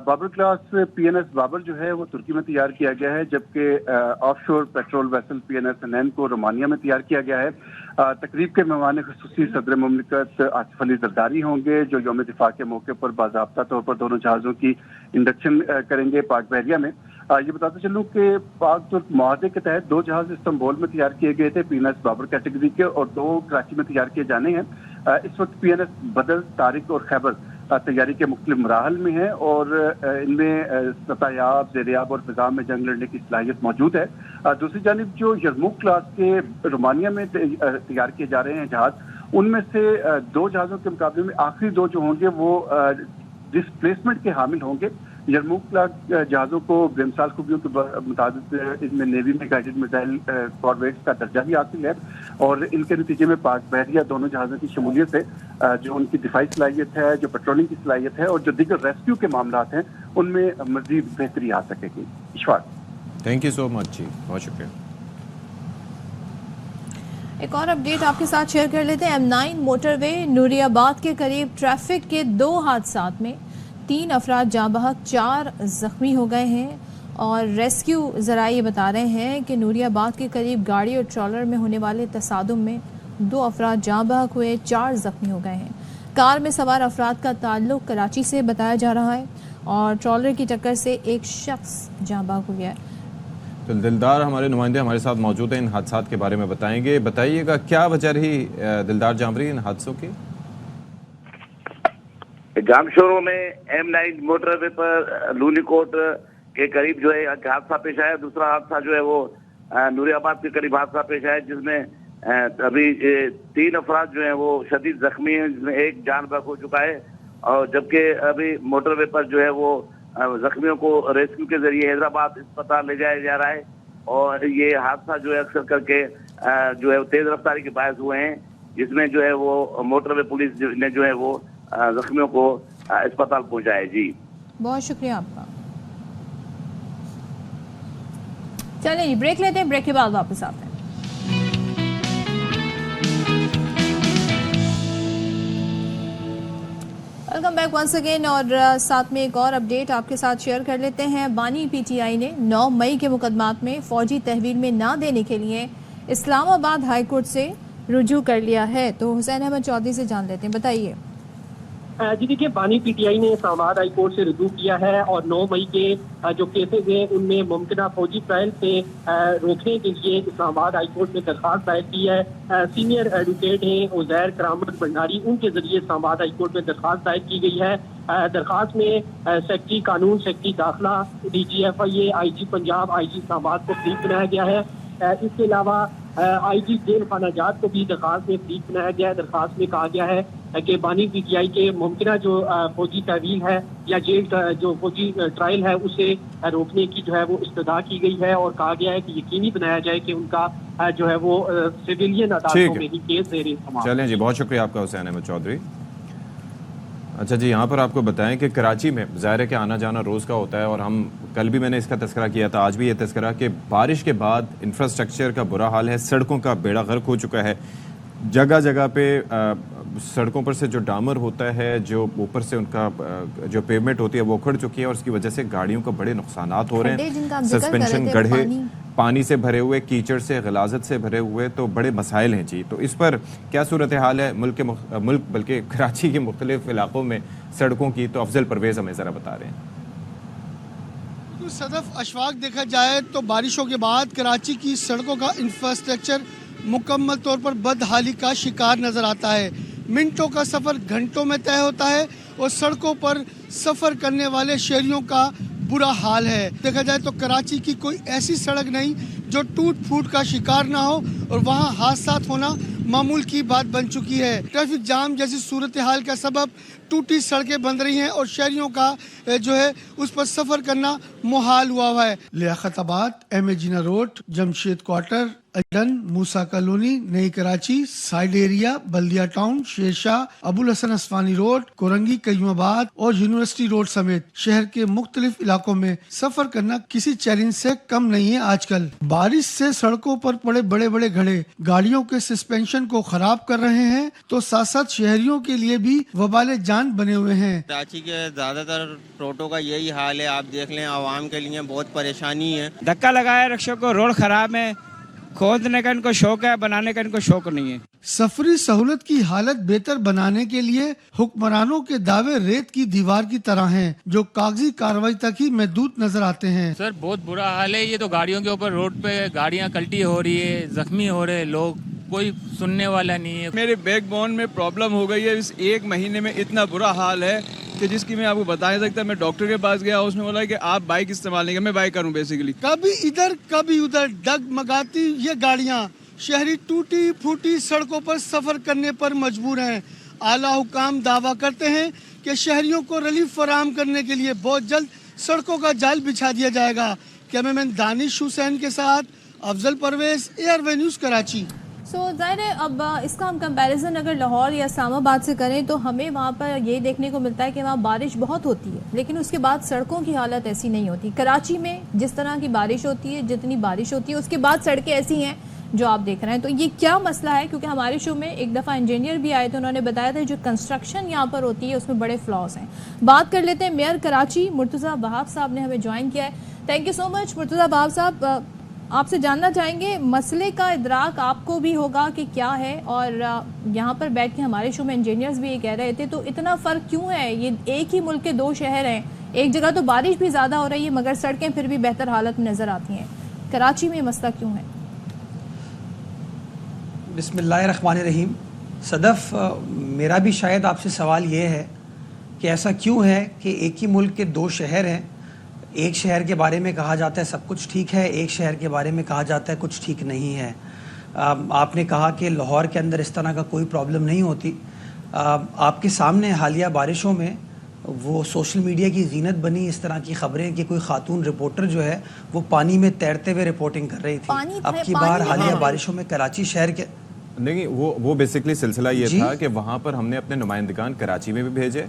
Babar class P N S Babar جو ہے وہ ترکی میں تیار کیا گیا ہے، جبکہ آف شور پیٹرول ویسل پی این ایس حنین کو رومانیہ میں تیار کیا گیا ہے. تقریب کے مہمان خصوصی صدر مملکت آصف علی زرداری ہوں گے، جو یوم دفاع کے موقع پر باضابطہ طور پر دونوں جہازوں کی انڈکشن کریں گے پاک بحریہ میں. یہ بتاتے چلوں کہ پاک ترک معاہدے کے تحت 2 جہاز استنبول میں تیار کیے گئے تھے، پی این ایس بابر کیٹیگری کے، اور 2 کراچی میں تیار کیے جانے ہیں. اس وقت پی این ایس بدر، طارق اور خیبر تیاری کے مختلف مراحل میں ہیں، اور ان میں سطحیاب، زیریاب اور فضا میں جنگ لڑنے کی صلاحیت موجود ہے. دوسری جانب جو یرموک کلاس کے رومانیہ میں تیار کیے جا رہے ہیں جہاز، ان میں سے 2 جہازوں کے مقابلے میں آخری 2 جو ہوں گے وہ ڈسپلیسمنٹ کے حامل ہوں گے. یرموک کلاس جہازوں کو بے مثال خوبیوں کے مطابق ان میں نیوی میں گائیڈڈ میزائل کارویٹس کا درجہ بھی حاصل ہے، اور ان کے نتیجے میں پاک بحریہ دونوں جہازوں کی شمولیت سے جو ان کی دفاعی صلاحیت ہے، جو پیٹرولنگ کی صلاحیت ہے، اور جو دیگر ریسکیو کے معاملات ہیں ان میں مزید بہتری آ سکے گی. اشفاق، تھینک یو سو مچ جی، بہت شکریہ. ایک اور اپڈیٹ آپ کے ساتھ شیئر کر لیتے ہیں. M9 موٹر وے نوری آباد کے قریب ٹریفک کے 2 حادثات میں 3 افراد جاں بحق، 4 زخمی ہو گئے ہیں، اور ریسکیو ذرائع یہ بتا رہے ہیں کہ نوری آباد کے قریب گاڑی اور ٹرالر میں ہونے والے تصادم میں 2 افراد جاں بحق ہوئے، 4 زخمی ہو گئے ہیں. کار میں سوار افراد کا تعلق کراچی سے بتایا جا رہا ہے، اور ٹرالر کی ٹکر سے 1 شخص جاں بحق ہو گیا ہے. تو دلدار ہمارے نمائندے ہمارے ساتھ موجود ہیں، ان حادثات کے بارے میں بتائیں گے. بتائیے گا کیا وجہ رہی دلدار جامری ان حادثوں کی؟ جام شوروں میں M9 موٹر وے پر لونی کوٹ کے قریب جو ہے حادثہ پیش آیا. دوسرا حادثہ جو ہے وہ نوری آباد کے قریب حادثہ پیش آیا، جس میں ابھی 3 افراد جو ہیں وہ شدید زخمی ہیں، جس میں 1 جان بحق ہو چکا ہے، اور جبکہ ابھی موٹر وے پر جو ہے وہ زخمیوں کو ریسکیو کے ذریعے حیدرآباد اسپتال لے جایا جا رہا ہے. اور یہ حادثہ جو ہے اکثر کر کے جو ہے تیز رفتاری کے باعث ہوئے ہیں، جس میں جو ہے وہ موٹر وے پولیس نے جو ہے وہ زخمیوں کو اسپتال پہنچایا. جی بہت شکریہ آپ کا. چلیں جی بریک لیتے ہیں، بریک کے بعد واپس آتے ہیں. Welcome back once again. और साथ में एक और अपडेट आपके साथ शेयर कर लेते हैं। बानी पीटीआई ने 9 मई के मुकदमात में फौजी तहवील में ना देने के लिए इस्लामाबाद हाई कोर्ट से रुजू कर लिया है। तो हुसैन अहमद चौधरी से जान लेते हैं, बताइए। जी देखिए, बानी पीटीआई ने इस्लामाबाद हाई कोर्ट से रुजू किया है और 9 मई के जो केसेज हैं उनमें मुमकिन फौजी ट्रायल से रोकने के लिए इस्लामाबाद हाई कोर्ट में दरख्वास्त दायर की है। सीनियर एडवोकेट हैं उजैर करामत भंडारी, उनके जरिए इस्लामाबाद हाई कोर्ट में दरख्वास्त दायर की गई है। दरख्वास्त में सेक्रेटरी कानून, सेक्रेटरी दाखिला, DGFIA, IG Punjab, IG Islamabad को फरीक बनाया गया है। इसके अलावा IG जेल खाना जात को भी दरख्वास्त में फरीक बनाया गया है। दरख्वास्त में कहा गया है कि बानी पीटीआई के मुमकिन जो फौजी तहवील है या जेल जो फौजी ट्रायल है उसे रोकने की जो है वो इस्तदा की गई है और कहा गया है कि यकीनी बनाया जाए कि उनका जो है वो सिविलियन अदालतों में ही केस दे रहे। चलें जी, बहुत शुक्रिया आपका हुसैन अहमद चौधरी। अच्छा जी, यहाँ पर आपको बताएं कि कराची में ज़ाहिर है कि आना जाना रोज़ का होता है और हम कल भी मैंने इसका तस्करा किया था, आज भी ये तस्करा कि बारिश के बाद इंफ्रास्ट्रक्चर का बुरा हाल है, सड़कों का बेड़ा गर्क हो चुका है। जगह जगह पे सड़कों पर से जो डामर होता है, जो ऊपर से उनका जो पेवमेंट होती है वो उखड़ चुकी है और उसकी वजह से गाड़ियों को बड़े नुकसानात हो रहे हैं। सस्पेंशन गड्ढे पानी से भरे हुए, कीचड़ से, गलाजत से भरे हुए, तो बड़े मसाइल हैं जी। तो इस पर क्या सूरत हाल है मुल्क बल्कि कराची के मुख्तलिफ इलाकों में सड़कों की, तो अफजल परवेज़ हमें ज़रा बता रहे हैं। सदफ अशफाक देखा जाए तो बारिशों के बाद कराची की सड़कों का इंफ्रास्ट्रक्चर मुकम्मल तौर पर बदहाली का शिकार नज़र आता है। मिनटों का सफ़र घंटों में तय होता है और सड़कों पर सफ़र करने वाले शहरियों का बुरा हाल है। देखा जाए तो कराची की कोई ऐसी सड़क नहीं जो टूट फूट का शिकार ना हो और वहाँ हादसात होना मामूल की बात बन चुकी है। ट्रैफिक जाम जैसी सूरत हाल का सबब टूटी सड़कें बन रही हैं और शहरियों का जो है उस पर सफ़र करना मुहाल हुआ है। लियाकताबाद, MA जिना रोड, जमशेद क्वार्टर, अजन, मूसा कॉलोनी, नई कराची, साइड एरिया, बल्दिया टाउन, शेरशाह, अबुल हसन अस्फानी रोड, कोरंगी, कयूमाबाद और यूनिवर्सिटी रोड समेत शहर के मुख्तलिफ इलाकों में सफर करना किसी चैलेंज से कम नहीं है। आजकल बारिश से सड़कों पर पड़े बड़े बड़े घड़े गाड़ियों के सस्पेंशन को खराब कर रहे हैं, तो साथ साथ शहरियों के लिए भी वबाले जान बने हुए हैं। कराची के ज्यादातर रोडों का यही हाल है, आप देख लें, आवाम के लिए बहुत परेशानी है। धक्का लगाया रिक्शा को, रोड खराब है, खोदने का इनको शौक है, बनाने का इनको शौक नहीं है। सफरी सहूलत की हालत बेहतर बनाने के लिए हुक्मरानों के दावे रेत की दीवार की तरह हैं, जो कागजी कार्रवाई तक ही महदूद नजर आते हैं। सर बहुत बुरा हाल है, ये तो गाड़ियों के ऊपर रोड पे गाड़ियां कल्टी हो रही है, जख्मी हो रहे लोग, कोई सुनने वाला नहीं है। मेरे बैकबोन में प्रॉब्लम हो गई है, इस 1 महीने में इतना बुरा हाल है कि जिसकी मैं आपको बता नहीं सकता। मैं डॉक्टर के पास गया, उसने बोला कि आप बाइक इस्तेमाल नहीं, मैं बाइक करूं बेसिकली। कभी इधर कभी उधर डगमगाती ये गाड़ियां शहरी टूटी फूटी सड़कों पर सफर करने पर मजबूर हैं। आला हुकाम दावा करते हैं कि शहरियों को रिलीफ फराहम करने के लिए बहुत जल्द सड़कों का जाल बिछा दिया जाएगा। कैमरामैन दानिश हुसैन के साथ अफजल परवेज, एयरवे न्यूज़ कराची। ज़ाहिर है अब इसका हम कंपैरिजन अगर लाहौर या इस्लामाबाद से करें तो हमें वहाँ पर ये देखने को मिलता है कि वहाँ बारिश बहुत होती है, लेकिन उसके बाद सड़कों की हालत ऐसी नहीं होती। कराची में जिस तरह की बारिश होती है, जितनी बारिश होती है, उसके बाद सड़कें ऐसी हैं जो आप देख रहे हैं। तो ये क्या मसला है? क्योंकि हमारे शो में एक दफ़ा इंजीनियर भी आए थे, उन्होंने बताया था जो कंस्ट्रक्शन यहाँ पर होती है उसमें बड़े फ्लॉज हैं। बात कर लेते हैं मेयर कराची मुर्तज़ा वहाब साहब ने हमें ज्वाइन किया है। Thank you so much Murtaza Wahab साहब। आपसे जानना चाहेंगे, मसले का इदराक आपको भी होगा कि क्या है, और यहाँ पर बैठ के हमारे शो में इंजीनियर्स भी ये कह रहे थे, तो इतना फ़र्क क्यों है? ये एक ही मुल्क के 2 शहर हैं, एक जगह तो बारिश भी ज़्यादा हो रही है मगर सड़कें फिर भी बेहतर हालत में नज़र आती हैं। कराची में मसला क्यों है? बिस्मिल्लाहिर्रहमानिर्रहीम। सदफ, मेरा भी शायद आपसे सवाल ये है कि ऐसा क्यों है कि एक ही मुल्क के 2 शहर हैं, एक शहर के बारे में कहा जाता है सब कुछ ठीक है, एक शहर के बारे में कहा जाता है कुछ ठीक नहीं है। आपने कहा कि लाहौर के अंदर इस तरह का कोई प्रॉब्लम नहीं होती। आपके सामने हालिया बारिशों में वो सोशल मीडिया की जीनत बनी इस तरह की खबरें कि कोई खातून रिपोर्टर जो है वो पानी में तैरते हुए रिपोर्टिंग कर रही थी। अब की बार हालिया बारिशों में कराची शहर के नहीं, वो बेसिकली सिलसिला ये था कि वहाँ पर हमने अपने नुमाइंदगान कराची में भी भेजे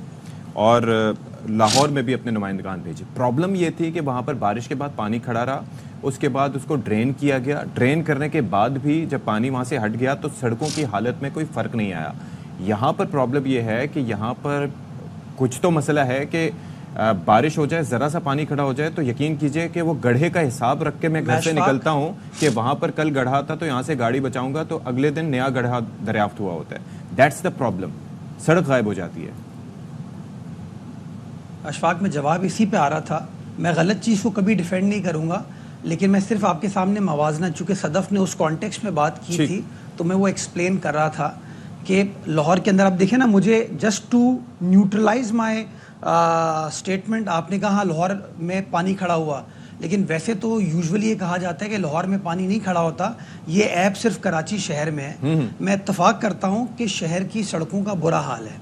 और लाहौर में भी अपने नुमाइंदगान भेजे। प्रॉब्लम ये थी कि वहाँ पर बारिश के बाद पानी खड़ा रहा, उसके बाद उसको ड्रेन किया गया। ड्रेन करने के बाद भी जब पानी वहाँ से हट गया तो सड़कों की हालत में कोई फ़र्क नहीं आया। यहाँ पर प्रॉब्लम ये है कि यहाँ पर कुछ तो मसला है कि बारिश हो जाए, ज़रा सा पानी खड़ा हो जाए तो यकीन कीजिए कि वो गड्ढे का हिसाब रख के मैं घर से निकलता हूँ कि वहाँ पर कल गड्ढा था तो यहाँ से गाड़ी बचाऊंगा, तो अगले दिन नया गड्ढा दरियाफ्त हुआ होता है। दैट्स द प्रॉब्लम, सड़क गायब हो जाती है। अशफाक में जवाब इसी पे आ रहा था, मैं गलत चीज़ को कभी डिफेंड नहीं करूँगा, लेकिन मैं सिर्फ आपके सामने मवाजना, चूँकि सदफ ने उस कॉन्टेक्स्ट में बात की थी तो मैं वो एक्सप्लेन कर रहा था कि लाहौर के अंदर आप देखें ना, मुझे just to neutralize my statement, आपने कहा लाहौर में पानी खड़ा हुआ, लेकिन वैसे तो यूजुअली ये कहा जाता है कि लाहौर में पानी नहीं खड़ा होता, ये ऐप सिर्फ कराची शहर में है। मैं इत्तफाक करता हूँ कि शहर की सड़कों का बुरा हाल है,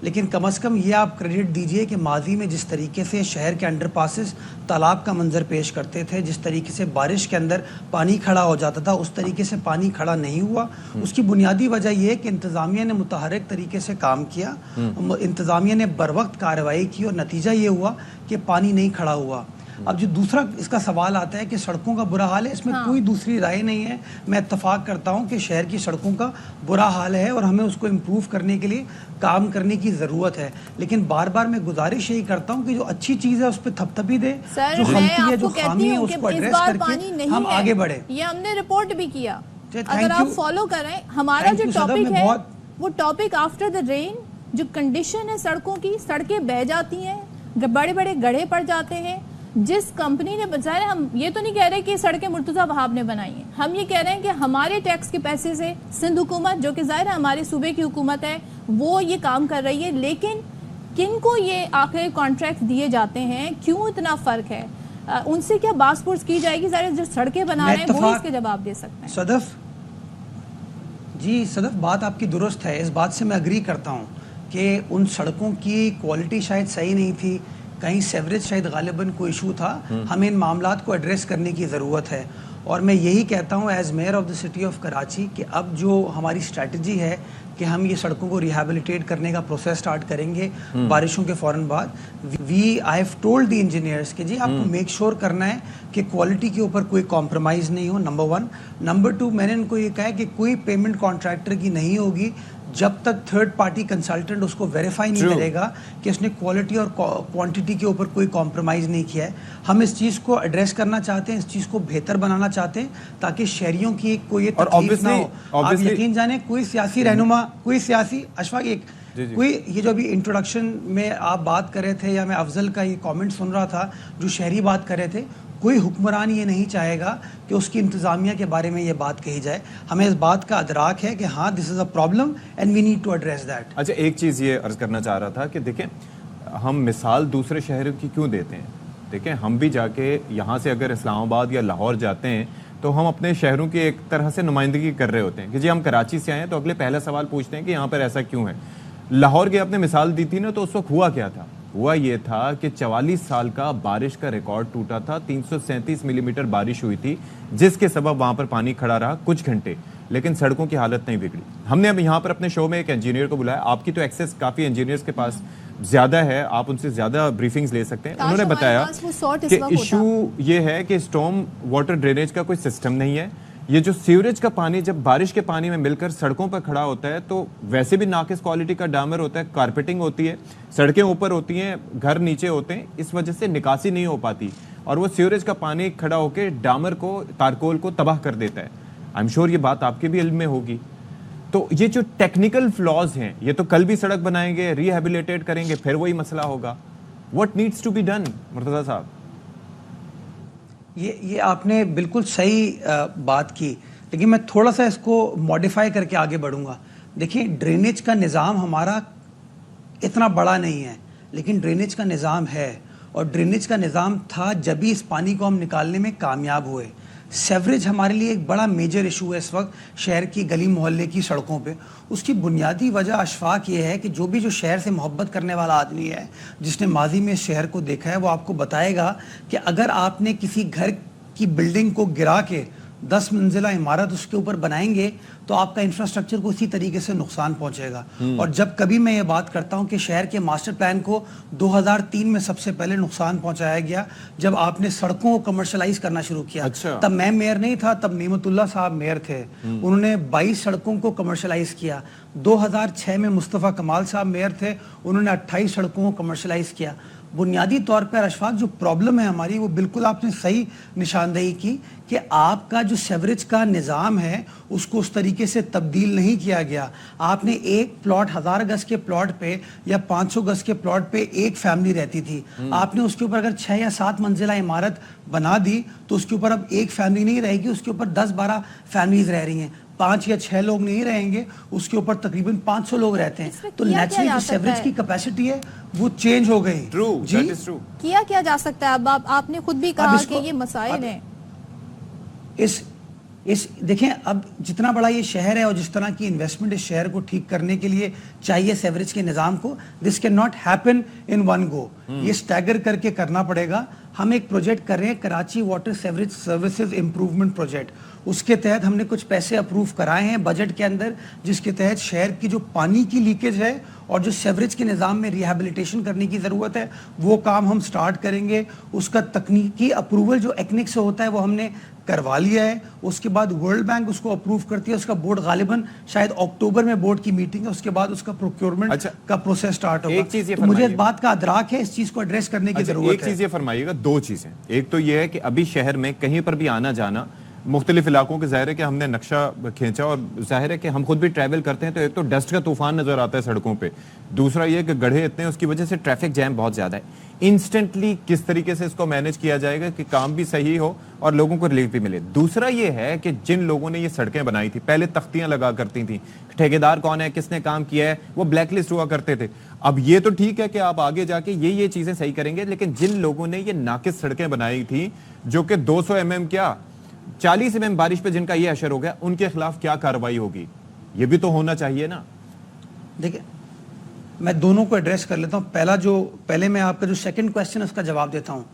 लेकिन कम अज़ कम ये आप क्रेडिट दीजिए कि माजी में जिस तरीके से शहर के अंडर पासेस तालाब का मंजर पेश करते थे, जिस तरीके से बारिश के अंदर पानी खड़ा हो जाता था, उस तरीके से पानी खड़ा नहीं हुआ। उसकी बुनियादी वजह यह है कि इंतज़ामिया ने मुतहरक तरीके से काम किया, इंतज़ामिया ने बर वक्त कार्रवाई की और नतीजा ये हुआ कि पानी नहीं खड़ा हुआ। अब जो दूसरा इसका सवाल आता है कि सड़कों का बुरा हाल है, इसमें कोई दूसरी राय नहीं है। मैं इत्तफाक करता हूं कि शहर की सड़कों का बुरा हाल है और हमें उसको इम्प्रूव करने के लिए काम करने की ज़रूरत है, लेकिन बार बार मैं गुजारिश यही करता हूं कि जो अच्छी चीज़ है उस पर थपथपी दे, जो गलती है, जो खामी है, उसको एड्रेस करके हम आगे बढ़े। ये हमने रिपोर्ट भी किया, अगर आप फॉलो करें हमारा जो टॉपिक है वो टॉपिक आफ्टर द रेन, जो कंडीशन है सड़कों की, सड़कें बह जाती हैं, बड़े बड़े गड्ढे पड़ जाते हैं। जिस कंपनी ने बचाया, हम ये तो नहीं कह रहे कि सड़कें मुर्तज़ा वहाब ने बनाई हैं, हम ये कह रहे हैं कि हमारे टैक्स के पैसे से सिंध हुकूमत, जो कि ज़ाहिर है हमारे सूबे की हुकूमत है, वो ये काम कर रही है, लेकिन किन को ये आखिर कॉन्ट्रैक्ट दिए जाते हैं, क्यों इतना फ़र्क है, उनसे क्या बासपुर्स की जाएगी? ज़ाहिर जो सड़कें बना रहे हैं वो इसके जवाब दे सकते हैं। सदफ जी, सदफ बात आपकी दुरुस्त है, इस बात से मैं अग्री करता हूँ कि उन सड़कों की क्वालिटी शायद सही नहीं थी, कहीं सेवरेज शायद गालिबन कोई इशू था, हमें इन मामलात को एड्रेस करने की ज़रूरत है। और मैं यही कहता हूँ as mayor of the city of Karachi कि अब जो हमारी स्ट्रैटेजी है कि हम ये सड़कों को रिहैबिलिटेट करने का प्रोसेस स्टार्ट करेंगे बारिशों के फ़ौरन बाद। I have told the engineers कि जी आपको मेक श्योर करना है कि क्वालिटी के ऊपर कोई कॉम्प्रोमाइज़ नहीं हो, नंबर 1। नंबर 2, मैंने इनको ये कहा है कि कोई पेमेंट कॉन्ट्रैक्टर की नहीं होगी जब तक थर्ड पार्टी कंसल्टेंट उसको वेरीफाई नहीं करेगा कि उसने क्वालिटी और क्वांटिटी के ऊपर कोई कॉम्प्रोमाइज़ नहीं किया है। हम इस चीज़ को एड्रेस करना चाहते हैं, इस चीज़ को बेहतर बनाना चाहते हैं ताकि शहरियों की कोई तकलीफ ना हो। आप यकीन जाने कोई सियासी रहनुमा, कोई सियासी अशफाक कोई ये जो अभी इंट्रोडक्शन में आप बात कर रहे थे या मैं अफजल का ये कमेंट सुन रहा था जो शहरी बात कर रहे थे, कोई हुक्मरान ये नहीं चाहेगा कि उसकी इंतज़ामिया के बारे में ये बात कही जाए। हमें इस बात का अदराक है कि हाँ this is a problem and we need to address that. अच्छा, एक चीज़ ये अर्ज़ करना चाह रहा था कि देखें, हम मिसाल दूसरे शहरों की क्यों देते हैं? देखें, हम भी जाके यहाँ से अगर इस्लामाबाद या लाहौर जाते हैं तो हम अपने शहरों की एक तरह से नुमाइंदगी कर रहे होते हैं कि जी हम कराची से आए हैं, तो अगले पहला सवाल पूछते हैं कि यहाँ पर ऐसा क्यों है। लाहौर की आपने मिसाल दी थी ना, तो उस वक्त हुआ क्या था? हुआ ये था कि 44 साल का बारिश का रिकॉर्ड टूटा था, 337 मिलीमीटर बारिश हुई थी, जिसके सबब वहाँ पर पानी खड़ा रहा कुछ घंटे, लेकिन सड़कों की हालत नहीं बिगड़ी। हमने अब यहाँ पर अपने शो में एक इंजीनियर को बुलाया, आपकी तो एक्सेस काफ़ी इंजीनियर्स के पास ज़्यादा है, आप उनसे ज़्यादा ब्रीफिंग्स ले सकते हैं। उन्होंने बताया कि इशू ये है कि स्टॉर्म वाटर ड्रेनेज का कोई सिस्टम नहीं है। ये जो सीवरेज का पानी जब बारिश के पानी में मिलकर सड़कों पर खड़ा होता है तो वैसे भी नाकिस क्वालिटी का डामर होता है, कारपेटिंग होती है, सड़कें ऊपर होती हैं, घर नीचे होते हैं, इस वजह से निकासी नहीं हो पाती और वो सीवरेज का पानी खड़ा होकर डामर को, तारकोल को तबाह कर देता है। आई एम श्योर ये बात आपके भी इल्म में होगी। तो ये जो टेक्निकल फ्लॉज हैं, ये तो कल भी सड़क बनाएंगे, रिहेबिलिटेट करेंगे, फिर वही मसला होगा। What needs to be done, Murtaza साहब? ये आपने बिल्कुल सही बात की, लेकिन मैं थोड़ा सा इसको मॉडिफाई करके आगे बढ़ूंगा। देखिए, ड्रेनेज का निज़ाम हमारा इतना बड़ा नहीं है, लेकिन ड्रेनेज का निज़ाम है और ड्रेनेज का निज़ाम था जब भी इस पानी को हम निकालने में कामयाब हुए। सेवरेज हमारे लिए एक बड़ा मेजर इशू है इस वक्त शहर की गली मोहल्ले की सड़कों पे। उसकी बुनियादी वजह अशफाक ये है कि जो शहर से मोहब्बत करने वाला आदमी है, जिसने माजी में शहर को देखा है, वो आपको बताएगा कि अगर आपने किसी घर की बिल्डिंग को गिरा के 10 मंजिला इमारत उसके ऊपर बनाएंगे तो आपका इंफ्रास्ट्रक्चर को उसी तरीके से नुकसान पहुंचेगा। और जब कभी मैं ये बात करता हूं कि शहर के मास्टर प्लान को 2003 में सबसे पहले नुकसान पहुंचाया गया जब आपने सड़कों को कमर्शलाइज करना शुरू किया। तब मैं मेयर नहीं था, तब नेमतुल्ला साहब मेयर थे, उन्होंने 22 सड़कों को कमर्शलाइज किया। 2006 में मुस्तफ़ा कमाल साहब मेयर थे, उन्होंने 28 सड़कों को कमर्शलाइज किया। बुनियादी तौर पर अशफाक जो प्रॉब्लम है हमारी, वो बिल्कुल आपने सही निशानदेही की कि आपका जो सेवरेज का निज़ाम है उसको उस तरीके से तब्दील नहीं किया गया। आपने एक प्लॉट 1000 गज के प्लॉट पे या 500 गज के प्लॉट पे एक फैमिली रहती थी, आपने उसके ऊपर अगर 6 या 7 मंजिला इमारत बना दी तो उसके ऊपर अब एक फैमिली नहीं रहेगी, उसके ऊपर 10-12 फैमिलीज रह रही हैं। 5 या 6 लोग नहीं रहेंगे, उसके ऊपर तकरीबन 500 लोग रहते हैं। तो नेचुरली जो सेवरेज की कैपेसिटी है वो चेंज हो गई। जी किया क्या जा सकता है? अब आपने खुद भी कहा कि ये मसाइल हैं। इस देखें, अब जितना बड़ा ये शहर है और जिस तरह की इन्वेस्टमेंट इस शहर को ठीक करने के लिए चाहिए सेवरेज के निज़ाम को, this can not happen in one go. ये स्टैगर करके करना पड़ेगा। हम एक प्रोजेक्ट कर रहे हैं, Karachi water sewerage services improvement project. उसके तहत हमने कुछ पैसे अप्रूव कराए हैं बजट के अंदर, जिसके तहत शहर की जो पानी की लीकेज है और जो सेवरेज के निज़ाम में रिहेबिलिटेशन करने की ज़रूरत है वो काम हम स्टार्ट करेंगे। उसका तकनीकी अप्रूवल जो एक्निक से होता है वो हमने करवा लिया है। उसके बाद वर्ल्ड बैंक उसको अप्रूव करती है, उसका बोर्ड गालिबन शायद अक्टूबर में बोर्ड की मीटिंग है, उसके बाद उसका प्रोक्योरमेंट का प्रोसेस स्टार्ट होगा। तो मुझे इस बात का अदराक है, इस चीज़ को एड्रेस करने की ज़रूरत है। एक चीज़ ये फरमाइएगा, 2 चीज़ें। एक तो ये है कि अभी शहर में कहीं पर भी आना जाना मुख्तलिफ इलाकों के, ज़ाहिर है कि हमने नक्शा खींचा और ज़ाहिर है कि हम खुद भी ट्रैवल करते हैं तो एक तो डस्ट का तूफान नज़र आता है सड़कों पे, दूसरा ये कि गड्ढे इतने हैं उसकी वजह से ट्रैफिक जैम बहुत ज़्यादा है। इंस्टेंटली किस तरीके से इसको मैनेज किया जाएगा कि काम भी सही हो और लोगों को रिलीफ भी मिले। दूसरा ये है कि जिन लोगों ने ये सड़कें बनाई थी, पहले तख्तियां लगा करती थी, ठेकेदार कौन है, किसने काम किया है, वो ब्लैक लिस्ट हुआ करते थे। अब ये तो ठीक है कि आप आगे जाके ये चीज़ें सही करेंगे, लेकिन जिन लोगों ने ये नाकिस सड़कें बनाई थी जो कि 200 mm क्या 40 mm बारिश पे जिनका ये असर हो गया, उनके खिलाफ क्या कार्रवाई होगी, ये भी तो होना चाहिए ना। देखिए, मैं दोनों को एड्रेस कर लेता हूँ। पहले मैं आपका जो सेकंड क्वेश्चन है उसका जवाब देता हूँ।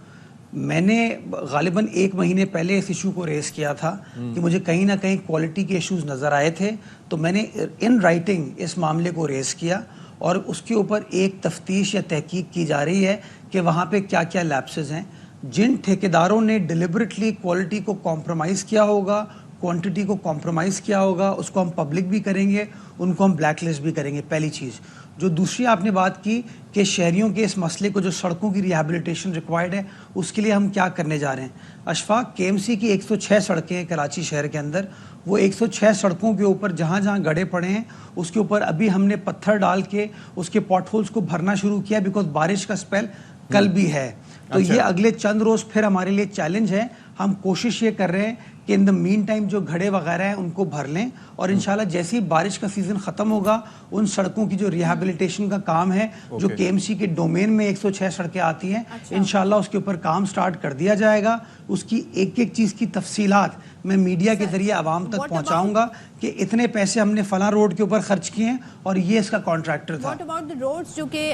मैंने गालिबन 1 महीने पहले इस इशू को रेस किया था कि मुझे कहीं ना कहीं क्वालिटी के इश्यूज नज़र आए थे, तो मैंने इन राइटिंग इस मामले को रेस किया और उसके ऊपर एक तफ्तीश या तहकीक की जा रही है कि वहाँ पे क्या क्या लैप्सेस हैं। जिन ठेकेदारों ने डिलिबरेटली क्वालिटी को कॉम्प्रोमाइज़ किया होगा, क्वांटिटी को कॉम्प्रोमाइज़ किया होगा, उसको हम पब्लिक भी करेंगे, उनको हम ब्लैक लिस्ट भी करेंगे, पहली चीज़। जो दूसरी आपने बात की कि शहरियों के इस मसले को, जो सड़कों की रिहेबिलिटेशन रिक्वायर्ड है, उसके लिए हम क्या करने जा रहे हैं। अशफाक, KMC की 106 सड़कें हैं कराची शहर के अंदर, वो 106 सड़कों के ऊपर जहाँ जहाँ गड्ढे पड़े हैं उसके ऊपर अभी हमने पत्थर डाल के उसके पॉटहोल्स को भरना शुरू किया, बिकॉज बारिश का स्पेल कल भी है। तो ये अगले चंद रोज़ फिर हमारे लिए चैलेंज है। हम कोशिश ये कर रहे हैं कि इन द मीन टाइम जो घड़े वगैरह हैं उनको भर लें, और इंशाल्लाह जैसे ही बारिश का सीज़न ख़त्म होगा उन सड़कों की जो रिहेबिलिटेशन का काम है, जो KMC के डोमेन में 106 सड़कें आती हैं, इंशाल्लाह उसके ऊपर काम स्टार्ट कर दिया जाएगा। उसकी एक एक चीज़ की तफसीलात मैं मीडिया के ज़रिए आवाम तक पहुँचाऊँगा कि इतने पैसे हमने फला रोड के ऊपर खर्च किए हैं और ये इसका कॉन्ट्रैक्टर था। What about the roads जो कि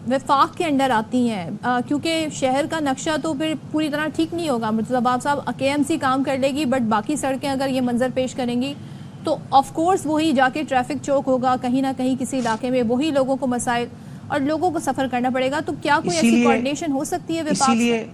वफाक के अंडर आती हैं, क्योंकि शहर का नक्शा तो फिर पूरी तरह ठीक नहीं होगा। मुर्तज़ाबाद साहब, KMC काम कर लेगी बट बाकी सड़कें अगर ये मंजर पेश करेंगी तो ऑफ कोर्स वही जाके ट्रैफिक चौक होगा, कहीं ना कहीं किसी इलाके में वही लोगों को मसाइल और लोगों को सफ़र करना पड़ेगा। तो क्या कोई ऐसी कोऑर्डिनेशन हो सकती है विभाग से?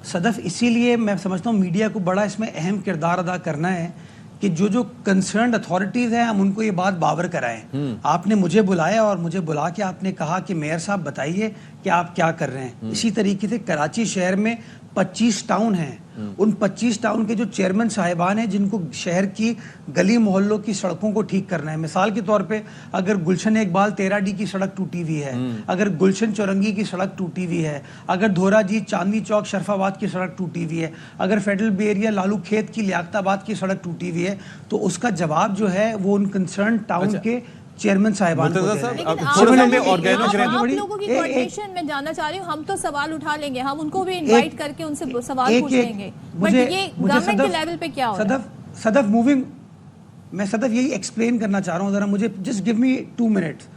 सदफ, इसीलिए मैं समझता हूँ मीडिया को बड़ा इसमें अहम किरदार अदा करना है कि जो कंसर्न अथॉरिटीज़ हैं हम उनको ये बात बावर कराएं। आपने मुझे बुलाया और मुझे बुला के आपने कहा कि मेयर साहब बताइए कि आप क्या कर रहे हैं। इसी तरीके से कराची शहर में 25 टाउन हैं, उन 25 टाउन के जो चेयरमैन साहिबान हैं जिनको शहर की गली मोहल्लों की सड़कों को ठीक करना है। मिसाल के तौर पे अगर गुलशन इकबाल 13D की सड़क टूटी हुई है, अगर गुलशन चौरंगी की सड़क टूटी हुई है, अगर धोरा जी चांदनी चौक शरफाबाद की सड़क टूटी हुई है, अगर फेडरल बे एरिया लालू खेत की लियाकताबाद की सड़क टूटी हुई है, तो उसका जवाब जो है वो उन कंसर्न टाउन के चेयरमैन साहिबान को आप लोगों की कोऑर्डिनेशन में जानना चाह रही हूँ। हम तो सवाल उठा लेंगे, हम उनको भी इनवाइट करके उनसे सवाल पूछ लेंगे, बट ये गवर्नमेंट के लेवल पे क्या हो रहा है? सदफ मूविंग, मैं सदफ यही एक्सप्लेन करना चाह रहा हूँ, जरा मुझे just give me 2 minutes.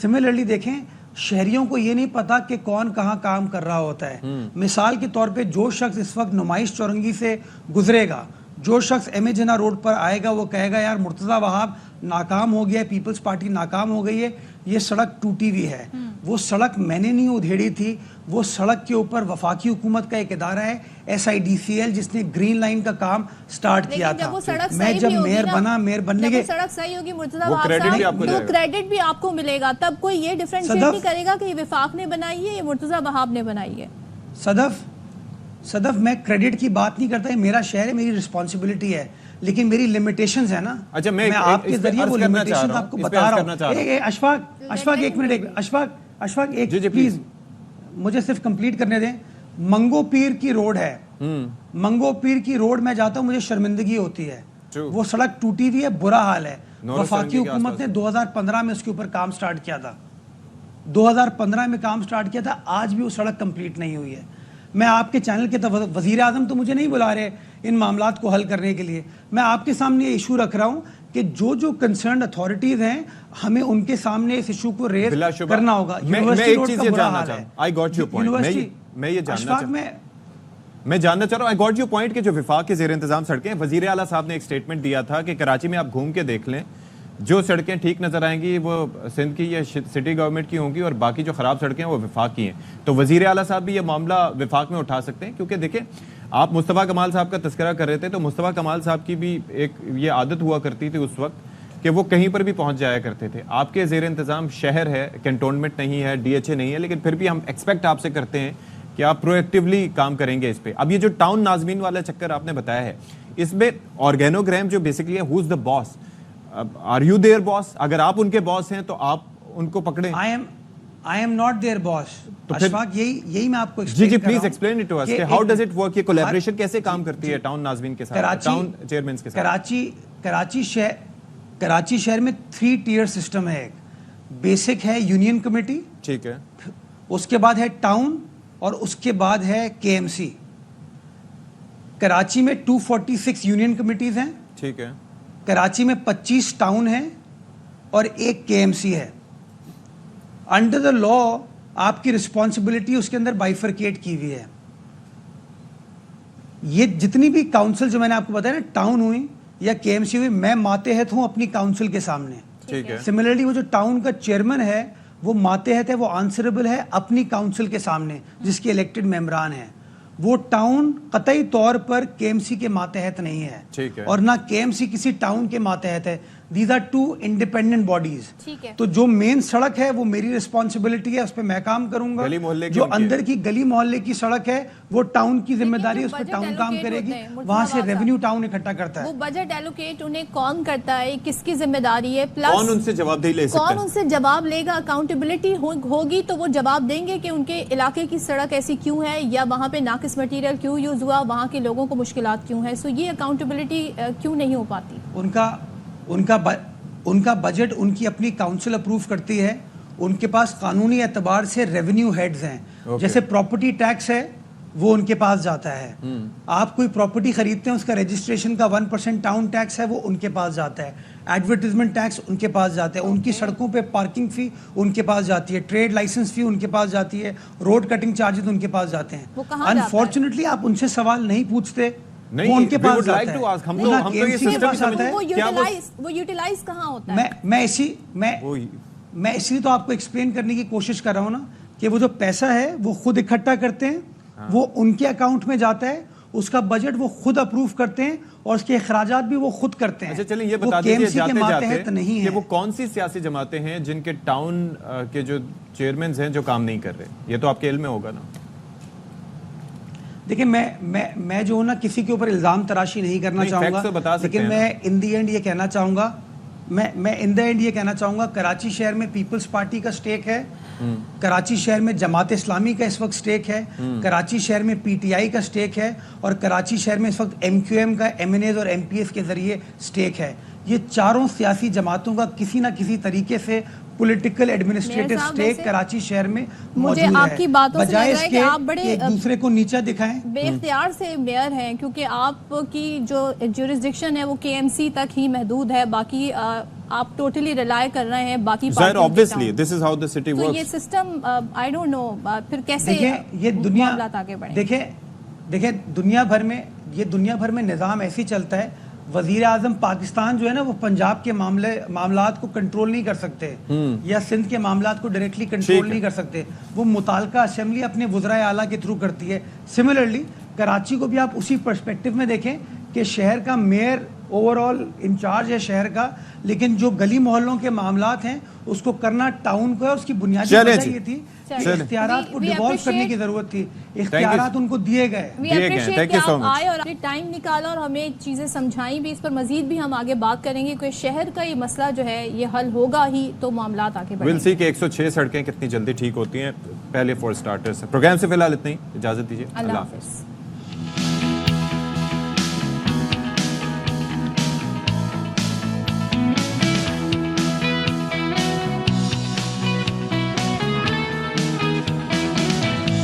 Similarly देखें, شہریوں کو یہ نہیں پتا کہ کون کہاں کام کر رہا ہوتا ہے. مثال کے طور پہ جو شخص اس وقت نمائش چورنگی سے گزرے گا, جو شخص ایم اے جناح روڈ پر آئے گا, وہ کہے گا یار مرتضیٰ وہاب ناکام ہو گیا ہے, پیپلز پارٹی ناکام ہو گئی ہے, یہ سڑک ٹوٹی ہوئی ہے. وہ سڑک میں نے نہیں ادھیڑی تھی, وہ سڑک کے اوپر وفاقی حکومت کا ایک ادارہ ہے SIDCL جس نے گرین لائن کا کام سٹارٹ کیا تھا. میں جب میئر بنا, میئر بننے کے سڑک صحیح ہوگی مرتضیٰ وہاب صاحب تو کریڈٹ بھی آپ کو ملے گا, تب کوئی یہ ڈیفرنشیٹ نہیں کرے گا کہ یہ وفاق نے بنائی ہے یا مرتضیٰ وہاب نے بنائی ہے. صدف میں کریڈٹ کی بات نہیں کرتا, میرا شہر ہے, میری رسپانسبلٹی ہے, لیکن میری لیمیٹیشنز ہے نا. اچھا میں آپ کے ذریعے وہ لیمیٹیشن آپ کو بتا رہا ہوں. اشفاق ایک منٹ, اشفاق ایک پلیز مجھے صرف کمپلیٹ کرنے دیں. منگو پیر کی روڈ ہے, منگو پیر کی روڈ میں جاتا ہوں مجھے شرمندگی ہوتی ہے. وہ سڑک ٹوٹی ہوئی ہے, برا حال ہے. وفاقی حکومت نے 2015 میں اس کے اوپر کام سٹارٹ کیا تھا, 2015 میں کام سٹارٹ کیا تھا, آج بھی وہ سڑک کمپلیٹ نہیں ہوئی ہے. میں آپ کے چینل کے وزیر اعظم تو مجھے نہیں بلا رہے ان معاملات کو حل کرنے کے لیے. میں آپ کے سامنے یہ ایشو رکھ رہا ہوں کہ جو کنسرنڈ اتھارٹیز ہیں ہمیں ان کے سامنے اس ایشو کو ریز کرنا ہوگا. یونیورسٹی روڈ کا برا حال ہے. I got your point. میں یہ جاننا چاہ رہا ہوں, I got your point کہ جو وفاق کے زیر انتظام سڑکیں, وزیر اعلیٰ صاحب نے ایک سٹیٹمنٹ دیا تھا کہ کراچی میں آپ گھوم کے دیکھ لیں, جو سڑکیں ٹھیک نظر آئیں گی وہ سندھ کی یا سٹی گورنمنٹ کی ہوں گی, اور باقی جو خراب سڑکیں ہیں وہ وفاق کی ہیں. تو وزیر اعلیٰ صاحب بھی یہ معاملہ وفاق میں اٹھا سکتے ہیں, کیونکہ دیکھیں آپ مصطفیٰ کمال صاحب کا تذکرہ کر رہے تھے, تو مصطفیٰ کمال صاحب کی بھی ایک یہ عادت ہوا کرتی تھی اس وقت کہ وہ کہیں پر بھی پہنچ جایا کرتے تھے. آپ کے زیر انتظام شہر ہے, کنٹونمنٹ نہیں ہے, DHA نہیں ہے, لیکن پھر بھی ہم ایکسپیکٹ آپ سے کرتے ہیں کہ آپ پرو ایکٹیولی کام کریں گے اس پہ. اب یہ جو ٹاؤن ناظمین والا چکر آپ نے بتایا ہے, اس میں آرگینوگرام جو بیسکلی ہے, ہو از دا باس, آر یو دیئر باس؟ اگر آپ ان کے باس ہیں تو آپ ان کو پکڑیں. I am not their boss. Ashfaq یہی میں آپ کو جی پلیز ایکسپلین اٹ ٹو اس کہ ہاؤ ڈز اٹ ورک, یہ کولیبریشن کیسے کام کرتی ہے ٹاؤن ناظمین کے ساتھ, ٹاؤن چیئرمینز کے ساتھ. کراچی شہر میں 3 ٹیئر سسٹم ہے. ایک بیسک ہے یونین کمیٹی, ٹھیک ہے, اس کے بعد ہے ٹاؤن, اور اس کے بعد ہے KMC. کراچی میں 246 یونین کمیٹیز ہیں, ٹھیک ہے. کراچی میں 25 ٹاؤن ہیں اور ایک KMC ہے. انڈر دا لا آپ کی رسپانسبلٹی اس کے اندر بائیفرکیٹ کی ہوئی ہے. یہ جتنی بھی کاؤنسل جو میں نے آپ کو بتایا نا, ٹاؤن ہوئی یا KMC ہوئی, میں ماتحت ہوں اپنی کاؤنسل کے سامنے. سملرلی وہ جو ٹاؤن کا چیئرمین ہے وہ ماتحت ہے, وہ آنسریبل ہے اپنی کاؤنسل کے سامنے جس کے الیکٹڈ ممبران ہیں. وہ ٹاؤن قطعی طور پر KMC کے ماتحت نہیں ہے, اور نہ KMC کسی ٹاؤن کے ماتحت ہے. These are 2 independent bodies. تو جو مین سڑک ہے وہ میری رسپانسبلٹی ہے, اس پہ میں کام کروں گا. جو اندر کی گلی محلے کی سڑک ہے وہ ٹاؤن کی ذمہ داری ہے, اس پہ ٹاؤن کام کرے گی. وہاں سے ریونیو ٹاؤن اکٹھا کرتا ہے. وہ بجٹ ایلوکیٹ انہیں کون کرتا ہے, کس کی ذمہ داری ہے, پلس کون ان سے جواب دہی لے سکتا ہے, کون ان سے جواب لے گا. اکاؤنٹیبلٹی ہوگی تو وہ جواب دیں گے کہ ان کے علاقے کی سڑک ایسی کیوں ہے, یا وہاں پہ ناقص مٹیریل کیوں یوز ہوا, وہاں کے لوگوں کو مشکلات کیوں ہیں. سو یہ اکاؤنٹیبلٹی کیوں نہیں ہو پاتی. ان کا بجٹ ان کی اپنی کاؤنسل اپروو کرتی ہے. ان کے پاس قانونی اعتبار سے ریونیو ہیڈز ہیں. جیسے پراپرٹی ٹیکس ہے وہ ان کے پاس جاتا ہے. آپ کوئی پراپرٹی خریدتے ہیں, اس کا رجسٹریشن کا 1% ٹاؤن ٹیکس ہے, وہ ان کے پاس جاتا ہے. ایڈورٹیزمنٹ ٹیکس ان کے پاس جاتا ہے. ان کی سڑکوں پہ پارکنگ فی ان کے پاس جاتی ہے. ٹریڈ لائسنس فی ان کے پاس جاتی ہے. روڈ کٹنگ چارجز ان کے پاس جاتے ہیں. انفارچونیٹلی آپ ان سے سوال نہیں پوچھتے, نہیں, ان کے پاس جاتا ہے. وہ یوٹیلائز کہاں ہوتا ہے. میں اس لیے تو آپ کو ایکسپلین کرنے کی کوشش کر رہا ہوں نا کہ وہ جو پیسہ ہے وہ خود اکٹھا کرتے ہیں, وہ ان کے اکاؤنٹ میں جاتا ہے, اس کا بجٹ وہ خود اپروو کرتے ہیں, اور اس کے اخراجات بھی وہ خود کرتے ہیں. اچھا چلیں یہ بتا دیجیے جاتے جاتے کہ وہ کون سی سیاسی جماعتیں ہیں جن کے ٹاؤن کے جو چیئرمینز ہیں جو کام نہیں کر رہے, یہ تو آپ کے علم میں ہوگا نا. دیکھیں میں جو نا کسی کے اوپر الزام تراشی نہیں کرنا چاہوں گا, لیکن میں ان دی اینڈ یہ کہنا چاہوں گا, میں ان دی اینڈ یہ کہنا چاہوں گا, کراچی شہر میں پیپلز پارٹی کا سٹیک ہے, کراچی شہر میں جماعت اسلامی کا اس وقت سٹیک ہے, کراچی شہر میں PTI کا سٹیک ہے, اور کراچی شہر میں اس وقت MQM کا MNAs اور MPs کے ذریعے سٹیک ہے. یہ چاروں سیاسی جماعتوں کا کسی نہ کسی طریقے سے पॉलिटिकल एडमिनिस्ट्रेटिव साहब, स्टेक वैसे कराची शहर में मुझे मौजूद आपकी है, बातों से बजाय लग रहा है कि इसके आप बड़े एक दूसरे को नीचा दिखाएं। बेख्तियार से मेयर हैं, क्योंकि आपकी जो ज्यूरिसडिक्शन है वो KMC तक ही महदूद है, बाकी आप टोटली रिलाय कर रहे हैं बाकी Zair, obviously this is how the city तो works. ये सिस्टम आई डोंट नो फिर कैसे देखिए ये दुनिया मामलात आगे बढ़े। देखिए दुनिया भर में निज़ाम ऐसे ही चलता है। वजीर आजम पाकिस्तान जो है ना वो पंजाब के मामलात को कंट्रोल नहीं कर सकते या सिंध के मामलात को डायरेक्टली कंट्रोल नहीं कर सकते, वो मुतालका असेंबली अपने वज़राए आला के थ्रू करती है। सिमिलरली कराची को भी आप उसी पर्सपेक्टिव में देखें कि शहर का मेयर ओवरऑल इंचार्ज है शहर का, लेकिन जो गली मोहल्लों के मामलात हैं उसको करना टाउन को है। उसकी बुनियादी वजह ये थी कि इख्तियारात को डिवॉल्व करने की जरूरत थी, इख्तियारात उनको दिए गए। We appreciate कि आप आए और टाइम निकाला और हमें चीज़ें समझाई भी। इस पर मजीद भी हम आगे बात करेंगे कि शहर का ये मसला जो है ये हल होगा ही तो मामलात आगे बढ़ेंगे। विल सी कि 106 सड़कें कितनी जल्दी ठीक होती हैं। पहले फॉर स्टार्टर्स प्रोग्राम से फिलहाल इतना ही, इजाजत दीजिए, अल्लाह हाफिज़।